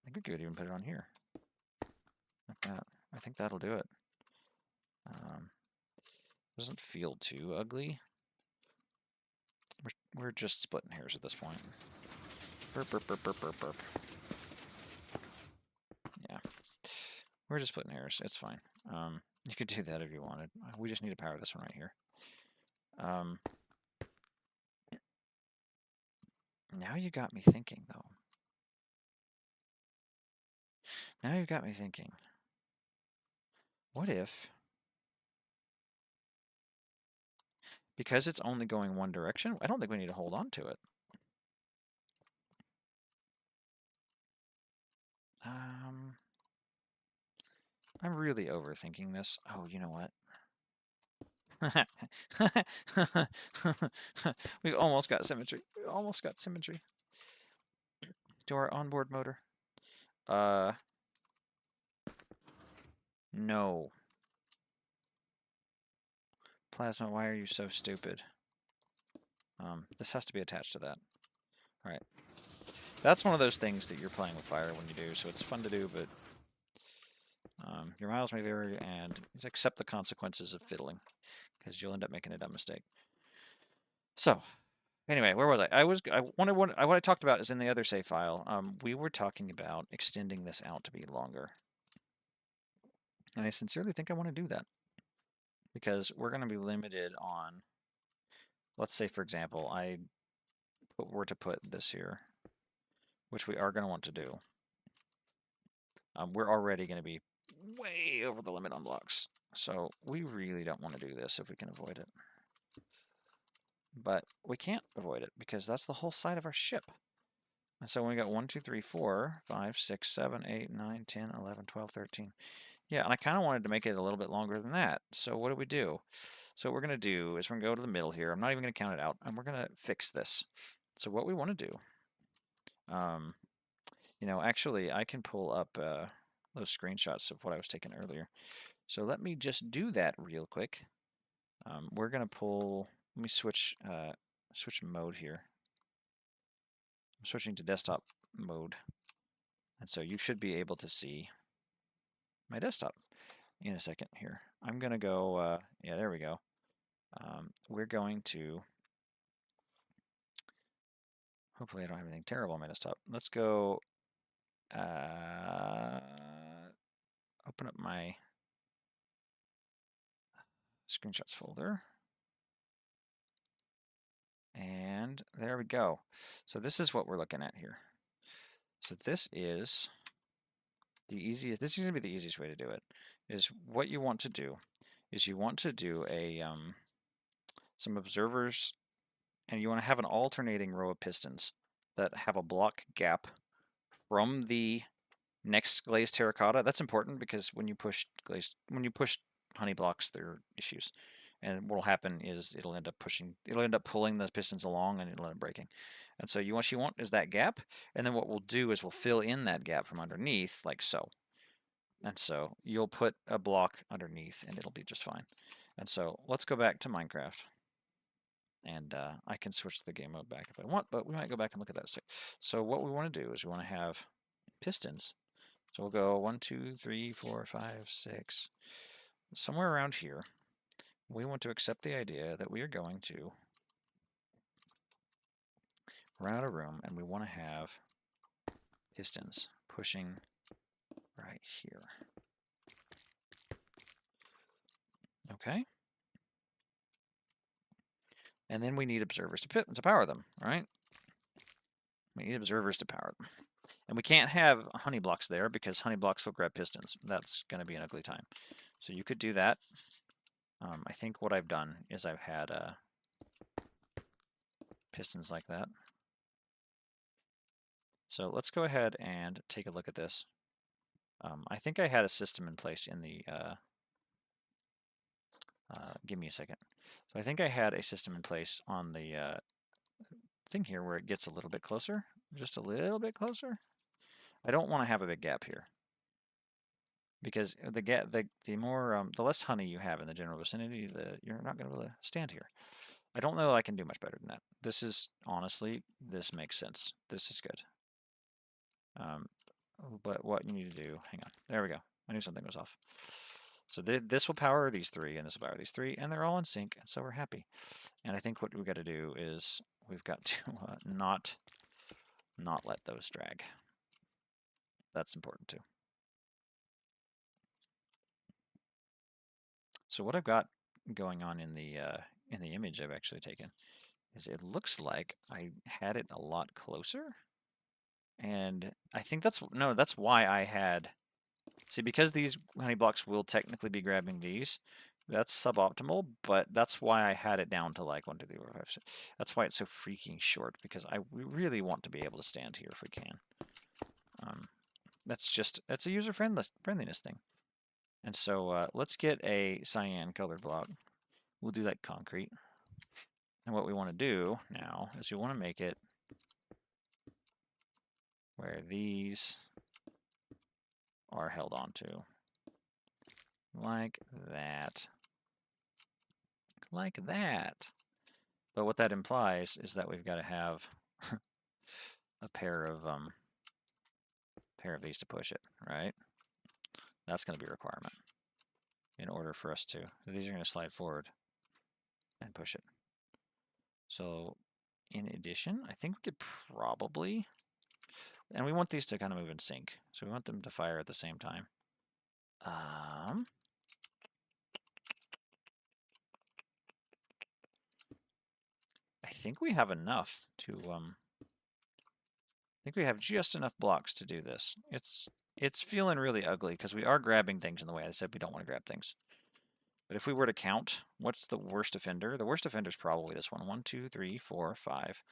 I think we could even put it on here, like that. I think that'll do it. Doesn't feel too ugly. We're just splitting hairs at this point. Burp, burp, burp, burp, burp, burp. Yeah. We're just splitting hairs. It's fine. You could do that if you wanted. We just need to power this one right here. Now you got me thinking, though. Now you got me thinking. What if, because it's only going one direction, I don't think we need to hold on to it. I'm really overthinking this. Oh, you know what? We've almost got symmetry. We almost got symmetry. To our onboard motor. No. Plasma, why are you so stupid? This has to be attached to that. All right. That's one of those things that you're playing with fire when you do, so it's fun to do, but your miles may vary, and accept the consequences of fiddling, because you'll end up making a dumb mistake. So, anyway, where was I? What I talked about is in the other save file. We were talking about extending this out to be longer, and I sincerely think I want to do that because we're going to be limited on. Let's say, for example, I were to put this here, which we are going to want to do. We're already going to be way over the limit on blocks, so we really don't want to do this if we can avoid it. But we can't avoid it because that's the whole side of our ship. And so we got 1, 2, 3, 4, 5, 6, 7, 8, 9, 10, 11, 12, 13. Yeah, and I kind of wanted to make it a little bit longer than that. So what do we do? So what we're going to do is we're going to go to the middle here. I'm not even going to count it out, and we're going to fix this. So what we want to do, you know, actually I can pull up those screenshots of what I was taking earlier. So let me just do that real quick. We're going to pull, let me switch mode here. I'm switching to desktop mode. And so you should be able to see my desktop in a second here. I'm going to go, yeah, there we go. We're going to, hopefully I don't have anything terrible on my desktop. Let's go open up my screenshots folder. And there we go. So this is what we're looking at here. So this is the easiest, this is going to be the easiest way to do it, is what you want to do is you want to do a some observers, and you want to have an alternating row of pistons that have a block gap from the next glazed terracotta. That's important because when you push honey blocks, there are issues. And what will happen is it'll end up pulling those pistons along, and it'll end up breaking. And so what you want is that gap, and then what we'll do is we'll fill in that gap from underneath, like so. And so you'll put a block underneath, and it'll be just fine. And so let's go back to Minecraft. And I can switch the game mode back if I want, but we might go back and look at that. So what we want to do is we want to have pistons So we'll go 1, 2, 3, 4, 5, 6, somewhere around here. We want to accept the idea that we are going to run out a room, and we want to have pistons pushing right here. Okay. And then we need observers to power them, right? We need observers to power them. And we can't have honey blocks there because honey blocks will grab pistons. That's going to be an ugly time. So you could do that. I think what I've done is I've had pistons like that. So let's go ahead and take a look at this. I think I had a system in place in the... give me a second. So I think I had a system in place on the thing here where it gets a little bit closer. Just a little bit closer. I don't want to have a big gap here, because the less honey you have in the general vicinity, you're not going to be able to stand here. I don't know that I can do much better than that. This is, honestly, this makes sense. This is good. But what you need to do, hang on, there we go. I knew something was off. So this will power these three, and this will power these three, and they're all in sync, and so we're happy. And I think what we've got to do is we've got to not let those drag. That's important too. So what I've got going on in the image I've actually taken is it looks like I had it a lot closer, and I think that's why I had. See, because these honey blocks will technically be grabbing these, that's suboptimal, but that's why I had it down to like 1, 2, 3, 4, 5, 6. That's why it's so freaking short, because we really want to be able to stand here if we can. That's a user friendliness thing. And so let's get a cyan colored block. We'll do like concrete. And what we want to do now is we want to make it where these are held onto. Like that. Like that. But what that implies is that we've got to have a pair of these to push it, right? That's going to be a requirement in order for us to. These are going to slide forward and push it. So in addition, I think we could probably, and we want these to kind of move in sync, so we want them to fire at the same time. I think we have enough to, I think we have just enough blocks to do this. It's feeling really ugly because we are grabbing things in the way. I said we don't want to grab things. But if we were to count, what's the worst offender? The worst offender is probably this one. 1, 2, 3, 4, 5.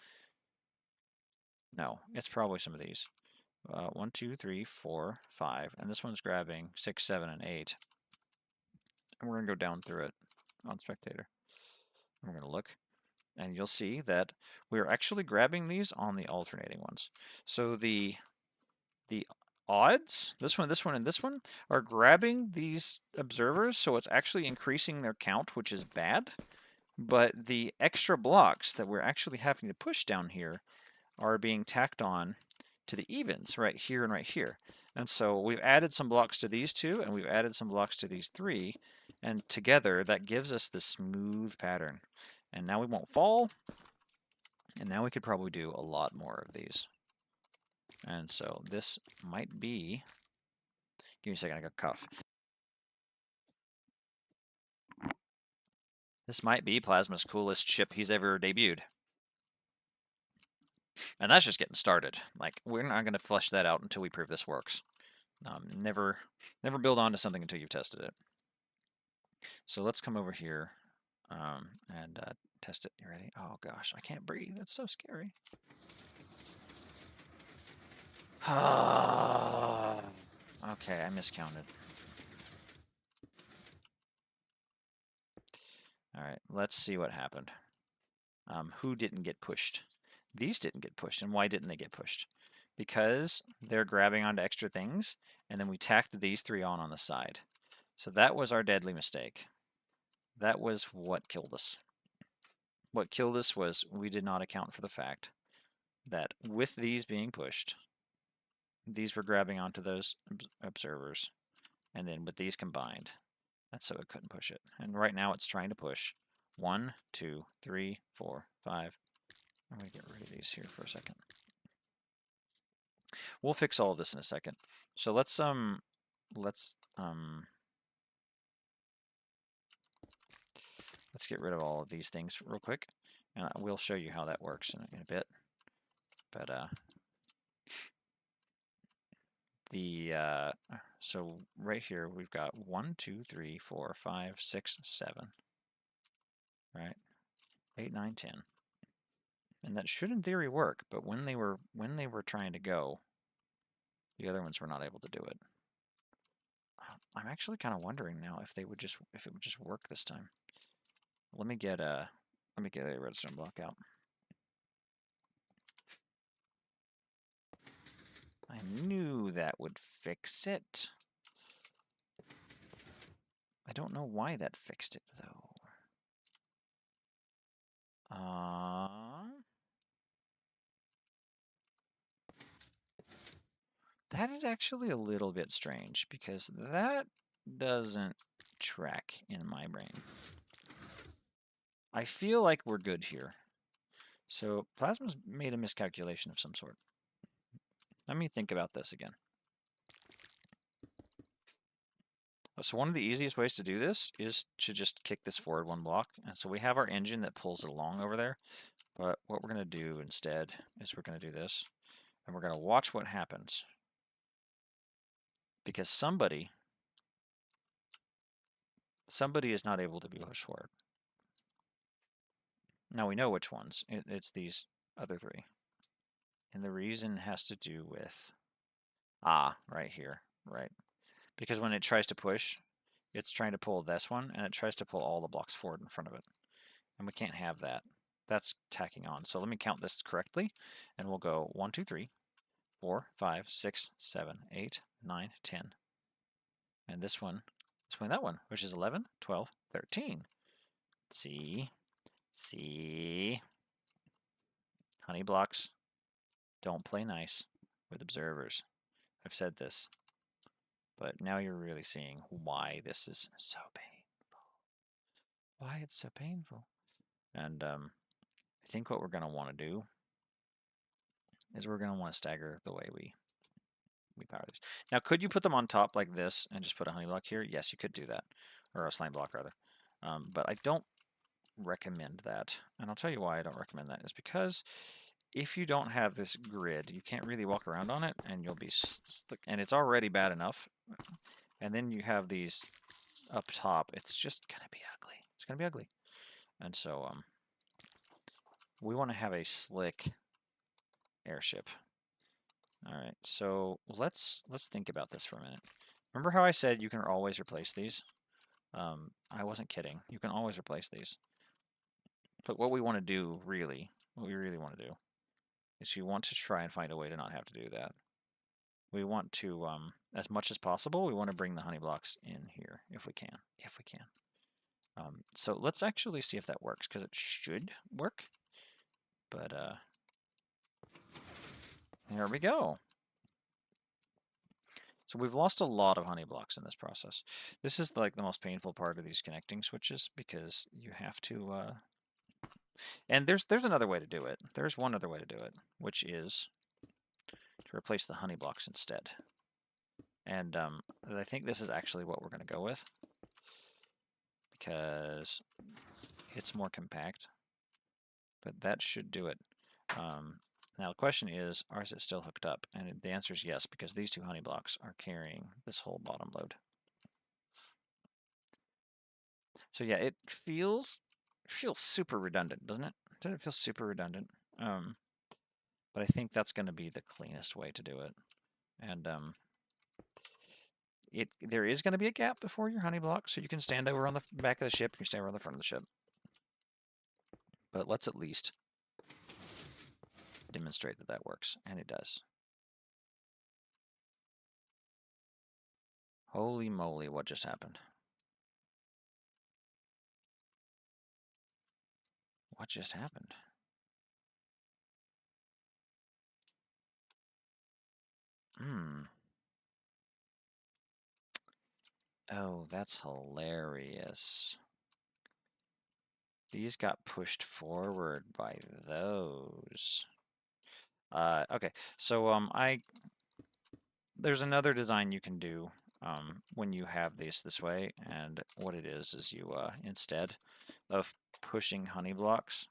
No, it's probably some of these. 1, 2, 3, 4, 5. And this one's grabbing 6, 7, and 8. And we're going to go down through it on spectator. And we're going to look. And you'll see that we're actually grabbing these on the alternating ones. So the odds, this one, and this one, are grabbing these observers, so it's actually increasing their count, which is bad. But the extra blocks that we're actually having to push down here are being tacked on to the evens right here and right here. And so we've added some blocks to these two, and we've added some blocks to these three, and together that gives us this smooth pattern. And now we won't fall, and now we could probably do a lot more of these. And so this might be, give me a second, I got a cough. This might be Plasma's coolest ship he's ever debuted. And that's just getting started. Like, we're not going to flesh that out until we prove this works. Never build onto something until you've tested it. So let's come over here and test it. You ready? Oh gosh, I can't breathe. That's so scary. Okay, I miscounted. All right, let's see what happened. Who didn't get pushed? These didn't get pushed. And why didn't they get pushed? Because they're grabbing onto extra things, and then we tacked these three on the side. So that was our deadly mistake. That was what killed us. What killed us was we did not account for the fact that with these being pushed, these were grabbing onto those observers, and then with these combined, that's so it couldn't push it. And right now it's trying to push 1, 2, 3, 4, 5. I'm going to get rid of these here for a second. We'll fix all of this in a second. So let's get rid of all of these things real quick, and we'll show you how that works in a bit. But so right here we've got 1, 2, 3, 4, 5, 6, 7, right? 8, 9, 10, and that should in theory work. But when they were trying to go, the other ones were not able to do it. I'm actually kind of wondering now if it would just work this time. Let me get a redstone block out. I knew that would fix it. I don't know why that fixed it though. That is actually a little bit strange because that doesn't track in my brain. I feel like we're good here. So Plasma's made a miscalculation of some sort. Let me think about this again. So one of the easiest ways to do this is to just kick this forward 1 block. And so we have our engine that pulls it along over there. But what we're going to do instead is we're going to do this. And we're going to watch what happens. Because somebody is not able to be pushed forward. Now we know which ones. It's these other 3. And the reason has to do with, right here, right? Because when it tries to push, it's trying to pull this one, and it tries to pull all the blocks forward in front of it. And we can't have that. That's tacking on. So let me count this correctly, and we'll go 1, 2, 3, 4, 5, 6, 7, 8, 9, 10. And this one is playing that one, which is 11, 12, 13. See? Honey blocks don't play nice with observers. I've said this, but now you're really seeing why this is so painful. Why it's so painful. And I think what we're going to want to do is we're going to want to stagger the way we power these. Now, could you put them on top like this and just put a honey block here? Yes, you could do that, or a slime block rather. But I don't recommend that, and I'll tell you why I don't recommend that. Is because if you don't have this grid, you can't really walk around on it, and you'll be stuck. And it's already bad enough, and then you have these up top. It's just gonna be ugly. It's gonna be ugly, and so we want to have a slick airship. All right, so let's think about this for a minute. Remember how I said you can always replace these? I wasn't kidding. You can always replace these. But what we want to do, really, what we really want to do, is we want to try and find a way to not have to do that. We want to, as much as possible, we want to bring the honey blocks in here, if we can. So let's actually see if that works, because it should work. But, there we go. So we've lost a lot of honey blocks in this process. This is like the most painful part of these connecting switches, because you have to, and there's another way to do it. There's one other way to do it, which is to replace the honey blocks instead. And I think this is actually what we're going to go with, because it's more compact. But that should do it. Now the question is it still hooked up? And the answer is yes, because these 2 honey blocks are carrying this whole bottom load. So yeah, it feels super redundant, doesn't it? Doesn't it feel super redundant? But I think that's going to be the cleanest way to do it. And there is going to be a gap before your honey block, so you can stand over on the back of the ship, you stand over on the front of the ship. But let's at least demonstrate that that works, and it does. Holy moly, what just happened? What just happened? Oh, that's hilarious. These got pushed forward by those. Okay, so there's another design you can do when you have these this way, and what it is you instead of pushing honey blocks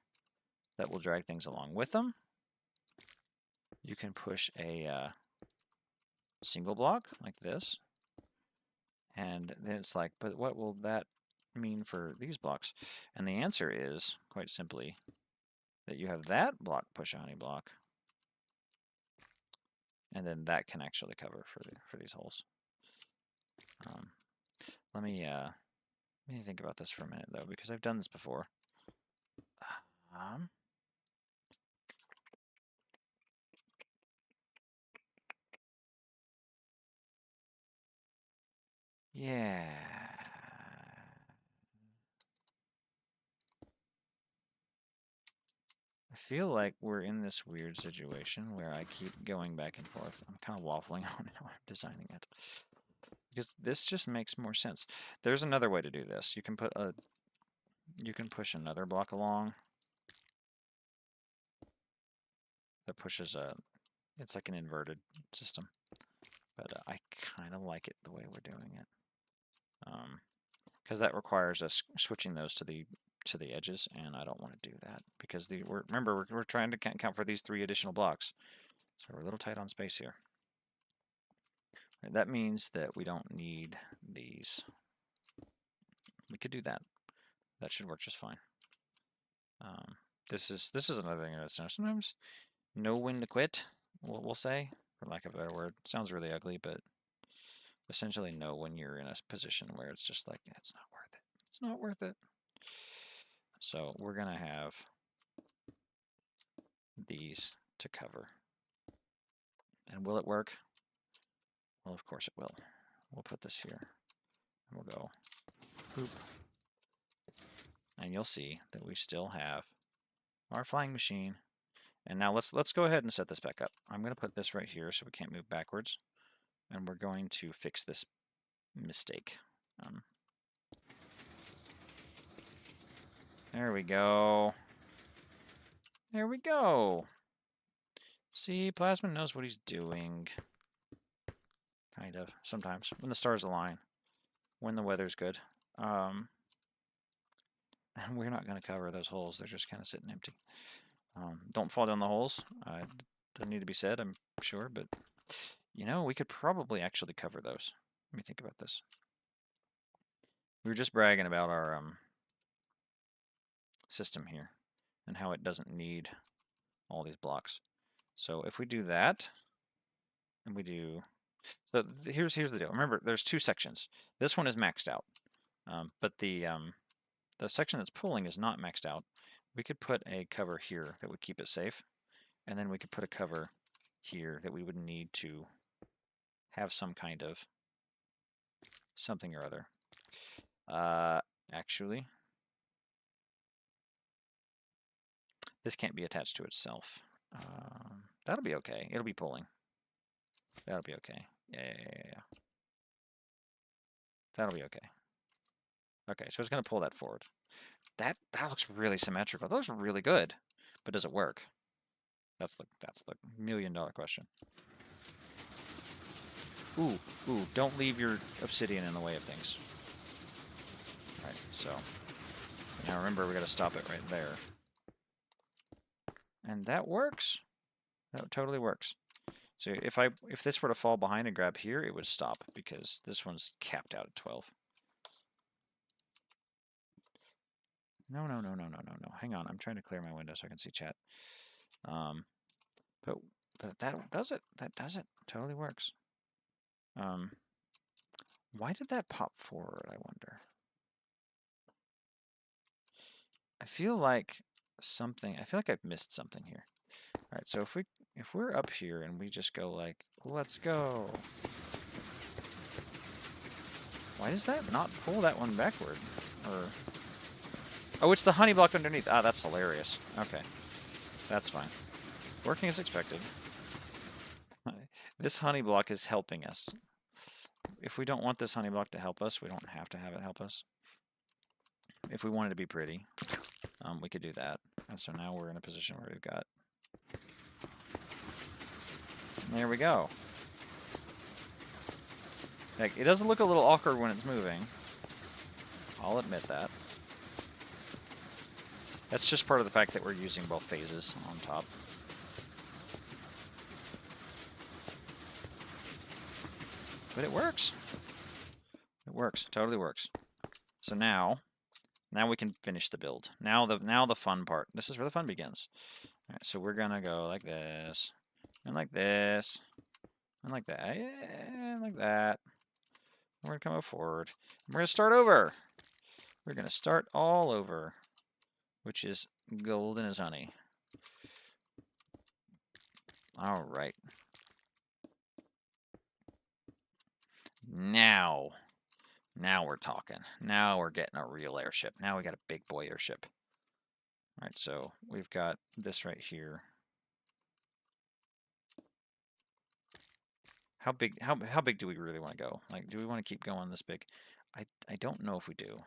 that will drag things along with them, you can push a single block like this, and then it's like, but what will that mean for these blocks? And the answer is quite simply that you have that block push a honey block, and then that can actually cover for these holes. Let me think about this for a minute though, because I've done this before. Yeah. I feel like we're in this weird situation where I keep going back and forth. I'm kind of waffling on how I'm designing it, because this just makes more sense. There's another way to do this. You can push another block along that pushes it's like an inverted system, but I kind of like it the way we're doing it, because that requires us switching those to the edges, and I don't want to do that because remember we're trying to count for these 3 additional blocks, so we're a little tight on space here. That means that we don't need these. We could do that. That should work just fine. This is another thing that's sometimes know when to quit. We'll say, for lack of a better word. Sounds really ugly, but essentially know when you're in a position where it's just like, yeah, it's not worth it. It's not worth it. So we're gonna have these to cover. And will it work? Well, of course it will. We'll put this here, and we'll go boop. And you'll see that we still have our flying machine. And now let's go ahead and set this back up. I'm going to put this right here so we can't move backwards. And we're going to fix this mistake. There we go. There we go. See, Plasma knows what he's doing. Kind of, sometimes, when the stars align, when the weather's good. And we're not going to cover those holes. They're just kind of sitting empty. Don't fall down the holes. Doesn't need to be said, I'm sure, but you know, we could probably actually cover those. Let me think about this. We were just bragging about our system here and how it doesn't need all these blocks. So if we do that, and we do, so here's the deal. Remember, there's 2 sections. This one is maxed out, but the section that's pulling is not maxed out. We could put a cover here that would keep it safe, and then we could put a cover here that we would need to have some kind of something or other. Actually, this can't be attached to itself. That'll be okay. It'll be pulling. That'll be okay. Yeah. That'll be okay. Okay, so it's going to pull that forward. That looks really symmetrical. Those are really good. But does it work? That's the $1,000,000 question. Ooh, don't leave your obsidian in the way of things. Alright, so now remember we got to stop it right there. And that works. That totally works. So if this were to fall behind and grab here, it would stop because this one's capped out at 12. No. Hang on, I'm trying to clear my window so I can see chat. But that does it. That does it. Totally works. Why did that pop forward, I wonder? I feel like I've missed something here. All right, so if we're up here and we just go like, let's go. Why does that not pull that one backward? Or oh, it's the honey block underneath. Ah, that's hilarious. Okay, that's fine. Working as expected. This honey block is helping us. If we don't want this honey block to help us, we don't have to have it help us. If we want it to be pretty, we could do that. And so now we're in a position where we've got... There we go. Like, it does look a little awkward when it's moving. I'll admit that. That's just part of the fact that we're using both phases on top. But it works. It works. Totally works. So now we can finish the build. Now the fun part. This is where the fun begins. All right, so we're gonna go like this, and like this, and like that, and like that. We're gonna come forward. We're gonna start over. We're gonna start all over, which is golden as honey. All right. Now we're talking. Now we're getting a real airship. Now we got a big boy airship. All right, so we've got this right here. How big do we really want to go? Like, do we want to keep going this big? I don't know if we do.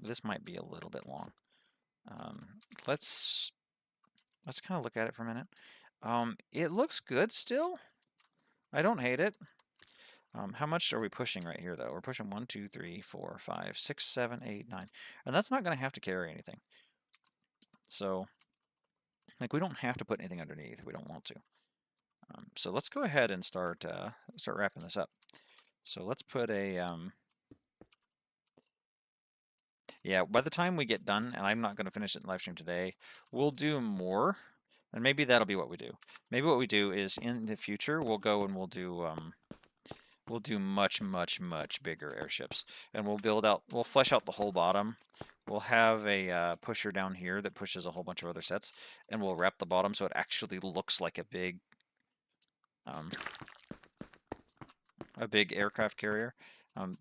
This might be a little bit long. Let's kind of look at it for a minute. It looks good still. I don't hate it. How much are we pushing right here, though? We're pushing 1, 2, 3, 4, 5, 6, 7, 8, 9. And that's not going to have to carry anything. So, like, we don't have to put anything underneath if we don't want to. So let's go ahead and start wrapping this up. So let's put a... yeah, by the time we get done, and I'm not going to finish it in live stream today, we'll do more. And maybe that'll be what we do. Maybe what we do is in the future, we'll go and we'll do much, much, much bigger airships. And we'll flesh out the whole bottom. We'll have a pusher down here that pushes a whole bunch of other sets. And we'll wrap the bottom so it actually looks like a big aircraft carrier.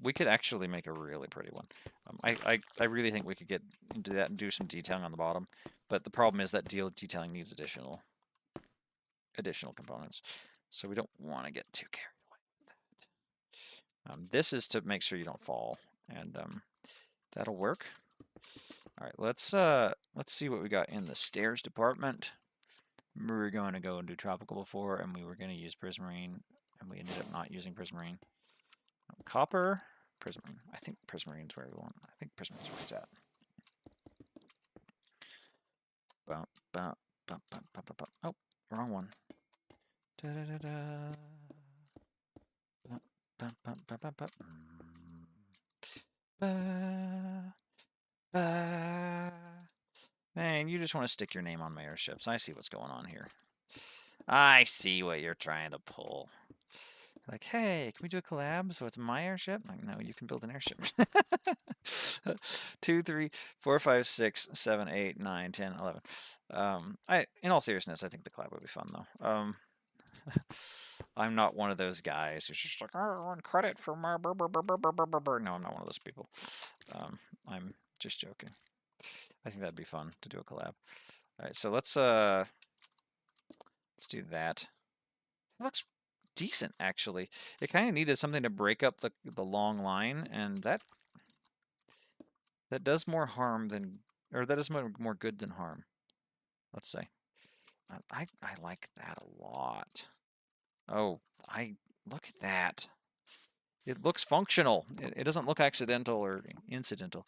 We could actually make a really pretty one. I really think we could get into that and do some detailing on the bottom. But the problem is that detailing needs additional components. So we don't want to get too carried away with that. This is to make sure you don't fall, and that'll work. All right, let's see what we got in the stairs department. We were going to go and do tropical before, and we were going to use prismarine, and we ended up not using prismarine. Copper, prismarine. I think prismarine's where we want. I think prismarine's where it's at. Oh, wrong one. Man, you just want to stick your name on my airships. I see what's going on here. I see what you're trying to pull. Like, hey, can we do a collab so it's my airship? Like, no, you can build an airship. 2, 3, 4, 5, 6, 7, 8, 9, 10, 11. In all seriousness, I think the collab would be fun, though. I'm not one of those guys who's just like, oh, I want credit for my... No, I'm not one of those people. I'm just joking. I think that'd be fun to do a collab. All right, so let's do that. It looks decent, actually. It kind of needed something to break up the long line, and that does more harm than, or that is more good than harm. Let's say. I like that a lot. Oh, look at that. It looks functional. It doesn't look accidental or incidental.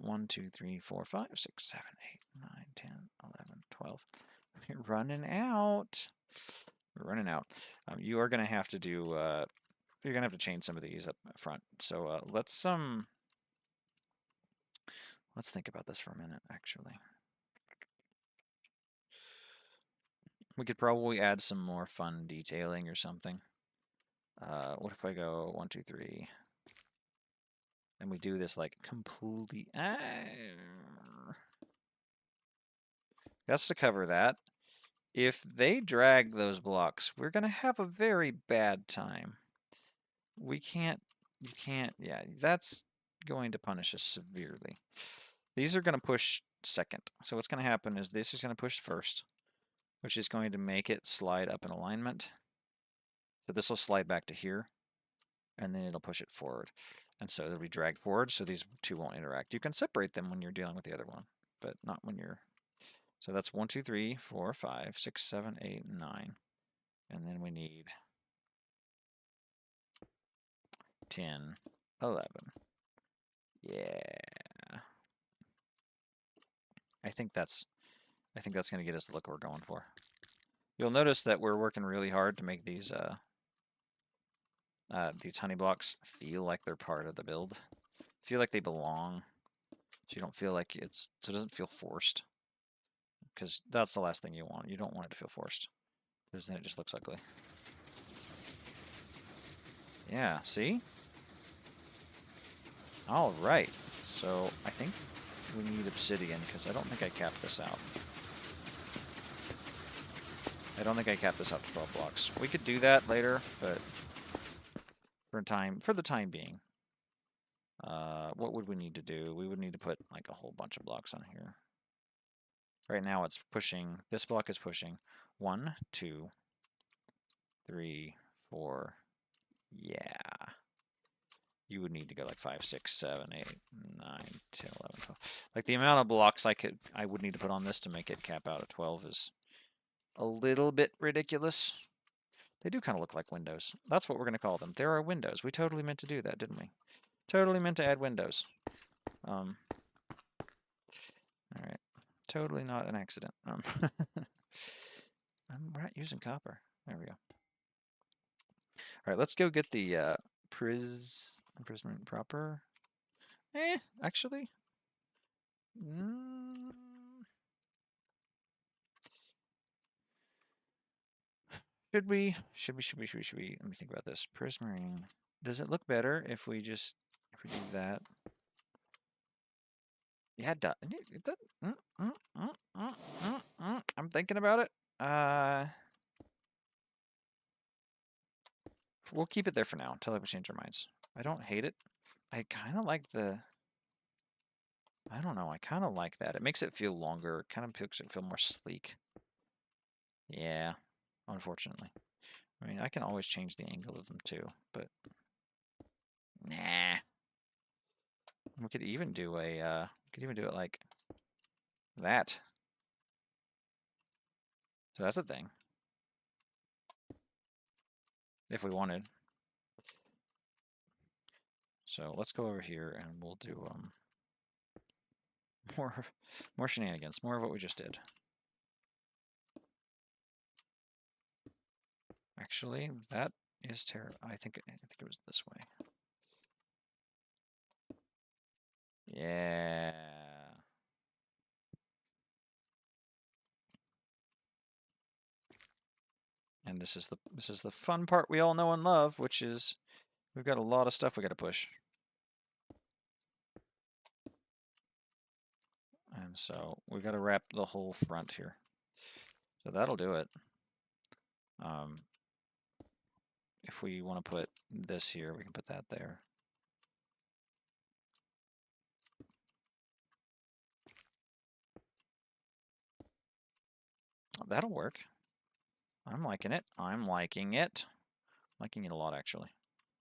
1, 2, 3, 4, 5, 6, 7, 8, 9, 10, 11, 12. We're running out. We're running out. You are going to have to do, you're going to have to change some of these up front. So let's think about this for a minute, actually. We could probably add some more fun detailing or something. What if I go 1, 2, 3, and we do this like completely... That's to cover that. If they drag those blocks, we're going to have a very bad time. You can't, yeah, that's going to punish us severely. These are going to push second. So what's going to happen is this is going to push first, which is going to make it slide up in alignment. So this will slide back to here, and then it'll push it forward. And so it'll be dragged forward, so these two won't interact. You can separate them when you're dealing with the other one, but not when you're... So that's 1, 2, 3, 4, 5, 6, 7, 8, 9. And then we need 10, 11. Yeah. I think that's going to get us the look we're going for. You'll notice that we're working really hard to make these honey blocks feel like they're part of the build. Feel like they belong. So you don't feel like so it doesn't feel forced. Because that's the last thing you want. You don't want it to feel forced. Because then it just looks ugly. Yeah, see? All right. So I think we need obsidian because I don't think I capped this out. I don't think I capped this out to 12 blocks. We could do that later, but for the time being, what would we need to do? We would need to put like a whole bunch of blocks on here. Right now it's pushing, this block is pushing 1, 2, 3, 4. Yeah. You would need to go like 5, 6, 7, 8, 9, 10, 11, 12. Like the amount of blocks I would need to put on this to make it cap out at 12 is a little bit ridiculous. They do kind of look like windows. That's what we're going to call them. There are windows. We totally meant to do that, didn't we? Totally meant to add windows. All right. Totally not an accident. We're not using copper. There we go. All right, let's go get the imprisonment proper. Actually. Should we? Let me think about this. Prismarine. Does it look better if we do that? Yeah, it does. I'm thinking about it. We'll keep it there for now until we change our minds. I don't hate it. I kind of like the... I don't know. I kind of like that. It makes it feel longer. It kind of makes it feel more sleek. Yeah, unfortunately. I mean, I can always change the angle of them too, but... Nah. We could even do it like that. So that's a thing. If we wanted. So let's go over here and we'll do more shenanigans, more of what we just did. Actually, that is terrible. I think it was this way. Yeah. And this is the fun part we all know and love, which is we've got a lot of stuff we got to push. And so we've got to wrap the whole front here. So that'll do it. If we want to put this here, we can put that there. That'll work. I'm liking it. I'm liking it. Liking it a lot, actually.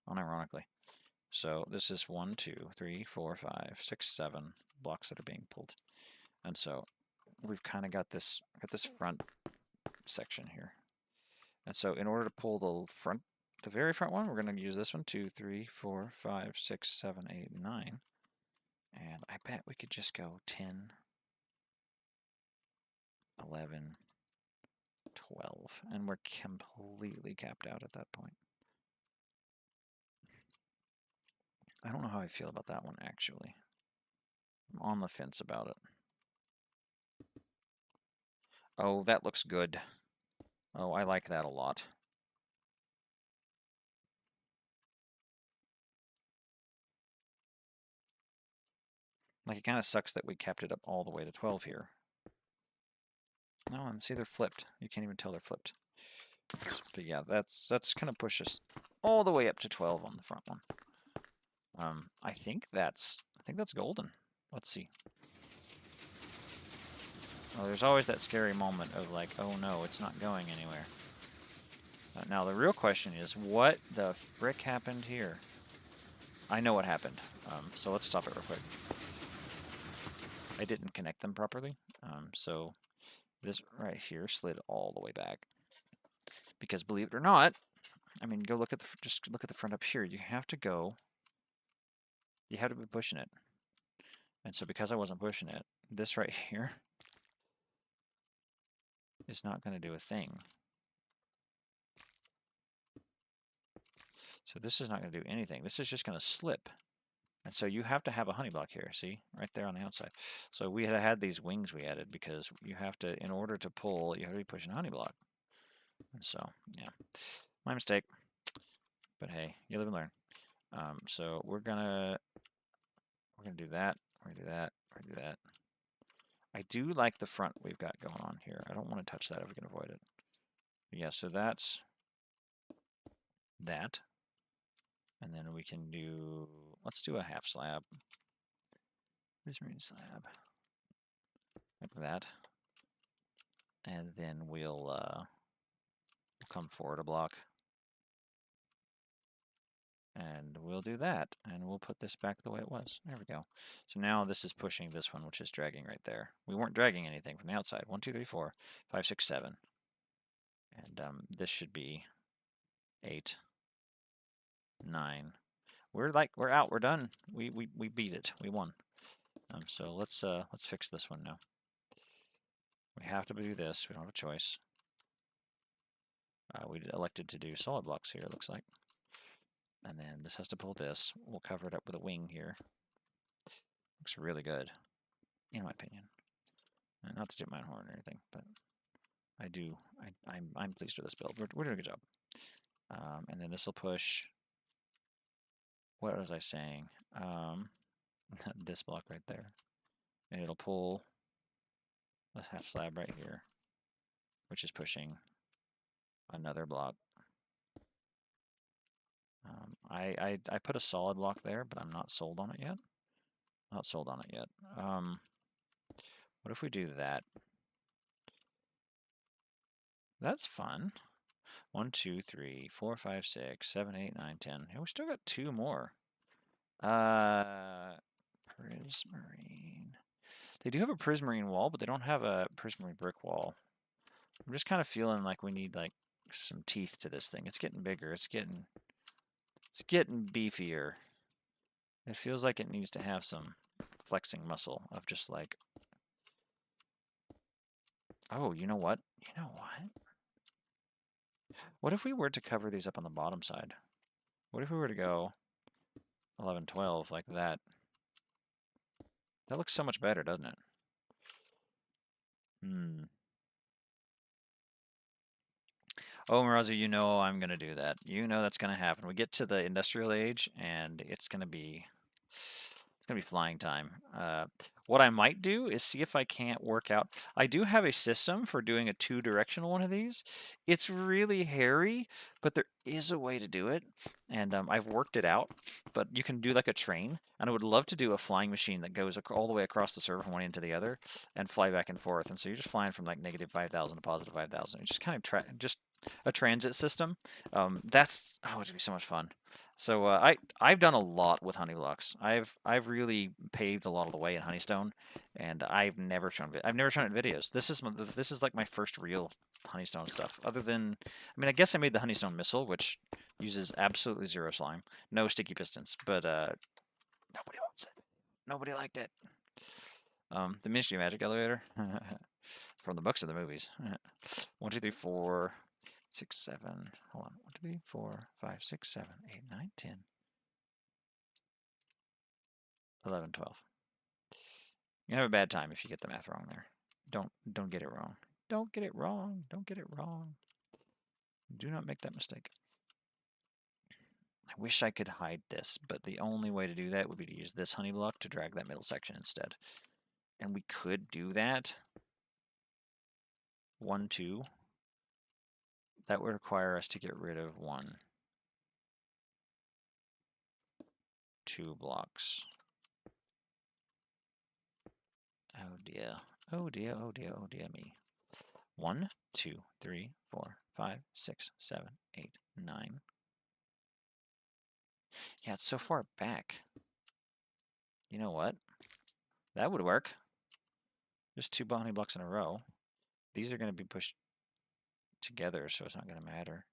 Unironically. So this is 1, 2, 3, 4, 5, 6, 7 blocks that are being pulled. And so we've kind of got this front section here. And so in order to pull the very front one, we're going to use this one, 2, 3, 4, 5, 6, 7, 8, 9. And I bet we could just go 10, 11, 12. And we're completely capped out at that point. I don't know how I feel about that one, actually. I'm on the fence about it. Oh, that looks good. Oh, I like that a lot. Like, it kind of sucks that we kept it up all the way to 12 here. No, and see, they're flipped. You can't even tell they're flipped. But yeah, that's kind of push us all the way up to 12 on the front one. I think that's golden. Let's see. Well, there's always that scary moment of like, oh no, it's not going anywhere. Now the real question is, what the frick happened here? I know what happened, so let's stop it real quick. I didn't connect them properly, so this right here slid all the way back. Because believe it or not, I mean, go look at just look at the front up here. You have to be pushing it. And so because I wasn't pushing it, this right here is not going to do a thing. So this is not going to do anything. This is just going to slip. And so you have to have a honey block here, see? Right there on the outside. So we had these wings we added because you have to, in order to pull, you have to be pushing a honey block. And so, yeah, my mistake. But hey, you live and learn. So we're gonna do that. We're gonna do that. We're gonna do that. I do like the front we've got going on here. I don't want to touch that if we can avoid it. But yeah, so that's that. And then we can do, let's do a half slab. Prismarine slab. Like that. And then we'll come forward a block. And we'll do that. And we'll put this back the way it was. There we go. So now this is pushing this one, which is dragging right there. We weren't dragging anything from the outside. 1, 2, 3, 4, 5, 6, 7. And this should be 8, 9. We're out. We're done. We beat it. We won. So let's fix this one now. We have to do this. We don't have a choice. We elected to do solid blocks here, it looks like. And then this has to pull this. We'll cover it up with a wing here. Looks really good, in my opinion. Not to tip my horn or anything, but I'm pleased with this build. We're doing a good job. And then this will push. What was I saying? This block right there, and it'll pull a half slab right here, which is pushing another block. I put a solid block there, but I'm not sold on it yet. Not sold on it yet. What if we do that? That's fun. 1, 2, 3, 4, 5, 6, 7, 8, 9, 10. Hey, we still got 2 more. Prismarine. They do have a prismarine wall, but they don't have a prismarine brick wall. I'm just kind of feeling like we need like some teeth to this thing. It's getting bigger. It's getting beefier. It feels like it needs to have some flexing muscle of just like, oh, you know what? You know what? What if we were to cover these up on the bottom side? What if we were to go 11, 12 like that? That looks so much better, doesn't it? Oh, Marazu, you know I'm going to do that. You know that's going to happen. We get to the industrial age, and it's going to be flying time. What I might do is see if I can't work out. I do have a system for doing a 2-directional one of these. It's really hairy, but there is a way to do it, and I've worked it out. But you can do like a train, and I would love to do a flying machine that goes all the way across the server from one end to the other and fly back and forth. And so you're just flying from like negative 5,000 to positive 5,000. It's just kind of just a transit system. That's it'd be so much fun. So I've done a lot with honey blocks. I've really paved a lot of the way in Honeystone, and I've never shown it in videos. This is like my first real Honeystone stuff. Other than, I mean, I guess I made the Honeystone missile, which uses absolutely 0 slime, no sticky pistons, but nobody wants it. Nobody liked it. The Ministry of Magic elevator from the books of the movies. 1, 2, 3, 4. 6, 7, hold on, 1, 2, 3, 4, 5, 6, 7, 8, 9, 10, 11, 12. You're gonna have a bad time if you get the math wrong there. Don't get it wrong. Don't get it wrong. Don't get it wrong. Do not make that mistake. I wish I could hide this, but the only way to do that would be to use this honey block to drag that middle section instead. And we could do that. 1, 2. That would require us to get rid of 1, 2 blocks. Oh dear. Oh dear, oh dear, oh dear me. 1, 2, 3, 4, 5, 6, 7, 8, 9. Yeah, it's so far back. You know what? That would work. Just 2 bounty blocks in a row. These are going to be pushed together, so it's not going to matter.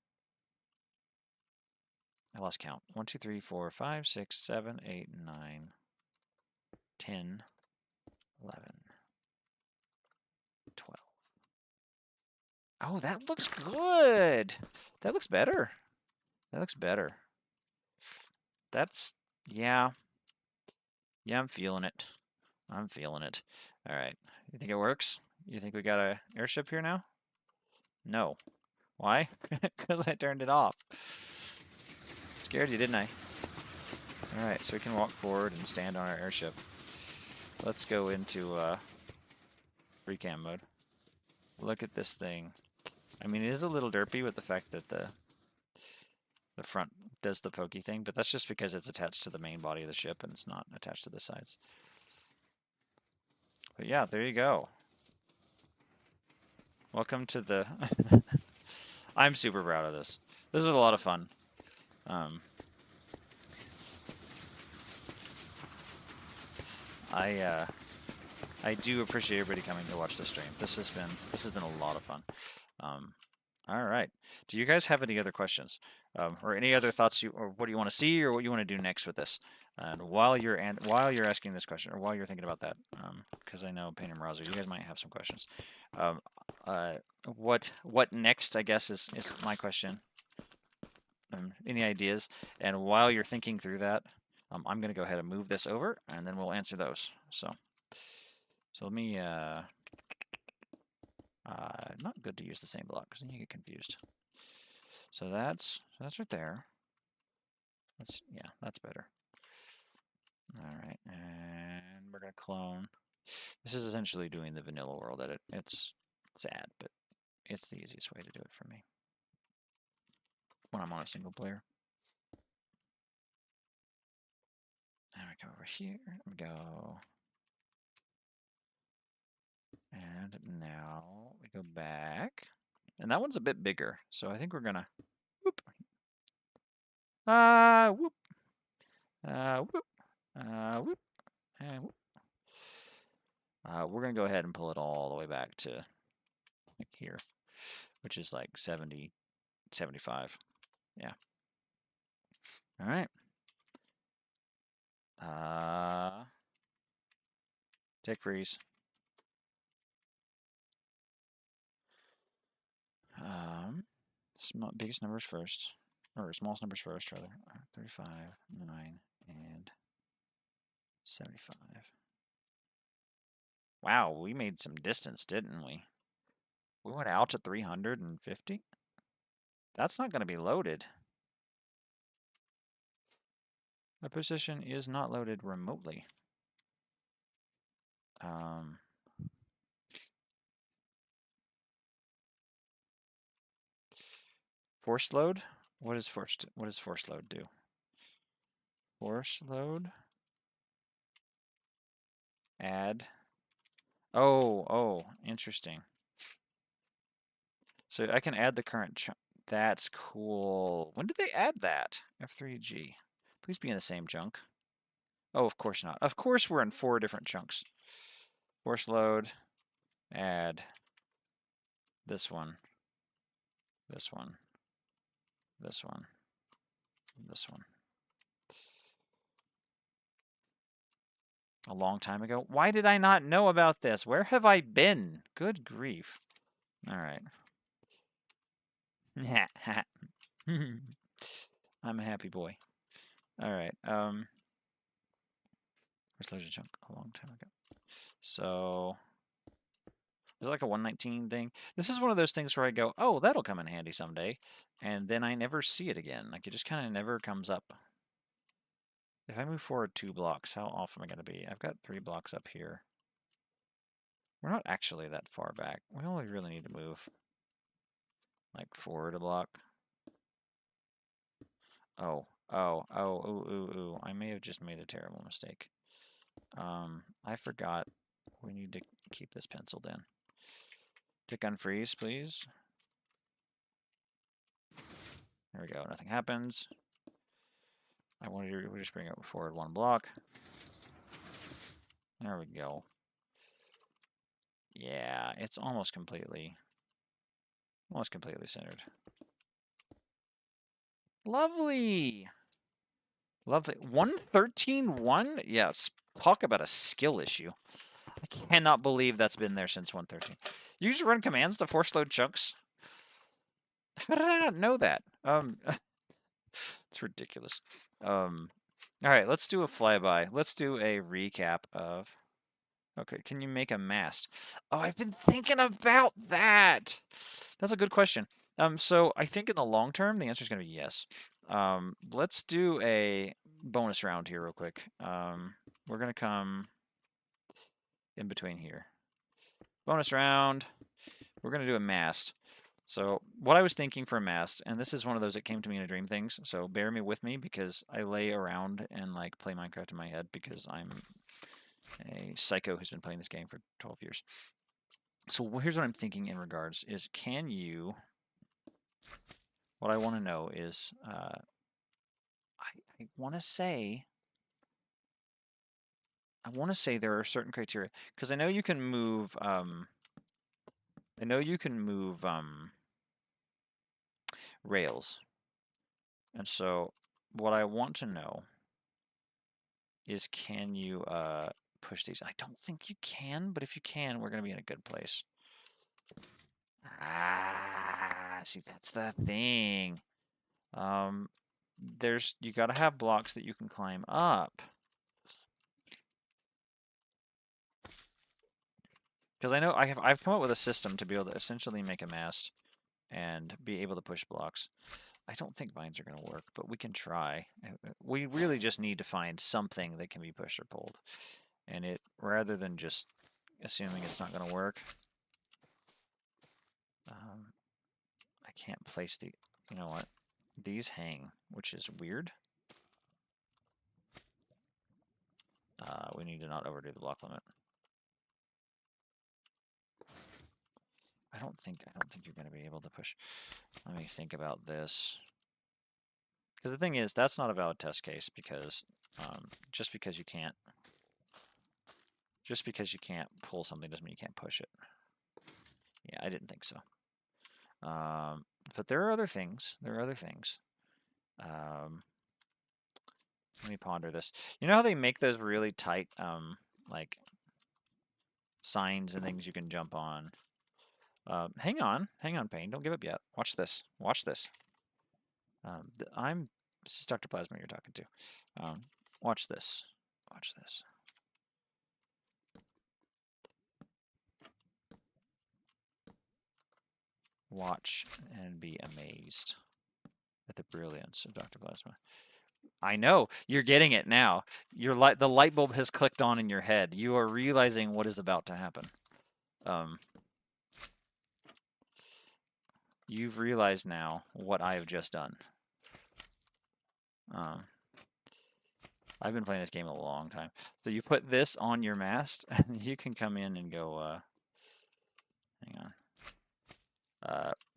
I lost count. 1, 2, 3, 4, 5, 6, 7, 8, 9, 10, 11, 12. Oh, that looks good. That looks better. That looks better. That's, yeah. Yeah, I'm feeling it. I'm feeling it. All right. You think it works? You think we got a airship here now? No. Why? Because I turned it off. Scared you, didn't I? All right, so we can walk forward and stand on our airship. Let's go into free cam mode. Look at this thing. I mean, it is a little derpy with the fact that the front does the pokey thing, but that's just because it's attached to the main body of the ship and it's not attached to the sides. But yeah, there you go. Welcome to the... I'm super proud of this. This was a lot of fun. I do appreciate everybody coming to watch the stream. This has been a lot of fun. All right. Do you guys have any other questions, or any other thoughts? Or what do you want to see, or what you want to do next with this? And while you're asking this question, or while you're thinking about that, because I know Pain and Marazu, you guys might have some questions. What next? I guess is my question. Any ideas? And while you're thinking through that, I'm going to go ahead and move this over, and then we'll answer those. So let me. Not good to use the same block because then you get confused. So that's right there. That's better. All right, and we're gonna clone. This is essentially doing the vanilla world edit. It's sad, but it's the easiest way to do it for me when I'm on a single player. And we go over here. We go, and now we go back, and that one's a bit bigger. So I think we're gonna whoop, whoop, whoop, whoop, and whoop. We're going to go ahead and pull it all the way back to like here, which is like 70, 75. Yeah. All right. Take freeze. Biggest numbers first, or smallest numbers first, rather. 35, 9, and 75. Wow, we made some distance, didn't we? We went out to 350? That's not going to be loaded. My position is not loaded remotely. Force load? What does force load do? Force load? Add. Oh, interesting. So I can add the current chunk. That's cool. When did they add that? F3G. Please be in the same chunk. Oh, of course not. Of course we're in 4 different chunks. Force load. Add. This one. This one. This one. This one. A long time ago. Why did I not know about this? Where have I been? Good grief. All right. I'm a happy boy. All right. Where's Leisure Chunk? A long time ago. So there's like a 119 thing. This is one of those things where I go, oh, that'll come in handy someday, and then I never see it again. Like it just kind of never comes up. If I move forward 2 blocks, how off am I going to be? I've got 3 blocks up here. We're not actually that far back. We only really need to move like forward a block. Oh, ooh. I may have just made a terrible mistake. I forgot we need to keep this penciled in. Click unfreeze, please. There we go. Nothing happens. I wanted to just bring it forward 1 block. There we go. Yeah, it's almost completely centered. Lovely. Lovely. 113.1? Yes. Talk about a skill issue. I cannot believe that's been there since 113. You just run commands to force load chunks? How did I not know that? It's ridiculous. All right, let's do a flyby. Let's do a recap of... Okay, can you make a mast? Oh, I've been thinking about that. That's a good question. So I think in the long term, the answer is going to be yes. Let's do a bonus round here real quick. We're going to come in between here. Bonus round. We're going to do a mast. So what I was thinking for a mast, and this is one of those that came to me in a dream things, so bear me with me because I lay around and like play Minecraft in my head because I'm a psycho who's been playing this game for 12 years. So here's what I'm thinking in regards is, can you, what I want to know is, I want to say there are certain criteria, because I know you can move, rails. And so what I want to know is, can you push these? I don't think you can, but if you can, we're going to be in a good place. Ah, see, that's the thing. You got to have blocks that you can climb up. Because I know I've come up with a system to be able to essentially make a mast and be able to push blocks. I don't think vines are going to work, but we can try. We really just need to find something that can be pushed or pulled. And rather than just assuming it's not going to work, I can't place you know what? These hang, which is weird. We need to not overdo the block limit. I don't think you're going to be able to push. Let me think about this. Because the thing is, that's not a valid test case, because just because you can't pull something doesn't mean you can't push it. Yeah, I didn't think so. But there are other things. Let me ponder this. You know how they make those really tight, like signs and things you can jump on? Hang on, Payne. Don't give up yet. Watch this. This is Dr. Plasma you're talking to. Watch this. Watch and be amazed at the brilliance of Dr. Plasma. I know, you're getting it now. The light bulb has clicked on in your head. You are realizing what is about to happen. You've realized now what I have just done. I've been playing this game a long time. So you put this on your mast, and you can come in and go, hang on.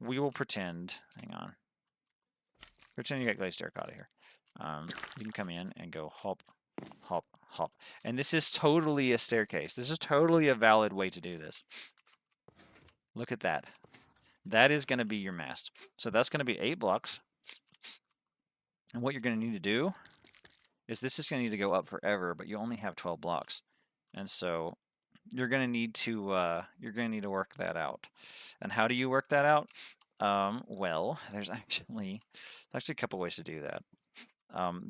We will pretend, hang on. Pretend you got glazed terracotta here. You can come in and go hop, hop, hop. And this is totally a staircase. This is totally a valid way to do this. Look at that. That is going to be your mast. So that's going to be 8 blocks. And what you're going to need to do is, this is going to need to go up forever, but you only have 12 blocks. And so you're going to need to work that out. And how do you work that out? Well, there's actually a couple ways to do that.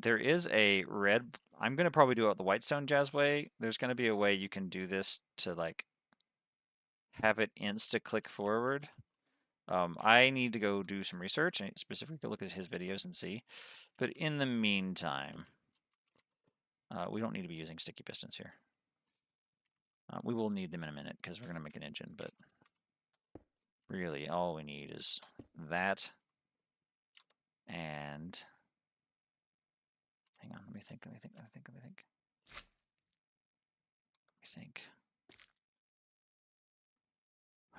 There is a red. I'm going to probably do it the Whitestone Jazz way. There's going to be a way you can do this to like have it insta-click forward. I need to go do some research and specifically look at his videos and see. But in the meantime, we don't need to be using sticky pistons here. We will need them in a minute because we're going to make an engine, but really all we need is that. And hang on, let me think.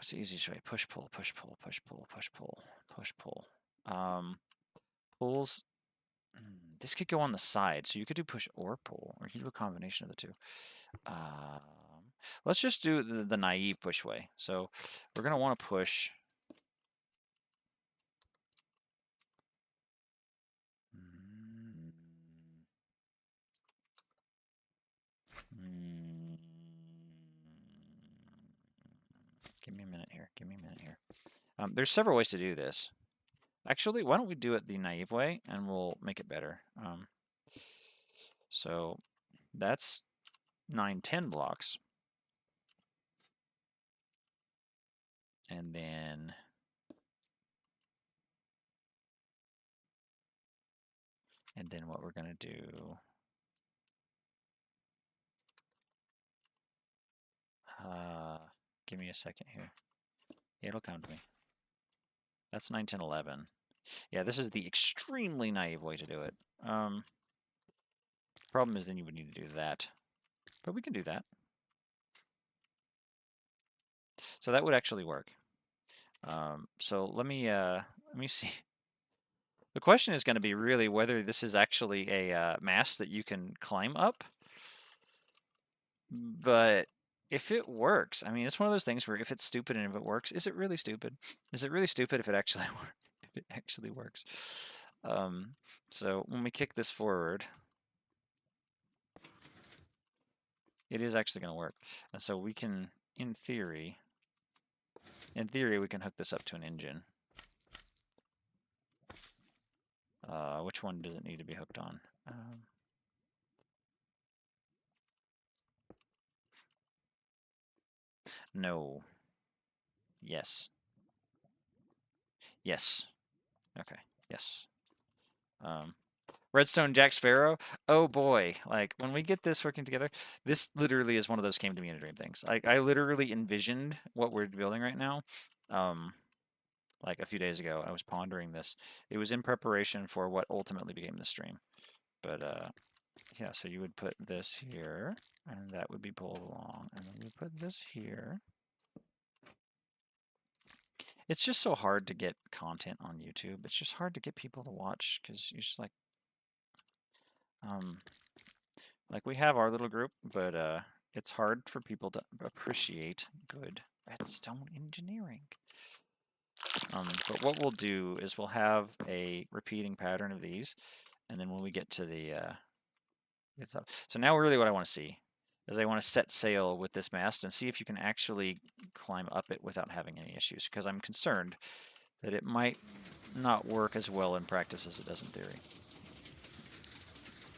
What's the easiest way? Push, pull, push, pull, push, pull, push, pull, push, pull. Pulls. This could go on the side, so you could do push or pull, or you could do a combination of the two. Let's just do the naive push way. So we're going to want to push. Give me a minute here. Give me a minute here. There's several ways to do this. Actually, why don't we do it the naive way, and we'll make it better. So that's 9, 10 blocks. And then what we're going to do, give me a second here. It'll come to me. That's 9, 10, 11. Yeah, this is the extremely naive way to do it. Problem is then you would need to do that. But we can do that. So that would actually work. So let me see. The question is going to be really whether this is actually a mast that you can climb up. But if it works, I mean, it's one of those things where if it's stupid and if it works, is it really stupid? Is it really stupid if it actually works? So when we kick this forward, it is actually going to work. And so we can, in theory, we can hook this up to an engine. Which one does it need to be hooked on? No. Yes. Yes. Okay. Yes. Redstone Jack Sparrow. Oh boy. Like when we get this working together, this literally is one of those came to me in a dream things. Like I literally envisioned what we're building right now. Like a few days ago, I was pondering this. It was in preparation for what ultimately became the stream. But yeah, so you would put this here, and that would be pulled along, and then you put this here. It's just so hard to get content on YouTube. It's just hard to get people to watch because you're just like we have our little group, but it's hard for people to appreciate good redstone engineering. But what we'll do is we'll have a repeating pattern of these, and then when we get to the so now really what I want to see is I want to set sail with this mast and see if you can actually climb up it without having any issues, because I'm concerned that it might not work as well in practice as it does in theory.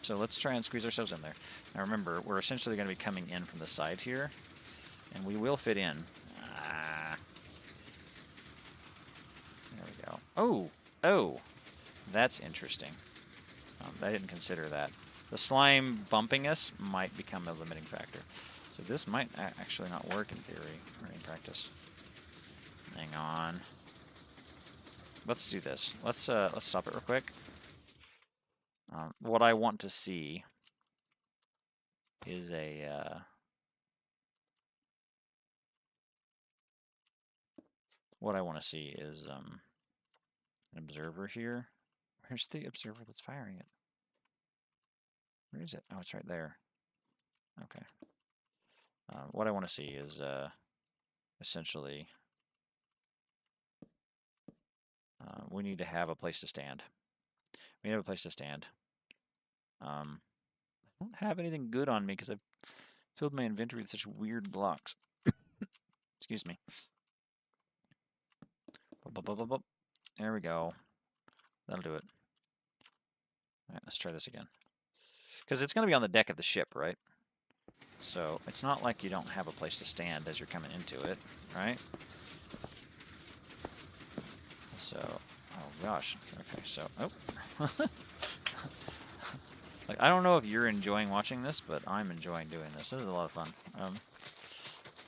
So let's try and squeeze ourselves in there. Now remember, we're essentially going to be coming in from the side here, and we will fit in. There we go. Oh, that's interesting. I didn't consider that. The slime bumping us might become a limiting factor. So this might actually not work in theory or in practice. Hang on. Let's do this. Let's stop it real quick. What I want to see is a what I want to see is an observer here. Where's the observer that's firing it? Where is it? Oh, it's right there. Okay. What I want to see is essentially we need to have a place to stand. We have a place to stand. I don't have anything good on me because I've filled my inventory with such weird blocks. Excuse me. There we go. That'll do it. All right, let's try this again. Because it's going to be on the deck of the ship, right? So it's not like you don't have a place to stand as you're coming into it, right? So, oh gosh. Okay, so, oh. Like, I don't know if you're enjoying watching this, but I'm enjoying doing this. This is a lot of fun.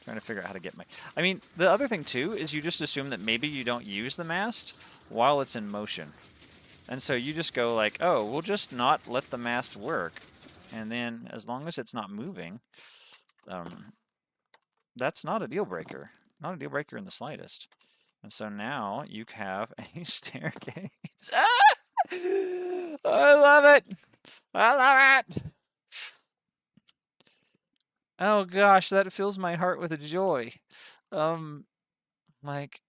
Trying to figure out how to get my... I mean, the other thing, too, is you just assume that maybe you don't use the mast while it's in motion. And so you just go like, oh, we'll just not let the mast work. And then as long as it's not moving, that's not a deal breaker. not a deal breaker in the slightest. And so now you have a staircase. Ah! I love it. I love it. Oh gosh, that fills my heart with joy. Um, like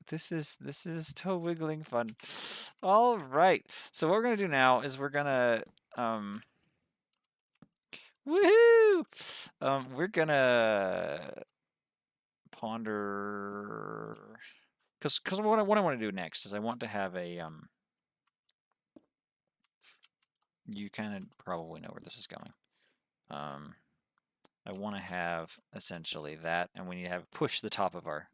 this is toe wiggling fun. All right. So what we're gonna do now is we're gonna woohoo! We're gonna ponder because what I want to do next is I want to have a you kind of probably know where this is going. I want to have essentially that, and we need to have push the top of our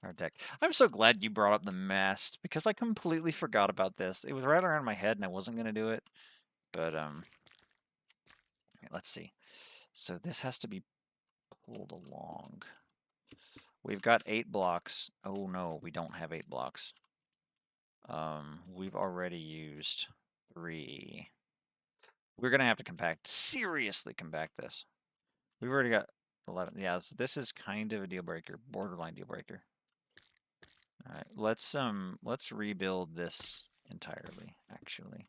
our deck. I'm so glad you brought up the mast because I completely forgot about this. It was right around my head and I wasn't gonna do it, but let's see. So this has to be pulled along. We've got 8 blocks. Oh no, we don't have 8 blocks. We've already used 3. We're gonna have to seriously compact this. We've already got 11. Yeah, this is kind of a deal breaker, borderline deal breaker. All right, let's rebuild this entirely, actually.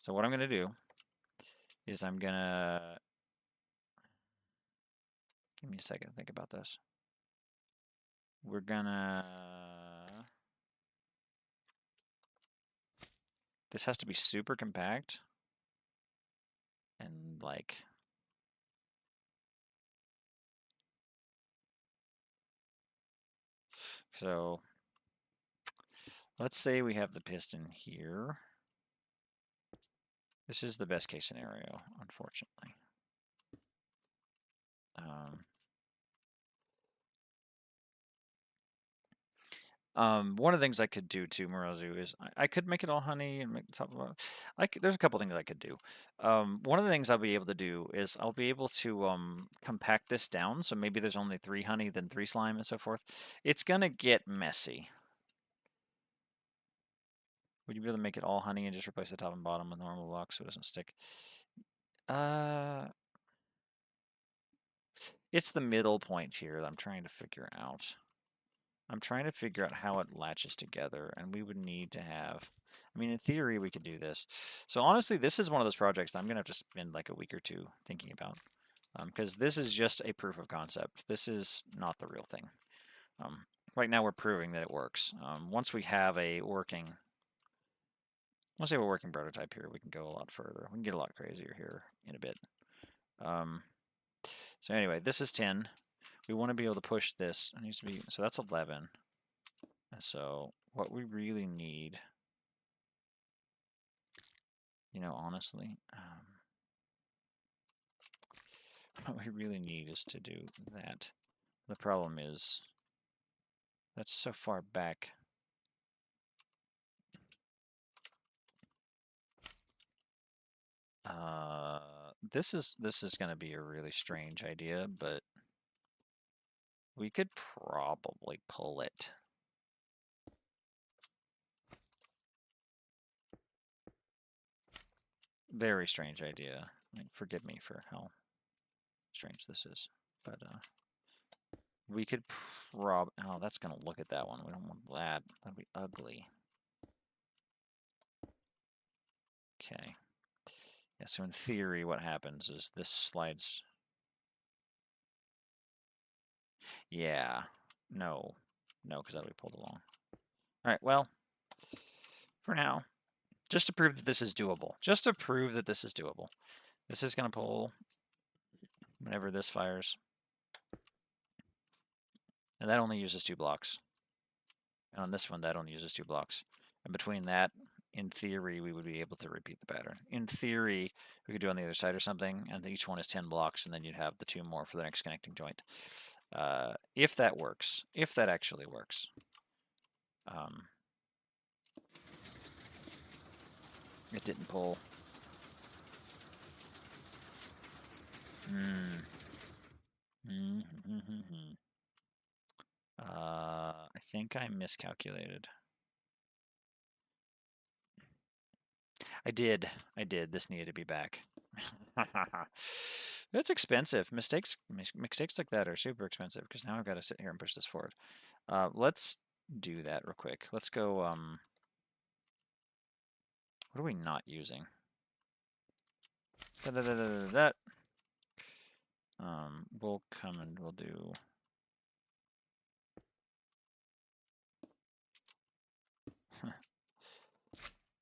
So what I'm gonna do is I'm gonna give me a second to think about this. We're gonna this has to be super compact and like so let's say we have the piston here. This is the best case scenario, unfortunately. One of the things I could do too, Morozu, is I could make it all honey and make the top of it. There's a couple things I could do. One of the things I'll be able to do is I'll be able to compact this down. So maybe there's only 3 honey, then 3 slime, and so forth. It's gonna get messy. Would you be able to make it all honey and just replace the top and bottom with normal blocks so it doesn't stick? It's the middle point here that I'm trying to figure out. I'm trying to figure out how it latches together, and we would need to have, I mean, in theory, we could do this. So honestly, this is one of those projects that I'm going to have to spend like a week or two thinking about, because this is just a proof of concept. This is not the real thing. Right now, we're proving that it works. Once we have a working prototype here, we can go a lot further. We can get a lot crazier here in a bit. So anyway, this is 10. We want to be able to push this. It needs to be, so that's 11. And so what we really need, honestly, what we really need is to do that. The problem is that's so far back. This is going to be a really strange idea, but we could probably pull it. Very strange idea. Forgive me for how strange this is, but we could oh, that's going to look at that one. We don't want that. That'd be ugly. Okay. Yeah, so in theory, what happens is this slides. Yeah. No. No, because that'll be pulled along. All right, well, for now, just to prove that this is doable. Just to prove that this is doable. This is going to pull whenever this fires. And that only uses 2 blocks. And on this one, that only uses 2 blocks. And between that, in theory, we would be able to repeat the pattern. In theory, we could do on the other side or something, and each one is 10 blocks, and then you'd have the 2 more for the next connecting joint. If that works, if that actually works. It didn't pull. I think I miscalculated. I did. This needed to be back. It's expensive. Mistakes like that are super expensive because now I've got to sit here and push this forward. Let's do that real quick. Let's go, what are we not using? That. We'll come and we'll do...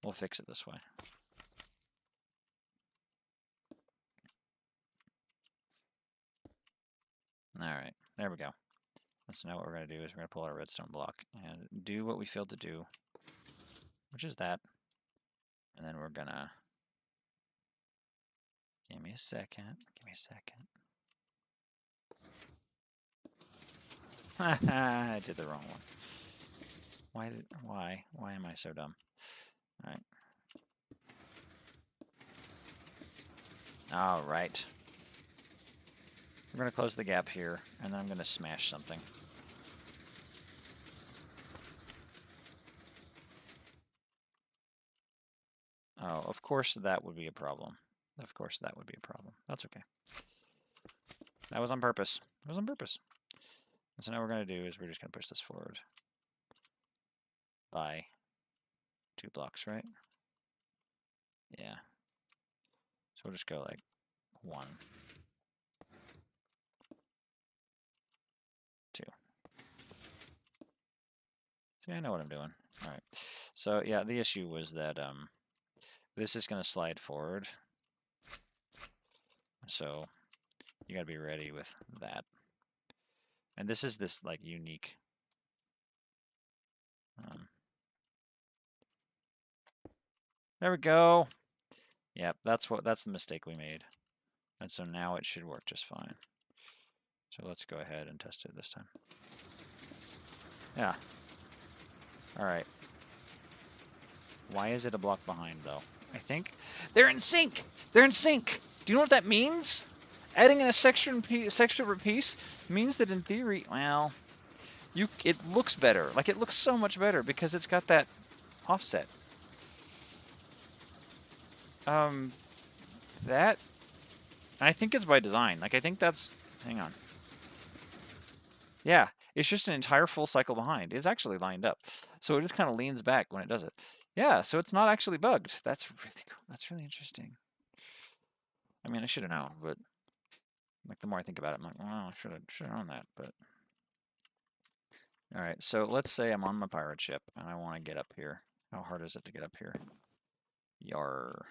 We'll fix it this way. All right, there we go. So now what we're going to do is we're going to pull out a redstone block and do what we failed to do, which is that. And then we're going to... Give me a second. I did the wrong one. Why am I so dumb? All right. All right. We're going to close the gap here, and then I'm going to smash something. Oh, of course that would be a problem. That's okay. That was on purpose. And so now what we're going to do is we're just going to push this forward by 2 blocks, right? Yeah. So we'll just go like 1, 2. See, I know what I'm doing. All right. So yeah, the issue was that this is going to slide forward. So you got to be ready with that. And this is this like unique there we go. Yep, that's the mistake we made. And so now it should work just fine. So let's go ahead and test it this time. Yeah. All right. Why is it a block behind though? I think they're in sync. Do you know what that means? Adding in a separate piece means that in theory, well, it looks better. Like it looks so much better because it's got that offset. That, I think it's by design. Like I think that's, hang on. Yeah, it's just an entire full cycle behind. It's actually lined up. So it just kind of leans back when it does it. Yeah, so it's not actually bugged. That's really cool. That's really interesting. I mean, I should have known, but like the more I think about it, I'm like, well, I should have known that, but all right, so let's say I'm on my pirate ship and I want to get up here. How hard is it to get up here? Yar.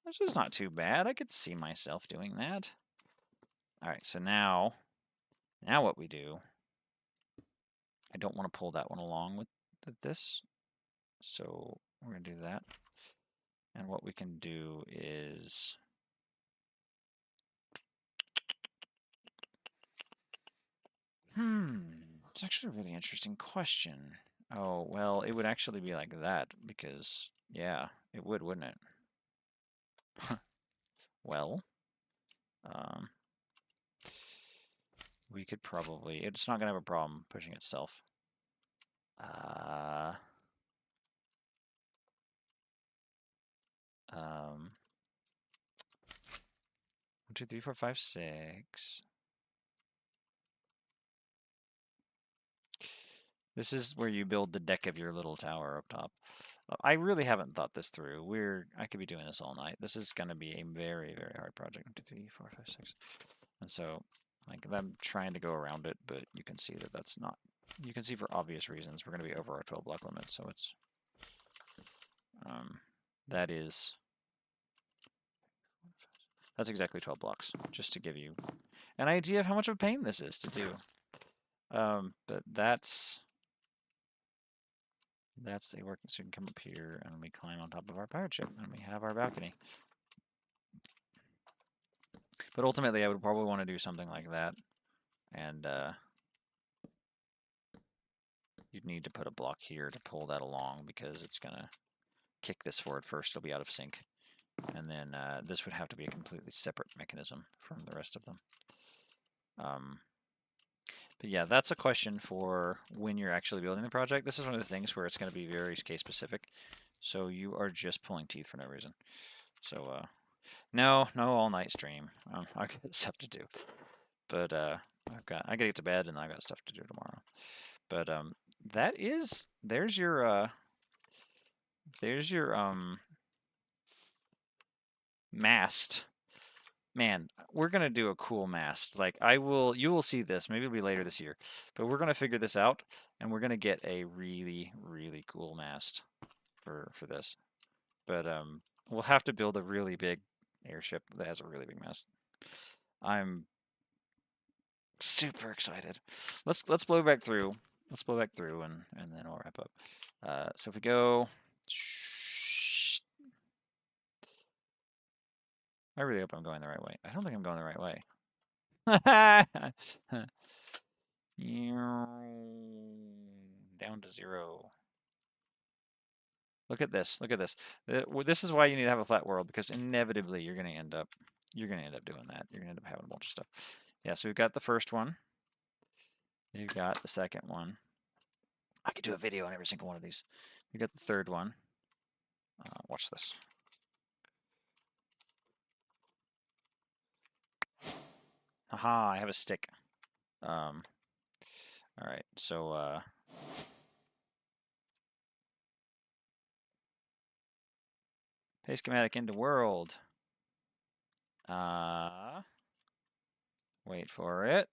This is not too bad. I could see myself doing that. All right, so now what we do, I don't want to pull that one along with this, so we're going to do that. And what we can do is... It's actually a really interesting question. Oh, well, it would actually be like that because, yeah, it would, wouldn't it? Well, we could probably... It's not going to have a problem pushing itself. 1, 2, 3, 4, 5, 6. This is where you build the deck of your little tower up top. I really haven't thought this through. I could be doing this all night. This is going to be a very, very hard project. 1, 2, 3, 4, 5, 6. And so, like, I'm trying to go around it, but you can see that that's not... You can see for obvious reasons we're going to be over our 12 block limit, so it's... that is... That's exactly 12 blocks, just to give you an idea of how much of a pain this is to do. But that's a working, so we can come up here and we climb on top of our pirate ship and we have our balcony. But ultimately, I would probably want to do something like that, and you'd need to put a block here to pull that along because it's gonna kick this forward first. It'll be out of sync, and then this would have to be a completely separate mechanism from the rest of them. But yeah, that's a question for when you're actually building the project. This is one of the things where it's going to be very case specific. So you are just pulling teeth for no reason. So no all night stream. I got stuff to do. But I gotta get to bed and I got stuff to do tomorrow. But there's your mast. Man, we're gonna do a cool mast. Like you will see this. Maybe it'll be later this year, but we're gonna figure this out, and we're gonna get a really really cool mast for this. But we'll have to build a really big airship that has a really big mast. I'm super excited. Let's blow back through. Let's blow back through, and then I'll wrap up. So if we go, I really hope I'm going the right way. I don't think I'm going the right way. Down to 0. Look at this. Look at this. This is why you need to have a flat world, because inevitably you're going to end up doing that. You're going to end up having a bunch of stuff. Yeah, so we've got the first one. You've got the second one. I could do a video on every single one of these. We got the third one. Watch this. Haha, I have a stick. All right, so paste schematic into world. Wait for it.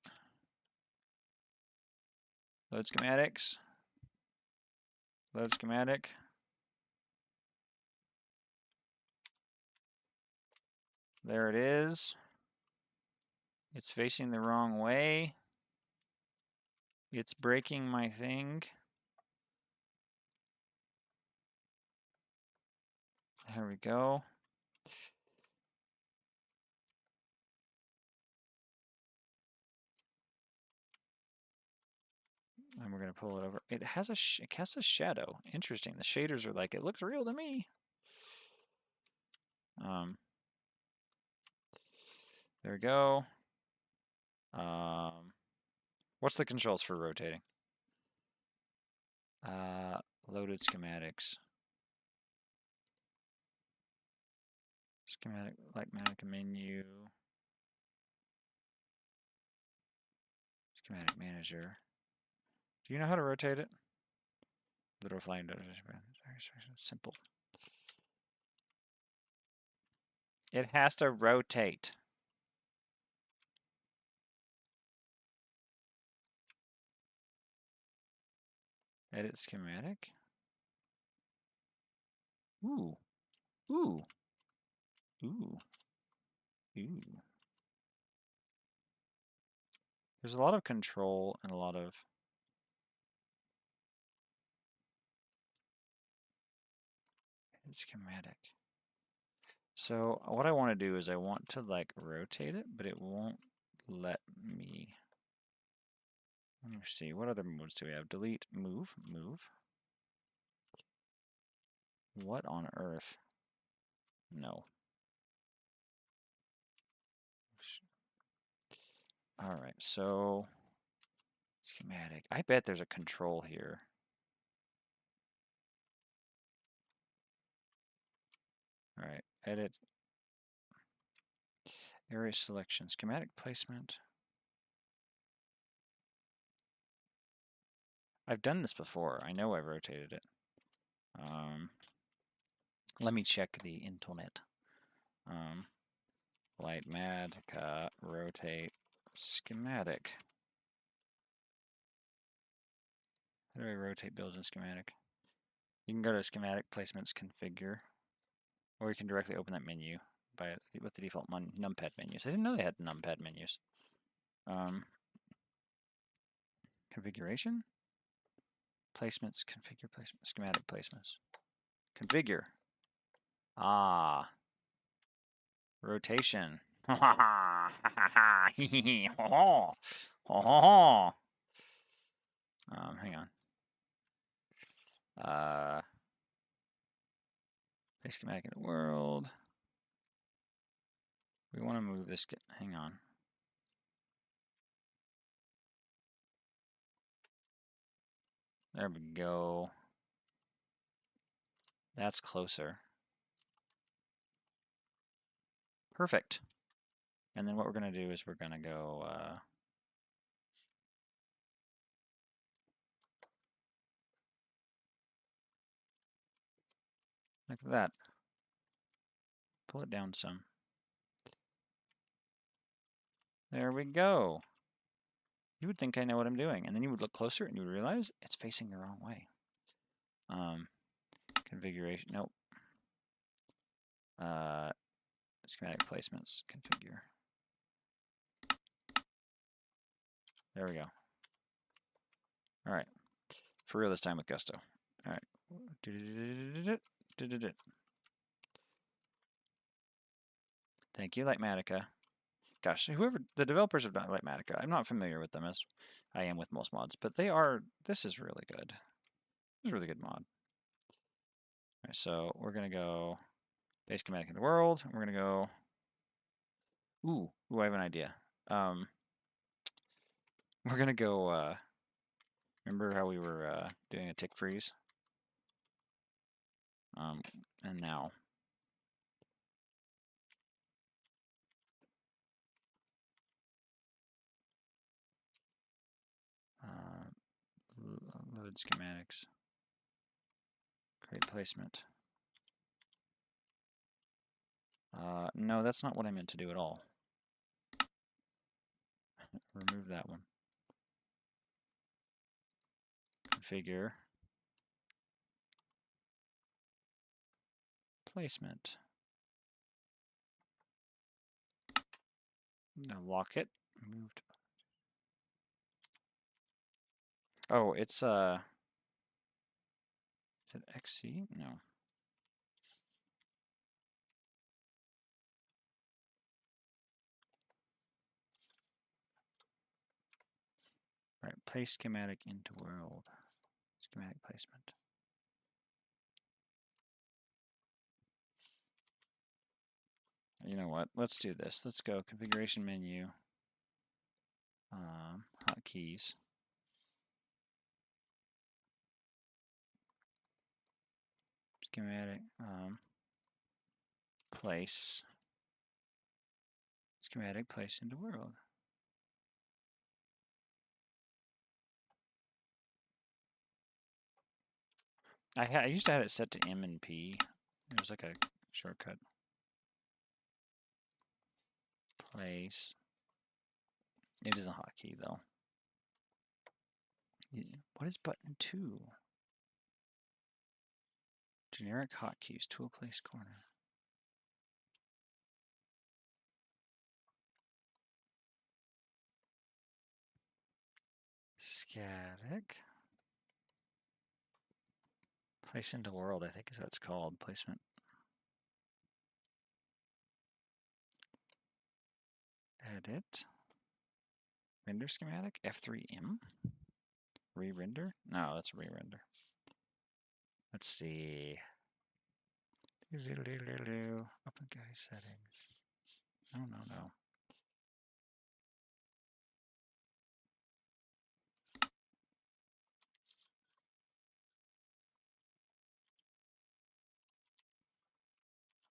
Load schematics. Load schematic. There it is. It's facing the wrong way. It's breaking my thing. There we go. And we're going to pull it over. It has it casts a shadow. Interesting. The shaders are like, it looks real to me. There we go. What's the controls for rotating? Loaded schematics. Schematic, like menu. Schematic manager. Do you know how to rotate it? Literal flying. Simple. It has to rotate. Edit schematic. Ooh. Ooh. Ooh. Ooh. There's a lot of control and a lot of schematic. So what I want to do is I want to like rotate it, but it won't let me. Let me see, what other modes do we have? Delete, move, move. What on earth? No. All right, so schematic. I bet there's a control here. All right, edit. Area selection, schematic placement. I've done this before. I know I rotated it. Let me check the internet. Light Magica, rotate, schematic. How do I rotate builds in schematic? You can go to schematic placements configure, or you can directly open that menu with the default numpad menus. I didn't know they had numpad menus. Configuration, placements, configure placement, schematic placements, configure. Ah, rotation. Hang on. Place schematic in the world. We want to move this. Hang on. There we go. That's closer. Perfect. And then what we're going to do is we're going to go... like that. Pull it down some. There we go. You would think I know what I'm doing, and then you would look closer and you would realize it's facing the wrong way. Configuration, nope. Schematic placements, configure. There we go. All right. For real this time with gusto. All right. Thank you, Lightmatica. Gosh, whoever the developers of Lightmatica, I'm not familiar with them as I am with most mods, but they are. This is really good. This is a really good mod. All right, so we're gonna go base schematic in the world. And we're gonna go. Ooh, I have an idea. We're gonna go. Remember how we were doing a tick freeze? And now. Load schematics. Create placement. No, that's not what I meant to do at all. Remove that one. Configure. Placement. Now lock it. Moved. Oh, it's is it XC? No. Right, place schematic into world. Schematic placement. You know what? Let's do this. Let's go configuration menu. Hotkeys. Schematic. Place. Schematic place into world. I used to have it set to M and P. It was like a shortcut. Place. It is a hotkey though. What is button 2? Generic hotkeys, tool place corner. Static. Place into world, I think is what it's called. Placement. Edit. Render schematic. F3M. Re-render? No, that's re-render. Let's see. Open guy settings. No.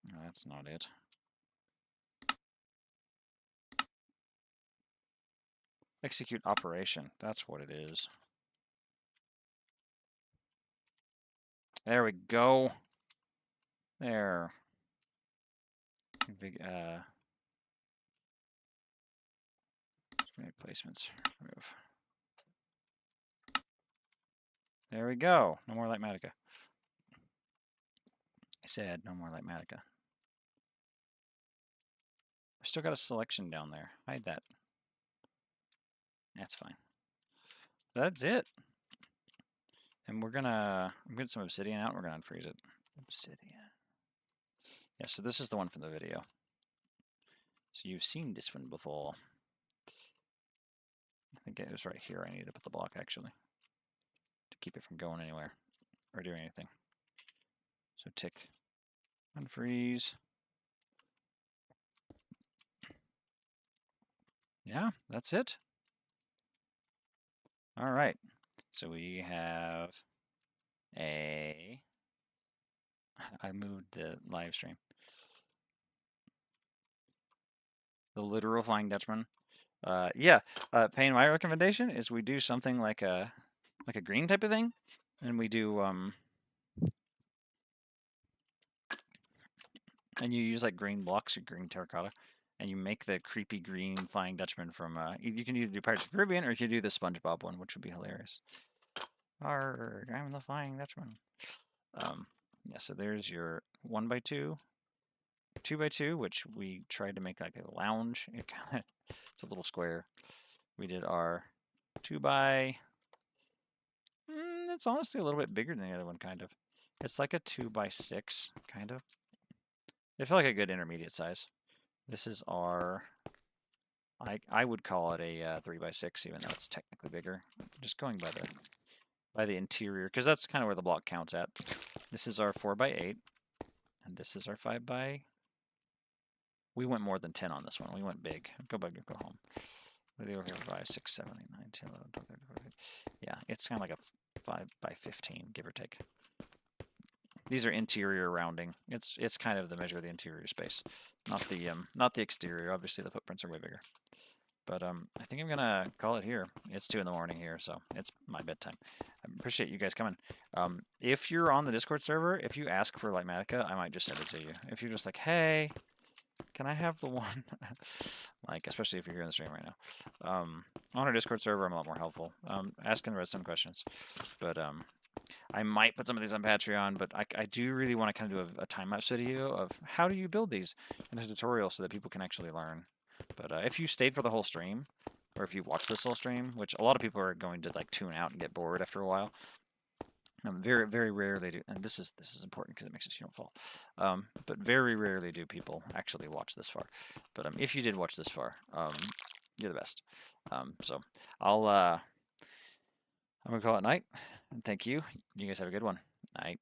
No, that's not it. Execute operation. That's what it is. There we go. There. Big placements. Remove. There we go. No more Lightmatica. I said no more Lightmatica. I still got a selection down there. Hide that. That's fine. That's it. And we're gonna get some obsidian out. We're gonna unfreeze it. Obsidian. Yeah, so this is the one from the video. So you've seen this one before. I think it was right here. I need to put the block actually to keep it from going anywhere or doing anything. So tick, unfreeze. Yeah, that's it. All right. So we have I moved the live stream. The literal Flying Dutchman. Yeah, Payne, my recommendation is we do something like a green type of thing, and we do and you use like green blocks or green terracotta, and you make the creepy green Flying Dutchman from you can either do Pirates of the Caribbean or you can do the SpongeBob one, which would be hilarious. Arrgh, I'm the Flying Dutchman. Yeah, so there's your 1x2, 2x2, which we tried to make like a lounge. It's a little square. We did our 2x. It's honestly a little bit bigger than the other one, kind of. It's like a 2x6, kind of. It felt like a good intermediate size. This is our. I would call it a 3x6, even though it's technically bigger. Just going by the interior, because that's kind of where the block counts at. This is our 4x8, and this is our 5x. We went more than 10 on this one. We went big. Go home. What are they 5, 6, 7, 8, 9, 10, 11, 12, 13, 14. Yeah, it's kind of like a 5x15, give or take. These are interior rounding. It's kind of the measure of the interior space, not the exterior. Obviously, the footprints are way bigger. But I think I'm gonna call it here. It's 2 in the morning here, so it's my bedtime. I appreciate you guys coming. If you're on the Discord server, if you ask for Lightmatica, I might just send it to you. If you're just like, hey, can I have the one? Like, especially if you're here in the stream right now. On our Discord server, I'm a lot more helpful. Asking Redstone questions. But I might put some of these on Patreon, but I do really want to kind of do a time-lapse video of how do you build these in a tutorial so that people can actually learn. But if you stayed for the whole stream, or if you watched this whole stream, which a lot of people are going to like tune out and get bored after a while, very, very rarely do, and this is important because it makes it so you don't fall. But very rarely do people actually watch this far. But if you did watch this far, you're the best. So I'm gonna call it night, and thank you. You guys have a good one. Night.